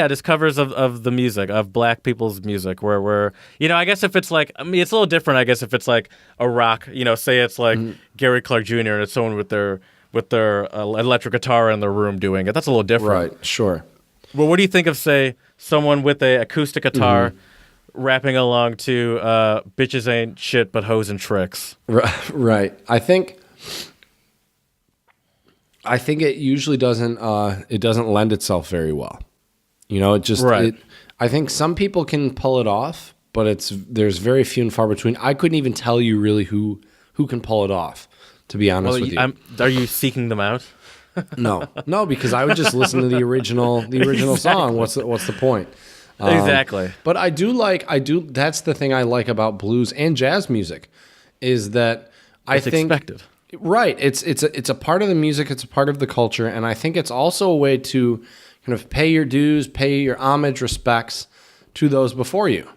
S2: Just covers of the music, of black people's music, where I guess if it's like, it's a little different. I guess if it's like a rock, say it's like Gary Clark Jr. and it's someone with their electric guitar in the room doing it. That's a little different.
S1: Right, sure.
S2: Well, what do you think of, say, someone with a acoustic guitar rapping along to "Bitches Ain't Shit But Hoes and Tricks"?
S1: Right. I think it usually doesn't lend itself very well. It just I think some people can pull it off, but there's very few and far between. I couldn't even tell you really who can pull it off, to be honest with you.
S2: Are you seeking them out?
S1: No, because I would just listen to the original song. What's the point?
S2: Exactly.
S1: But I do. That's the thing I like about blues and jazz music, is that
S2: it's expected.
S1: Right. It's a part of the music. It's a part of the culture, and I think it's also a way to kind of pay your dues, pay your homage, respects to those before you.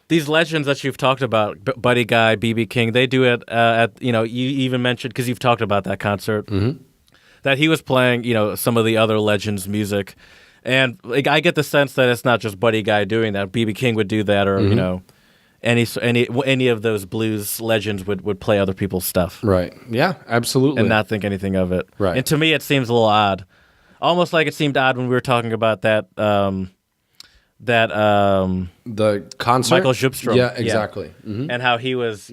S2: these legends that you've talked about, Buddy Guy, BB King, they do it at, you even mentioned, because you've talked about that concert, that he was playing, some of the other legends' music. And like, I get the sense that it's not just Buddy Guy doing that. BB King would do that, or, any of those blues legends would play other people's stuff.
S1: Right. Yeah, absolutely.
S2: And not think anything of it.
S1: Right.
S2: And to me, it seems a little odd. Almost like it seemed odd when we were talking about that
S1: the concert,
S2: Michael Zubstrom.
S1: Yeah, exactly.
S2: And how he was,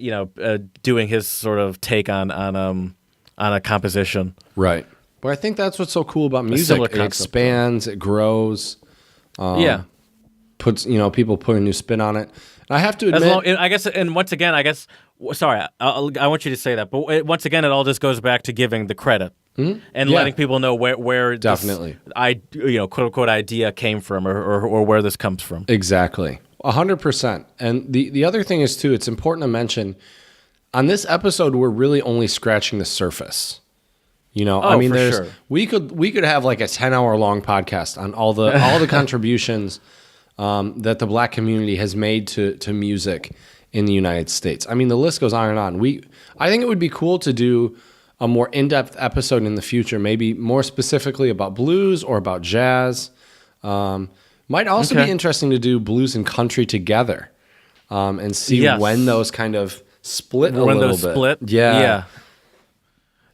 S2: doing his sort of take on a composition.
S1: Right. But I think that's what's so cool about music.
S2: similar
S1: It
S2: concept,
S1: expands, it grows. Puts people put a new spin on it. And I have to admit, sorry, I want you to say that, but once again, it all just goes back to giving the credit and letting people know where definitely
S2: this, quote unquote idea came from, or where this comes from.
S1: Exactly, 100%. And the other thing is too, it's important to mention on this episode we're really only scratching the surface.
S2: Sure.
S1: we could have like a 10-hour long podcast on all the contributions that the Black community has made to music in the United States. I mean, the list goes on and on. I think it would be cool to do a more in-depth episode in the future, maybe more specifically about blues or about jazz. Might also be interesting to do blues and country together, and see when those kind of split a little bit.
S2: Split? Yeah.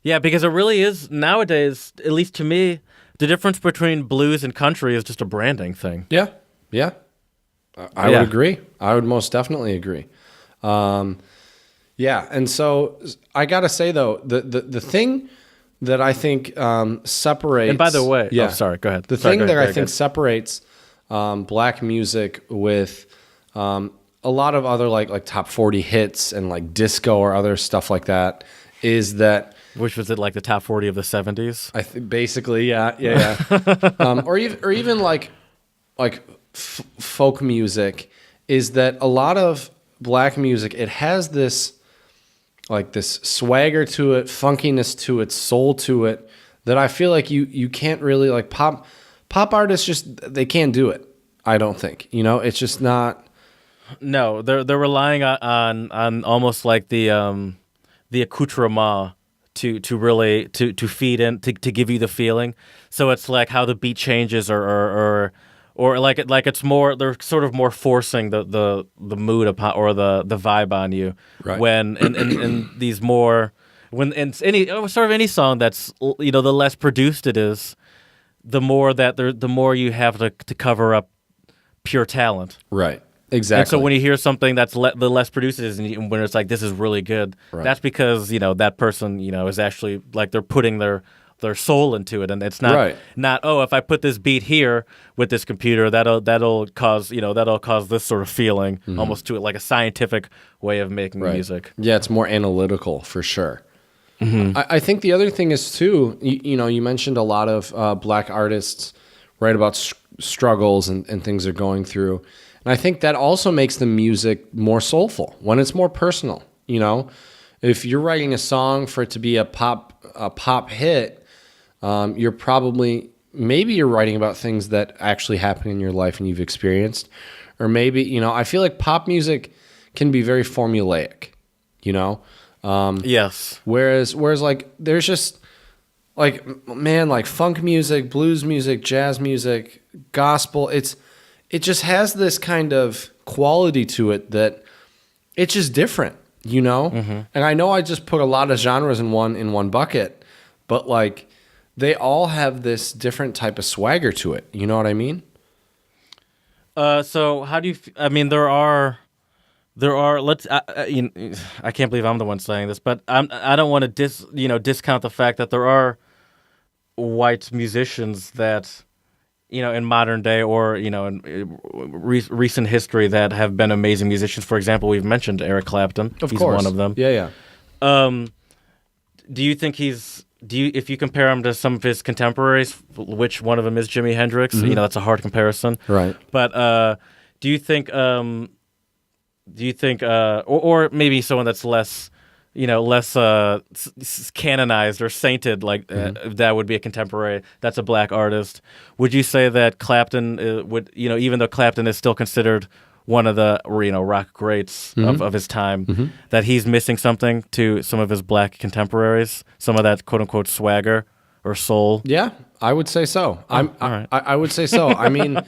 S2: Yeah, because it really is, nowadays, at least to me, the difference between blues and country is just a branding thing.
S1: Yeah. I would agree. I would most definitely agree. And so I got to say, though, the thing that I think separates...
S2: And by the way... Yeah. Oh, sorry, go ahead.
S1: The thing that I think separates Black music with a lot of other like top 40 hits and like disco or other stuff like that is that...
S2: Which was it, like the top 40 of the 70s?
S1: I think basically, yeah. Or even like folk music, is that a lot of Black music, it has this swagger to it, funkiness to it, soul to it, that I feel like you can't really, like, pop artists they can't do it. I don't think, it's just not.
S2: No, they're relying on almost like the accoutrement to really to feed in, to give you the feeling. So it's like how the beat changes, or like it's more, they're sort of more forcing the mood upon, or the vibe on you.
S1: Right.
S2: When in these more, when in any song that's, the less produced it is, the more you have to cover up pure talent.
S1: Right. Exactly.
S2: And so when you hear something that's the less produced it is, and when it's like, this is really good, that's because that person is actually, like, they're putting their soul into it, and it's not if I put this beat here with this computer, that'll cause this sort of feeling, almost to it, like a scientific way of making music.
S1: Yeah, it's more analytical for sure. I think the other thing is too, you mentioned a lot of Black artists write about struggles and things they're going through. And I think that also makes the music more soulful when it's more personal. If you're writing a song for it to be a pop hit, you're writing about things that actually happen in your life and you've experienced, or maybe I feel like pop music can be very formulaic.
S2: Yes.
S1: Whereas like there's just like funk music, blues music, jazz music, gospel. It just has this kind of quality to it that it's just different, And I know I just put a lot of genres in one bucket, but like they all have this different type of swagger to it. You know what I mean?
S2: So how do you? I mean, there are. I can't believe I'm the one saying this, but I don't want to discount the fact that there are white musicians that, in modern day, or in recent history, that have been amazing musicians. For example, we've mentioned Eric Clapton.
S1: Of
S2: He's
S1: course,
S2: one of them.
S1: Yeah.
S2: Do you think if you compare him to some of his contemporaries, which one of them is Jimi Hendrix? That's a hard comparison,
S1: right?
S2: But do you think, or maybe someone that's less canonized or sainted, like that would be a contemporary, that's a Black artist. Would you say that Clapton would, even though Clapton is still considered one of the rock greats of his time, that he's missing something to some of his black contemporaries, some of that quote unquote swagger or soul.
S1: Yeah, I would say so.
S2: all right.
S1: I would say so. I mean,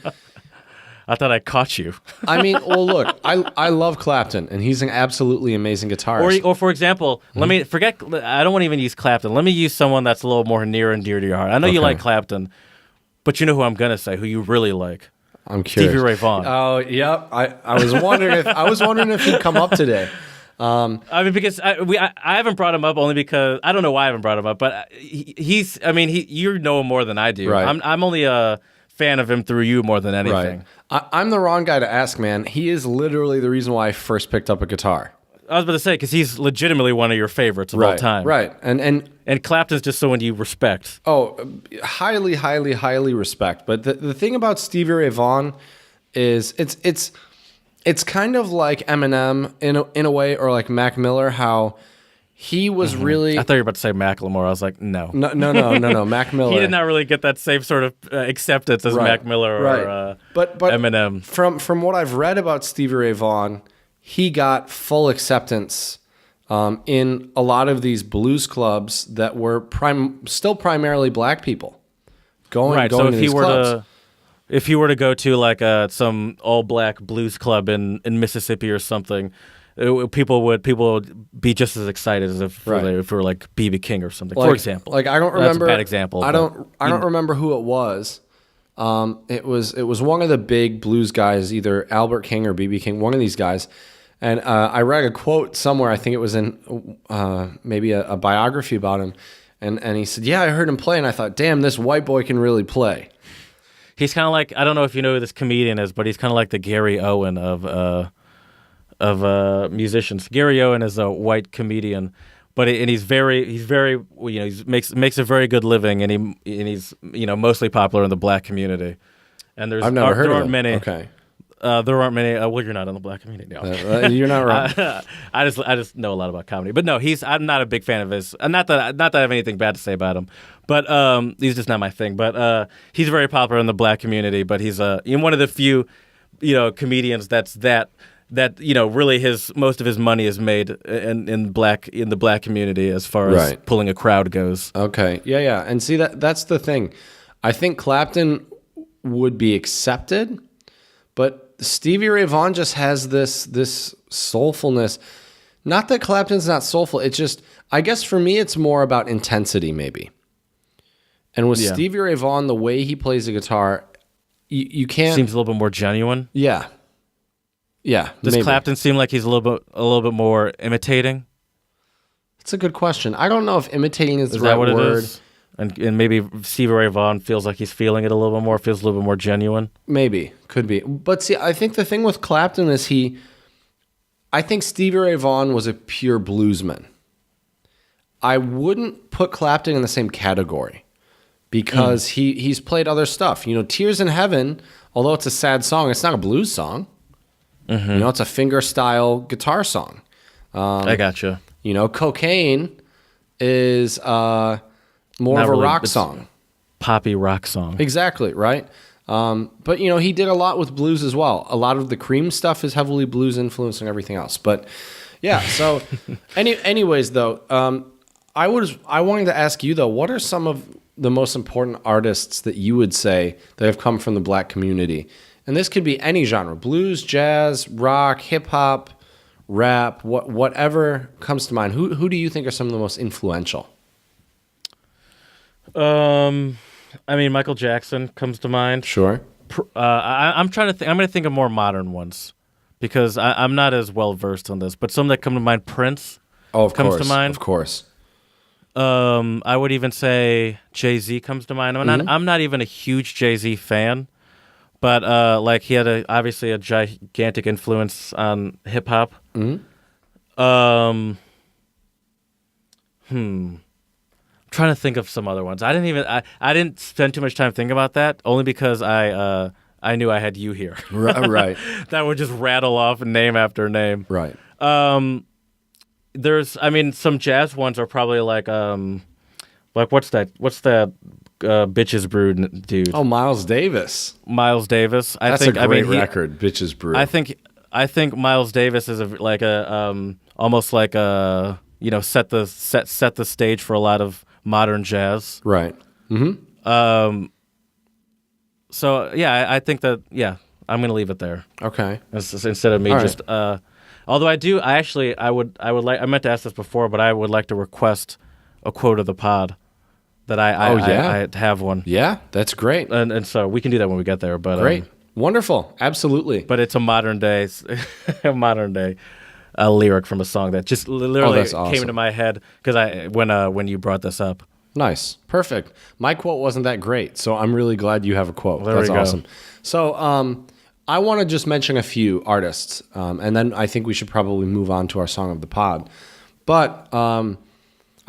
S2: I thought I caught you.
S1: well, look, I love Clapton, and he's an absolutely amazing guitarist.
S2: Or for example, let me forget. I don't want to even use Clapton. Let me use someone that's a little more near and dear to your heart. I know you like Clapton, but you know who I'm gonna say, who you really like.
S1: I'm curious.
S2: Stevie Ray Vaughan.
S1: Oh, yep. I was wondering if he'd come up today.
S2: I mean, because I haven't brought him up only because I don't know why I haven't brought him up, but he's. I mean, you know him more than I do.
S1: Right.
S2: I'm only a fan of him through you more than anything.
S1: Right. I'm the wrong guy to ask, man. He is literally the reason why I first picked up a guitar.
S2: I was about to say, because he's legitimately one of your favorites of all time.
S1: Right. And
S2: Clapton's just someone you respect.
S1: Oh, highly, highly, highly respect. But the thing about Stevie Ray Vaughan is it's kind of like Eminem in a way, or like Mac Miller, how he was really...
S2: I thought you were about to say Macklemore. I was like, no.
S1: No, Mac Miller.
S2: He did not really get that same sort of acceptance as Mac Miller or
S1: but
S2: Eminem.
S1: From what I've read about Stevie Ray Vaughan, he got full acceptance in a lot of these blues clubs that were still primarily black people going
S2: so
S1: to these clubs.
S2: If you were to go to like some all black blues club in Mississippi or something, people would be just as excited as if it were like B.B. King or something, for example.
S1: Like I don't remember.
S2: That's a bad example.
S1: I don't remember who it was. It was one of the big blues guys, either Albert King or B.B. King, one of these guys. And I read a quote somewhere, I think it was in maybe a biography about him, and he said, "Yeah, I heard him play, and I thought, damn, this white boy can really play."
S2: He's kind of like, I don't know if you know who this comedian is, but he's kind of like the Gary Owen of musicians. Gary Owen is a white comedian, but he's very he makes a very good living, and he's mostly popular in the black community. And
S1: I've never heard of him.
S2: Many.
S1: Okay.
S2: There aren't many. Well, you're not in the black community. No.
S1: You're not wrong.
S2: I just know a lot about comedy, but no, I'm not a big fan of his. Not that I have anything bad to say about him, but he's just not my thing. But he's very popular in the black community. But he's one of the few, comedians that really most of his money is made in the black community as far as pulling a crowd goes.
S1: Okay, yeah, and see that's the thing. I think Clapton would be accepted, but Stevie Ray Vaughan just has this soulfulness. Not that Clapton's not soulful. It's just, I guess for me, it's more about intensity, maybe. And with Stevie Ray Vaughan, the way he plays the guitar, you can't.
S2: Seems a little bit more genuine.
S1: Yeah.
S2: Does
S1: maybe.
S2: Clapton seem like he's a little bit more imitating?
S1: That's a good question. I don't know if imitating is the right
S2: that what
S1: word.
S2: It is? And maybe Stevie Ray Vaughan feels like he's feeling it a little bit more, feels a little bit more genuine.
S1: Maybe, could be. But see, I think the thing with Clapton is I think Stevie Ray Vaughan was a pure bluesman. I wouldn't put Clapton in the same category because he's played other stuff. Tears in Heaven, although it's a sad song, it's not a blues song. Mm-hmm. It's a finger-style guitar song.
S2: I gotcha.
S1: Cocaine is... more of a rock song.
S2: Poppy rock song.
S1: Exactly, right? But, he did a lot with blues as well. A lot of the Cream stuff is heavily blues influenced and everything else. But, yeah, so anyways, though, I wanted to ask you, though, what are some of the most important artists that you would say that have come from the black community? And this could be any genre, blues, jazz, rock, hip-hop, rap, whatever comes to mind. Who do you think are some of the most influential?
S2: Michael Jackson comes to mind.
S1: Sure.
S2: I'm trying to think. I'm going to think of more modern ones because I'm not as well versed on this. But some that come to mind, Prince.
S1: Comes to mind. Of course.
S2: I would even say Jay-Z comes to mind. I'm not even a huge Jay-Z fan, but he had obviously a gigantic influence on hip hop.
S1: Mm-hmm.
S2: Trying to think of some other ones. I didn't spend too much time thinking about that, only because I knew I had you here.
S1: Right.
S2: That would just rattle off name after name.
S1: Right.
S2: There's some jazz ones are probably like what's that Bitches Brew dude?
S1: Oh, Miles Davis.
S2: Miles Davis.
S1: That's a great record, Bitches Brew.
S2: I think I think Miles Davis is almost like a set the stage for a lot of modern jazz.
S1: Right.
S2: So yeah, I think that I'm gonna leave it there.
S1: Okay.
S2: Instead of me
S1: All
S2: just. Although I meant to ask this before, but I would like to request a quote of the pod. That I have one.
S1: Yeah, that's great.
S2: And so we can do that when we get there. But
S1: great. Wonderful. Absolutely.
S2: But it's a modern day lyric from a song that just literally
S1: awesome.
S2: came into my head because when you brought this up.
S1: Nice. Perfect. My quote wasn't that great, so I'm really glad you have a quote.
S2: Well,
S1: that's awesome. So I want to just mention a few artists, and then I think we should probably move on to our song of the pod. But I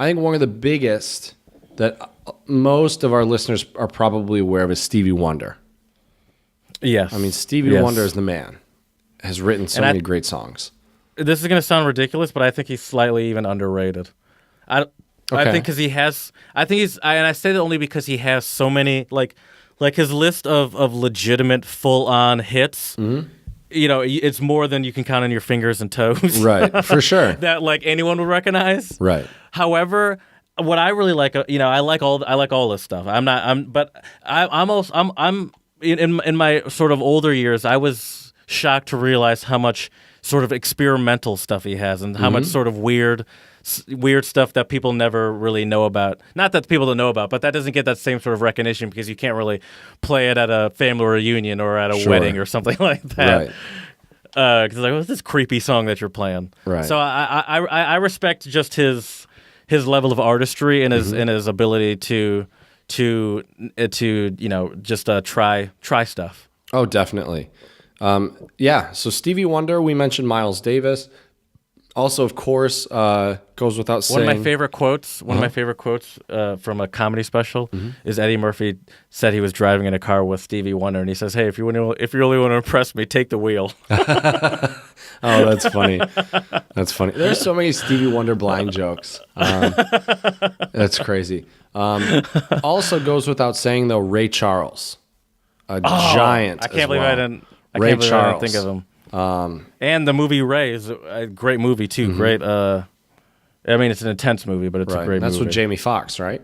S1: think one of the biggest that most of our listeners are probably aware of is Stevie Wonder.
S2: Yes.
S1: I mean, Stevie Wonder is the man. Has written so many great songs.
S2: This is going to sound ridiculous, but I think he's slightly even underrated. I think because he has. And I say that only because he has so many like his list of legitimate full-on hits. Mm-hmm. It's more than you can count on your fingers and toes.
S1: Right, for sure.
S2: That anyone would recognize.
S1: Right.
S2: However, what I really like, I like all this stuff. I'm in my sort of older years, I was shocked to realize how much sort of experimental stuff he has and how much sort of weird stuff that people never really know about. Not that people don't know about, but that doesn't get that same sort of recognition because you can't really play it at a family reunion or at a wedding or something like that. Right. Because what's this creepy song that you're playing?
S1: Right.
S2: So I respect just his level of artistry and his ability to just try stuff.
S1: Oh, definitely. So Stevie Wonder, we mentioned Miles Davis. Also, of course, goes without saying.
S2: One of my favorite quotes from a comedy special is Eddie Murphy said he was driving in a car with Stevie Wonder, and he says, "Hey, if you really want to impress me, take the wheel."
S1: Oh, that's funny. That's funny. There's so many Stevie Wonder blind jokes. That's crazy. Also goes without saying, though, Ray Charles, a giant.
S2: I can't believe I didn't think of him. And the movie Ray is a great movie too. Great. I mean, it's an intense movie, but it's a great movie.
S1: That's with Jamie Foxx, right?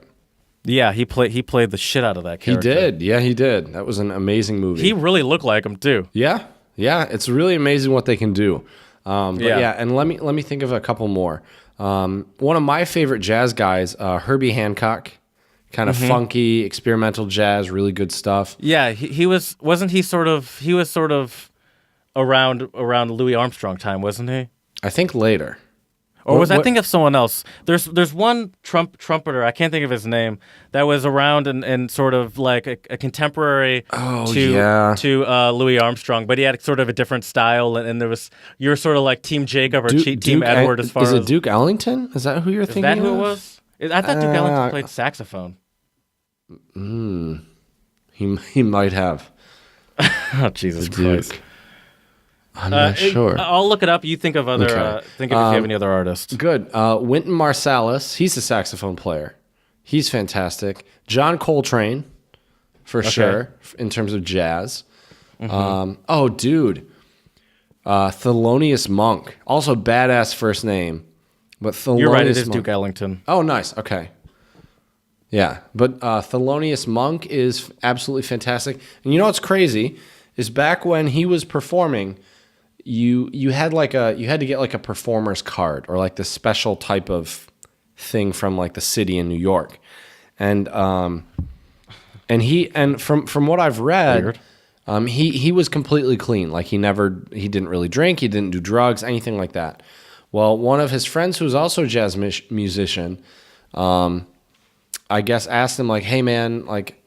S2: Yeah, he played the shit out of that character.
S1: He did. Yeah, he did. That was an amazing movie.
S2: He really looked like him too.
S1: Yeah. It's really amazing what they can do. And let me think of a couple more. One of my favorite jazz guys, Herbie Hancock, kind of funky, experimental jazz, really good stuff.
S2: Yeah, he was sort of around Louis Armstrong time, wasn't he?
S1: I think later.
S2: Or was I thinking of someone else? There's one trumpeter, I can't think of his name, that was around and sort of like a contemporary to Louis Armstrong, but he had sort of a different style, and you're sort of like Team Jacob or Team Edward as far as...
S1: Is it Duke Ellington? Is that who you're thinking of?
S2: Is that who it was? I thought Duke Ellington played saxophone.
S1: He might have.
S2: Oh, Jesus Christ.
S1: I'm not sure.
S2: I'll look it up. You think of other.
S1: Okay.
S2: Think if you have any other artists.
S1: Good. Wynton Marsalis. He's a saxophone player. He's fantastic. John Coltrane, for sure, in terms of jazz. Thelonious Monk. Also badass first name, but Thelonious.
S2: You're right. It is
S1: Monk.
S2: Duke Ellington.
S1: Oh, nice. Okay. Yeah, but Thelonious Monk is absolutely fantastic. And you know what's crazy is back when he was performing. You had to get like a performer's card or like the special type of thing from like the city in New York, and from what I've read, he was completely clean. Like he didn't really drink, he didn't do drugs, anything like that. Well, one of his friends who was also a jazz musician, I guess asked him like, "Hey man, like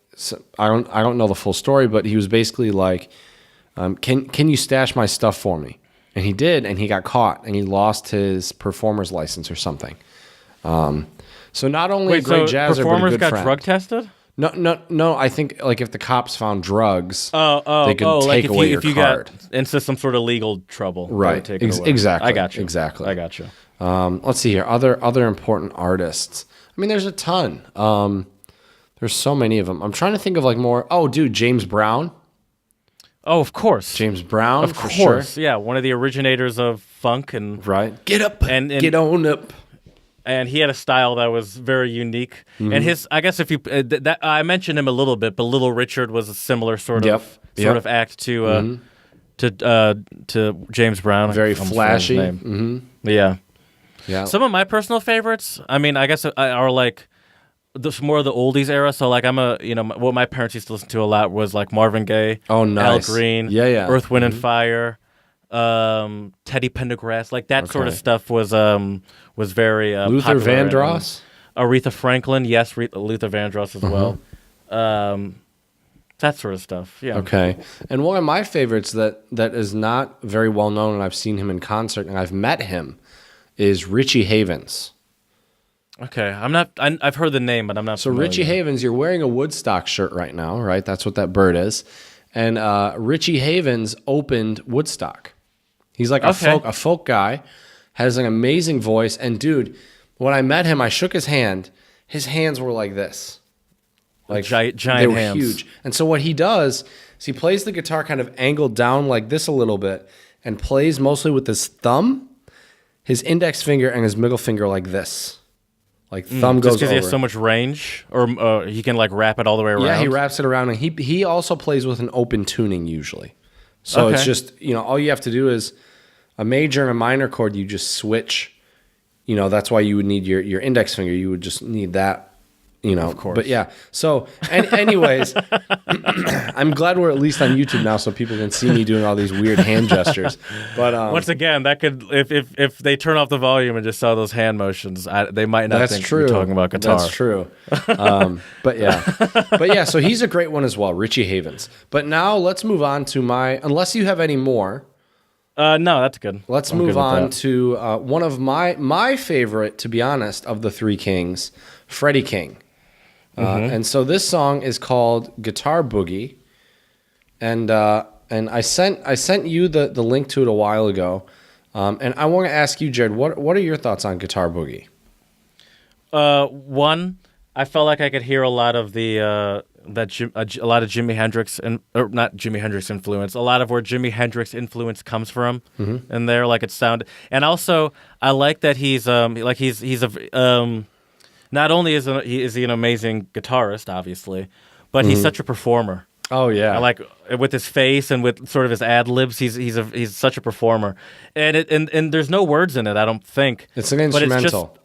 S1: I don't know the full story, but he was basically like." Can you stash my stuff for me? And he did, and he got caught, and he lost his performer's license or something. So not only a great jazzer, but a good
S2: got
S1: friend.
S2: drug tested?
S1: No. I think like if the cops found drugs, they could take away your card.
S2: Got into some sort of legal trouble,
S1: right?
S2: Take it away.
S1: Exactly.
S2: I got you.
S1: Exactly.
S2: I got you.
S1: Let's see here. Other important artists. I mean, there's a ton. There's so many of them. I'm trying to think of like more. Oh, dude, James Brown.
S2: Oh, of course.
S1: James Brown,
S2: Of
S1: for
S2: course.
S1: sure.
S2: Yeah, one of the originators of funk and
S1: Right. Get up
S2: And-
S1: get on up.
S2: and he had a style that was very unique.
S1: Mm-hmm.
S2: And his, I guess, if you that I mentioned him a little bit, but Little Richard was a similar sort of
S1: Yep.
S2: act to James Brown.
S1: Very
S2: I'm forgetting his
S1: flashy.
S2: name.
S1: Mm-hmm.
S2: Yeah.
S1: Yeah.
S2: Some of my personal favorites, I mean, I guess are like more of the oldies era. So like what my parents used to listen to a lot was like Marvin Gaye,
S1: Oh, nice.
S2: Al Green,
S1: Yeah.
S2: Earth, Wind and Fire, Teddy Pendergrass, like that sort of
S1: Okay.
S2: stuff was very
S1: Luther
S2: popular.
S1: Vandross.
S2: Aretha Franklin, yes, Luther Vandross as well. That sort of stuff. Yeah.
S1: Okay. And one of my favorites that is not very well known, and I've seen him in concert and I've met him, is Richie Havens.
S2: Okay. I've heard the name, but I'm not.
S1: So
S2: familiar.
S1: Richie Havens, you're wearing a Woodstock shirt right now, right? That's what that bird is. And Richie Havens opened Woodstock. He's like a folk guy, has an amazing voice. And dude, when I met him, I shook his hand. His hands were like this. Like
S2: giant
S1: they were
S2: hands.
S1: huge. And so what he does is he plays the guitar kind of angled down like this a little bit and plays mostly with his thumb, his index finger, and his middle finger like this. Like thumb goes
S2: Just because
S1: over.
S2: he has so much range, or he can like wrap it all the way around.
S1: Yeah, he wraps it around, and he also plays with an open tuning usually. So it's
S2: Okay.
S1: just, all you have to do is a major and a minor chord, you just switch. That's why you would need your index finger. You would just need that, Of
S2: course.
S1: But yeah, so anyways, I'm glad we're at least on YouTube now so people can see me doing all these weird hand gestures. But
S2: Once again, that could if they turn off the volume and just saw those hand motions, they might not
S1: that's
S2: think
S1: true.
S2: you're talking about guitar.
S1: That's true. But yeah, so he's a great one as well, Richie Havens. But now let's move on to unless you have any more.
S2: No, that's good.
S1: Let's
S2: I'm
S1: move
S2: good with
S1: on
S2: that.
S1: to one of my favorite, to be honest, of the Three Kings, Freddie King. And so this song is called Guitar Boogie, and I sent you the link to it a while ago, and I want to ask you, Jared, what are your thoughts on Guitar Boogie?
S2: One, I felt like I could hear a lot of the a lot of Jimi Hendrix or not Jimi Hendrix influence, a lot of where Jimi Hendrix influence comes from, and there like it sounded, and also I like that he's not only is he an amazing guitarist, obviously, but he's such a performer.
S1: Oh yeah,
S2: I like with his face and with sort of his ad libs. He's such a performer, and there's no words in it. I don't think
S1: it's an instrumental.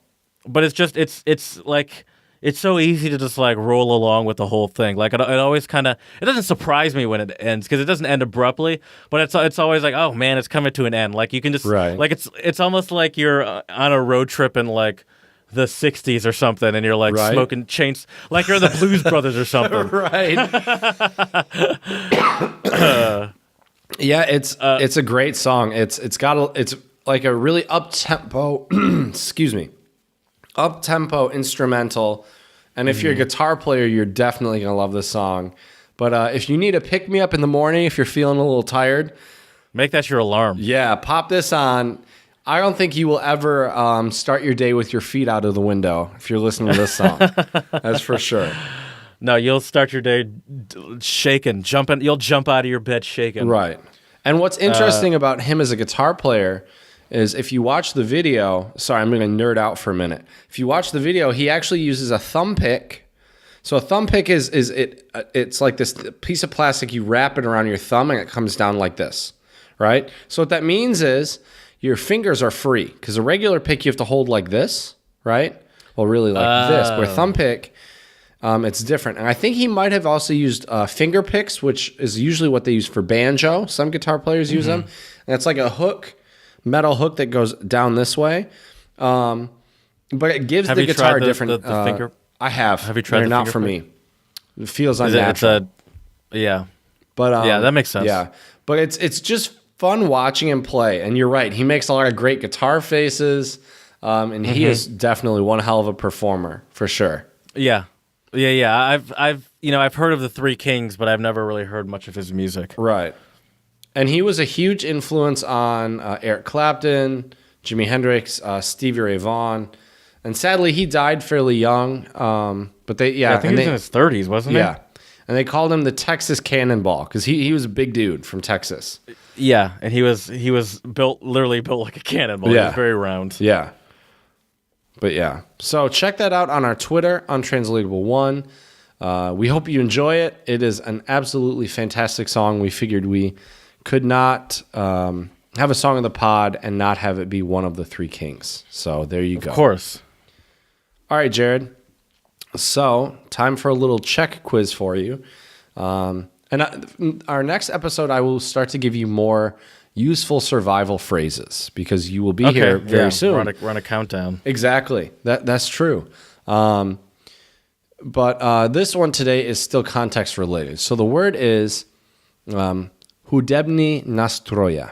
S2: But it's like it's so easy to just like roll along with the whole thing. Like it always kind of it doesn't surprise me when it ends because it doesn't end abruptly. But it's always like, oh man, it's coming to an end. Like you can just like it's almost like you're on a road trip in like the 60s or something, and you're like smoking chains, like you're the Blues Brothers or something.
S1: Right. Yeah, it's a great song. It's like a really up tempo. Excuse me, up tempo instrumental. And if you're a guitar player, you're definitely gonna love this song. But if you need a pick me up in the morning, if you're feeling a little tired,
S2: make that your alarm.
S1: Yeah, pop this on. I don't think you will ever start your day with your feet out of the window if you're listening to this song. That's for sure.
S2: No, you'll start your day shaking, jumping. You'll jump out of your bed shaking.
S1: Right. And what's interesting about him as a guitar player is if you watch the video, sorry, I'm going to nerd out for a minute. If you watch the video, he actually uses a thumb pick. So a thumb pick it's like this piece of plastic, you wrap it around your thumb and it comes down like this, right? So what that means is your fingers are free because a regular pick you have to hold like this, right? Well, really like this. But a thumb pick, it's different. And I think he might have also used finger picks, which is usually what they use for banjo. Some guitar players use them. And it's like a hook, metal hook that goes down this way. But it gives the guitar a different...
S2: the finger?
S1: I have.
S2: Have you tried
S1: They're
S2: the
S1: not
S2: finger
S1: for
S2: pick?
S1: me. It feels unnatural.
S2: Yeah.
S1: But
S2: yeah, that makes sense.
S1: Yeah. But it's just fun watching him play. And you're right. He makes a lot of great guitar faces. And he is definitely one hell of a performer, for sure.
S2: Yeah. I've heard of the Three Kings, but I've never really heard much of his music.
S1: Right. And he was a huge influence on Eric Clapton, Jimi Hendrix, Stevie Ray Vaughan. And sadly, he died fairly young. But
S2: I think he was in his 30s, wasn't he?
S1: Yeah. and they called him the Texas Cannonball because he was a big dude from Texas.
S2: Yeah, and he was literally built like a cannonball.
S1: Yeah.
S2: He was very round.
S1: Yeah. But yeah. So check that out on our Twitter, Untranslatable1. We hope you enjoy it. It is an absolutely fantastic song. We figured we could not have a song in the pod and not have it be one of the Three Kings. So there you go.
S2: Of course.
S1: All right, Jared. So time for a little Czech quiz for you. Our next episode, I will start to give you more useful survival phrases because you will be here very soon.
S2: Run a countdown.
S1: Exactly. That's true. But this one today is still context related. So the word is hudební nástroje.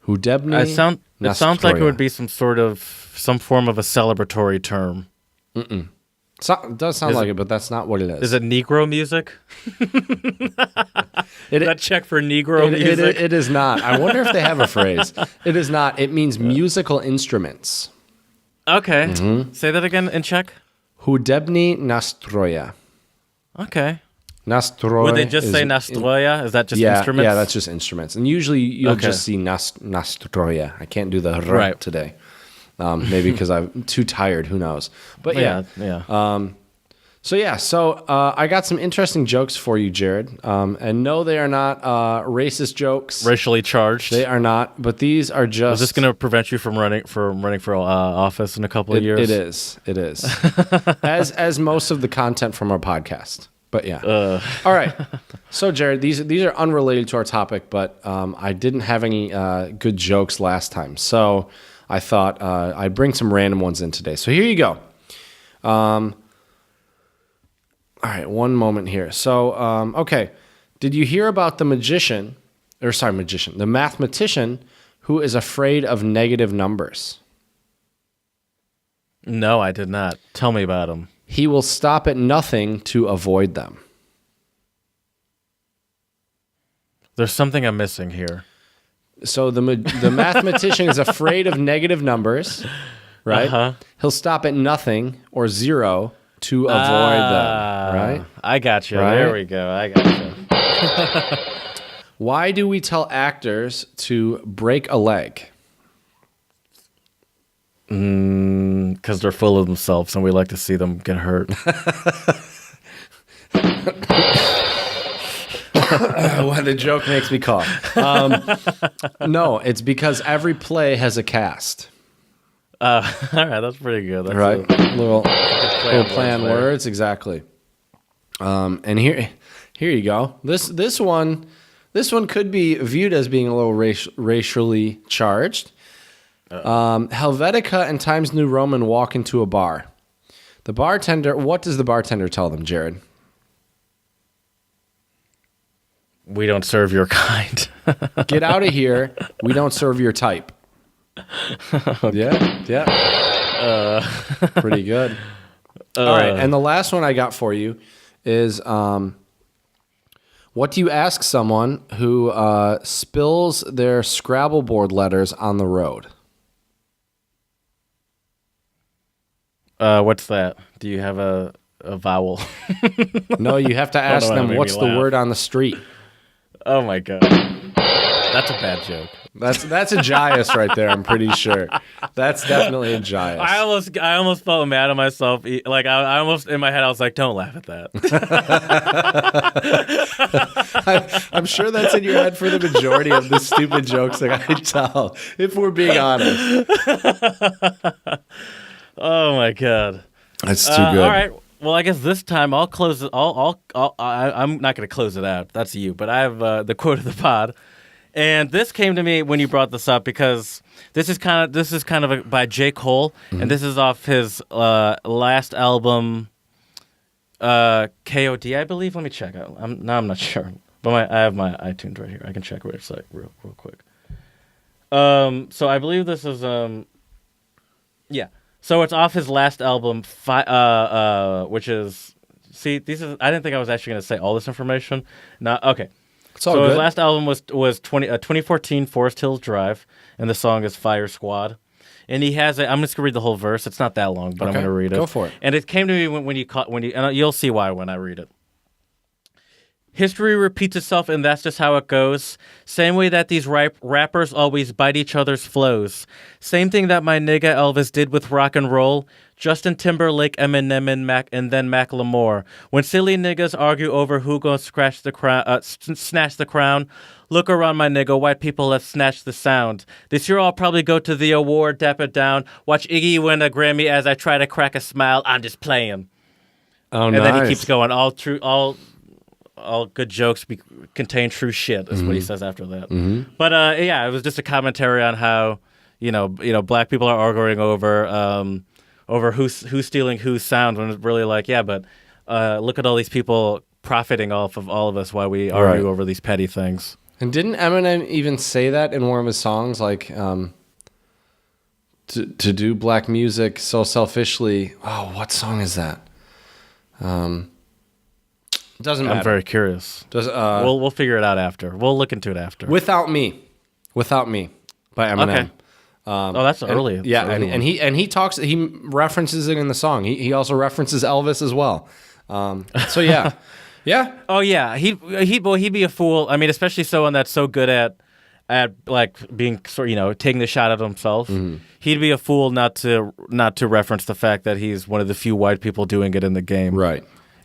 S1: Hudební
S2: It sounds like it
S1: nástroje.
S2: would be some form of a celebratory term.
S1: It does sound like it, but that's not what it is.
S2: Is it Negro music? That Czech for Negro music?
S1: It is not. I wonder if they have a phrase. It is not. It means musical instruments.
S2: Okay. Say that again in Czech.
S1: Hudební nástroje.
S2: Okay.
S1: Nástroje.
S2: Would they just say nástroje? Is that just instruments?
S1: Yeah, that's just instruments. And usually you'll just see nástroje. I can't do the r today. Maybe because I'm too tired. Who knows? But yeah. So I got some interesting jokes for you, Jared. And no, they are not racist jokes.
S2: Racially charged.
S1: They are not. But these are just.
S2: Is this going to prevent you from running for office in a couple of years?
S1: It is. as most of the content from our podcast. But yeah. All right. So Jared, these are unrelated to our topic, but I didn't have any good jokes last time, so I thought I'd bring some random ones in today. So here you go. All right, one moment here. So okay, did you hear about the mathematician who is afraid of negative numbers?
S2: No, I did not. Tell me about him.
S1: He will stop at nothing to avoid them.
S2: There's something I'm missing here.
S1: So the mathematician is afraid of negative numbers, right?
S2: Uh-huh.
S1: He'll stop at nothing or zero to avoid them, right?
S2: I got you.
S1: Right?
S2: There we go. I got you.
S1: Why do we tell actors to break a leg?
S2: Because they're full of themselves and we like to see them get hurt.
S1: Well, the joke makes me cough. No, it's because every play has a cast.
S2: All right, that's pretty good. That's
S1: Right? Little play on
S2: there.
S1: words, exactly. And here you go. This one could be viewed as being a little racially charged. Helvetica and Times New Roman walk into a bar. What does the bartender tell them, Jared?
S2: We don't serve your kind.
S1: Get out of here. We don't serve your type. Yeah. Pretty good. All right, and the last one I got for you is what do you ask someone who spills their Scrabble board letters on the road?
S2: What's that? Do you have a vowel?
S1: No, you have to ask
S2: know why that
S1: them
S2: made
S1: what's
S2: me
S1: the
S2: laugh.
S1: word on the street.
S2: Oh my god. That's a bad joke.
S1: That's a Gias right there, I'm pretty sure. That's definitely a Gias.
S2: I almost felt mad at myself. Like I almost in my head I was like, don't laugh at that.
S1: I'm sure that's in your head for the majority of the stupid jokes that I tell, if we're being honest.
S2: Oh my god.
S1: That's too good.
S2: All right. Well, I guess this time I'll close it. I'm not going to close it out. That's you. But I have the quote of the pod, and this came to me when you brought this up because this is kind of by J. Cole, and this is off his last album, KOD, I believe. Let me check. I'm not sure, but I have my iTunes right here. I can check what it's like real quick. So I believe this is yeah. So it's off his last album, which is I didn't think I was actually going to say all this information. Okay.
S1: It's all
S2: so
S1: good.
S2: his last album was 2014 Forest Hills Drive, and the song is Fire Squad. and he has I'm just gonna read the whole verse. It's not that long, but I'm
S1: Okay,
S2: gonna read it.
S1: go for it.
S2: And it came to me and you'll see why when I read it. History repeats itself, and that's just how it goes. Same way that these rappers always bite each other's flows. Same thing that my nigga Elvis did with rock and roll. Justin Timberlake, Eminem, and then Macklemore. When silly niggas argue over who gonna snatch the crown, look around, my nigga. White people have snatched the sound. This year I'll probably go to the award, dap it down. Watch Iggy win a Grammy as I try to crack a smile. I'm just playing.
S1: Oh,
S2: and
S1: nice.
S2: then he keeps going. All good jokes contain true shit is what he says after that. But yeah, it was just a commentary on how black people are arguing over who's stealing whose sound, when it's really like, yeah, but look at all these people profiting off of all of us while we argue over these petty things.
S1: And didn't Eminem even say that in one of his songs, like to do black music so selfishly? Oh, what song is that? Doesn't matter.
S2: I'm very curious. We'll figure it out after. We'll look into it after.
S1: Without Me by Eminem.
S2: Okay. That's early.
S1: Yeah, and he talks. He references it in the song. He also references Elvis as well. So yeah, yeah.
S2: Oh yeah, he'd be a fool. I mean, especially someone that's so good at like being taking the shot at himself. Mm-hmm. He'd be a fool not to reference the fact that he's one of the few white people doing it in the game.
S1: Right.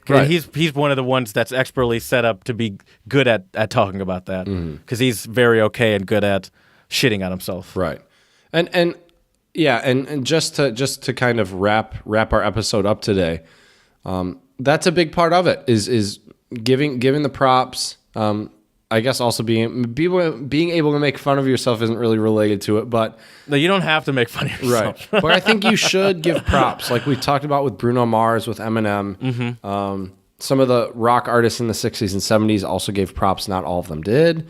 S2: Right. He's one of the ones that's expertly set up to be good at talking about that, because he's very okay and good at shitting on himself.
S1: Right. And just to kind of wrap our episode up today, that's a big part of it is giving the props. I guess also being able to make fun of yourself isn't really related to it, but
S2: no, you don't have to make fun of yourself.
S1: Right. But I think you should give props, like we talked about with Bruno Mars, with Eminem. Mm-hmm. Some of the rock artists in the 60s and 70s also gave props. Not all of them did.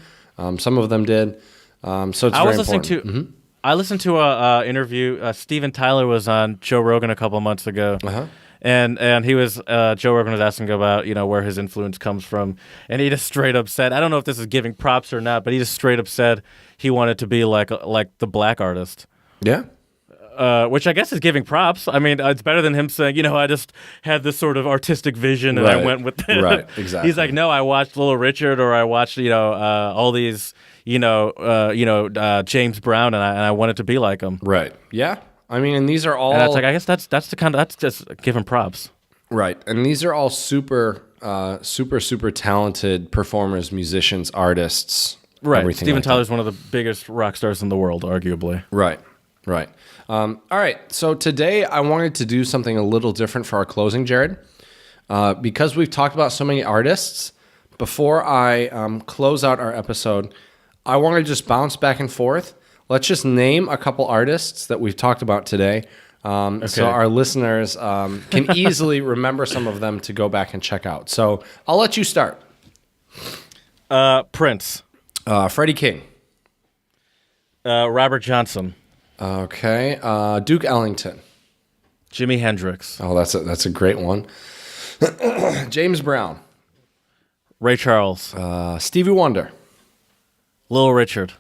S1: Some of them did. So it's very important.
S2: I listened to a interview. Steven Tyler was on Joe Rogan a couple months ago. Uh-huh. And he was Joe Rogan was asking about where his influence comes from, and he just straight up said, I don't know if this is giving props or not, but he just straight up said he wanted to be like the black artist.
S1: Yeah.
S2: Which I guess is giving props. I mean, it's better than him saying, I just had this sort of artistic vision and I went with it.
S1: Right, exactly.
S2: He's like, no, I watched Little Richard, or I watched all these James Brown, and I wanted to be like him.
S1: Right. Yeah. I mean, and these are all.
S2: And it's like, I guess that's just giving props.
S1: Right. And these are all super talented performers, musicians, artists.
S2: Right. Steven Tyler's one of the biggest rock stars in the world, arguably.
S1: Right. All right. So today I wanted to do something a little different for our closing, Jared. Because we've talked about so many artists, before I close out our episode, I want to just bounce back and forth. Let's just name a couple artists that we've talked about today, so our listeners can easily remember some of them to go back and check out. So I'll let you start.
S2: Prince.
S1: Freddie King.
S2: Robert Johnson.
S1: Okay. Duke Ellington.
S2: Jimi Hendrix.
S1: Oh, that's a great one. James Brown.
S2: Ray Charles.
S1: Stevie Wonder.
S2: Little Richard.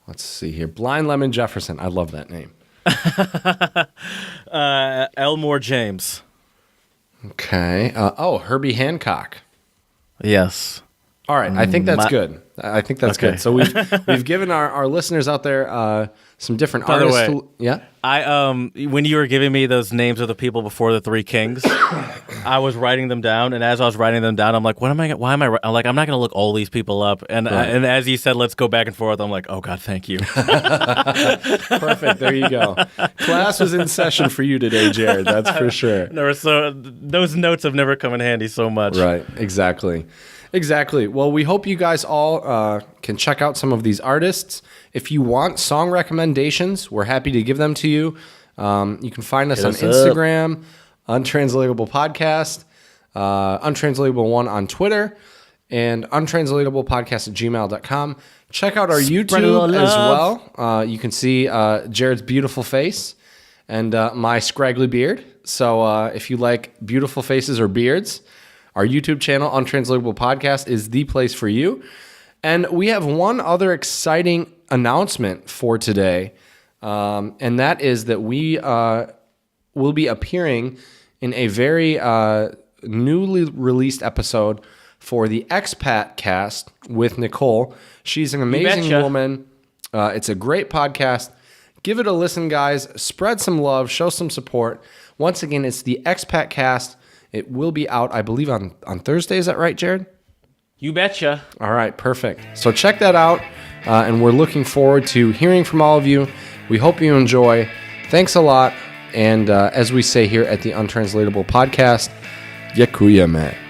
S1: Let's see here. Blind Lemon Jefferson. I love that name.
S2: Elmore James.
S1: Okay. Herbie Hancock.
S2: Yes.
S1: All right. I think that's good. I think that's good. So we've given our listeners out there some different artists.
S2: By the way,
S1: yeah.
S2: When you were giving me those names of the people before the Three Kings, I was writing them down, and as I was writing them down, I'm like, I'm like, I'm not going to look all these people up, and and as you said, let's go back and forth, I'm like, oh God, thank you.
S1: Perfect. There you go. Class was in session for you today, Jared. That's for sure.
S2: Those notes have never come in handy so much.
S1: Right. Exactly. Well, we hope you guys all can check out some of these artists. If you want song recommendations, we're happy to give them to you. You can find us on Instagram, Untranslatable Podcast, Untranslatable1 on Twitter, and untranslatablepodcast@gmail.com. Check out our YouTube as well. You can see Jared's beautiful face and my scraggly beard. So if you like beautiful faces or beards, our YouTube channel, Untranslatable Podcast, is the place for you. And we have one other exciting announcement for today, and that is that we will be appearing in a very newly released episode for the Expat Cast with Nicole. She's an amazing
S2: betcha.
S1: woman. It's a great podcast. Give it a listen, guys. Spread some love. Show some support. Once again, it's the Expat Cast. It will be out, I believe, on Thursday. Is that right, Jared?
S2: You betcha.
S1: All right, perfect. So check that out, and we're looking forward to hearing from all of you. We hope you enjoy. Thanks a lot. And as we say here at the Untranslatable Podcast, Děkujeme.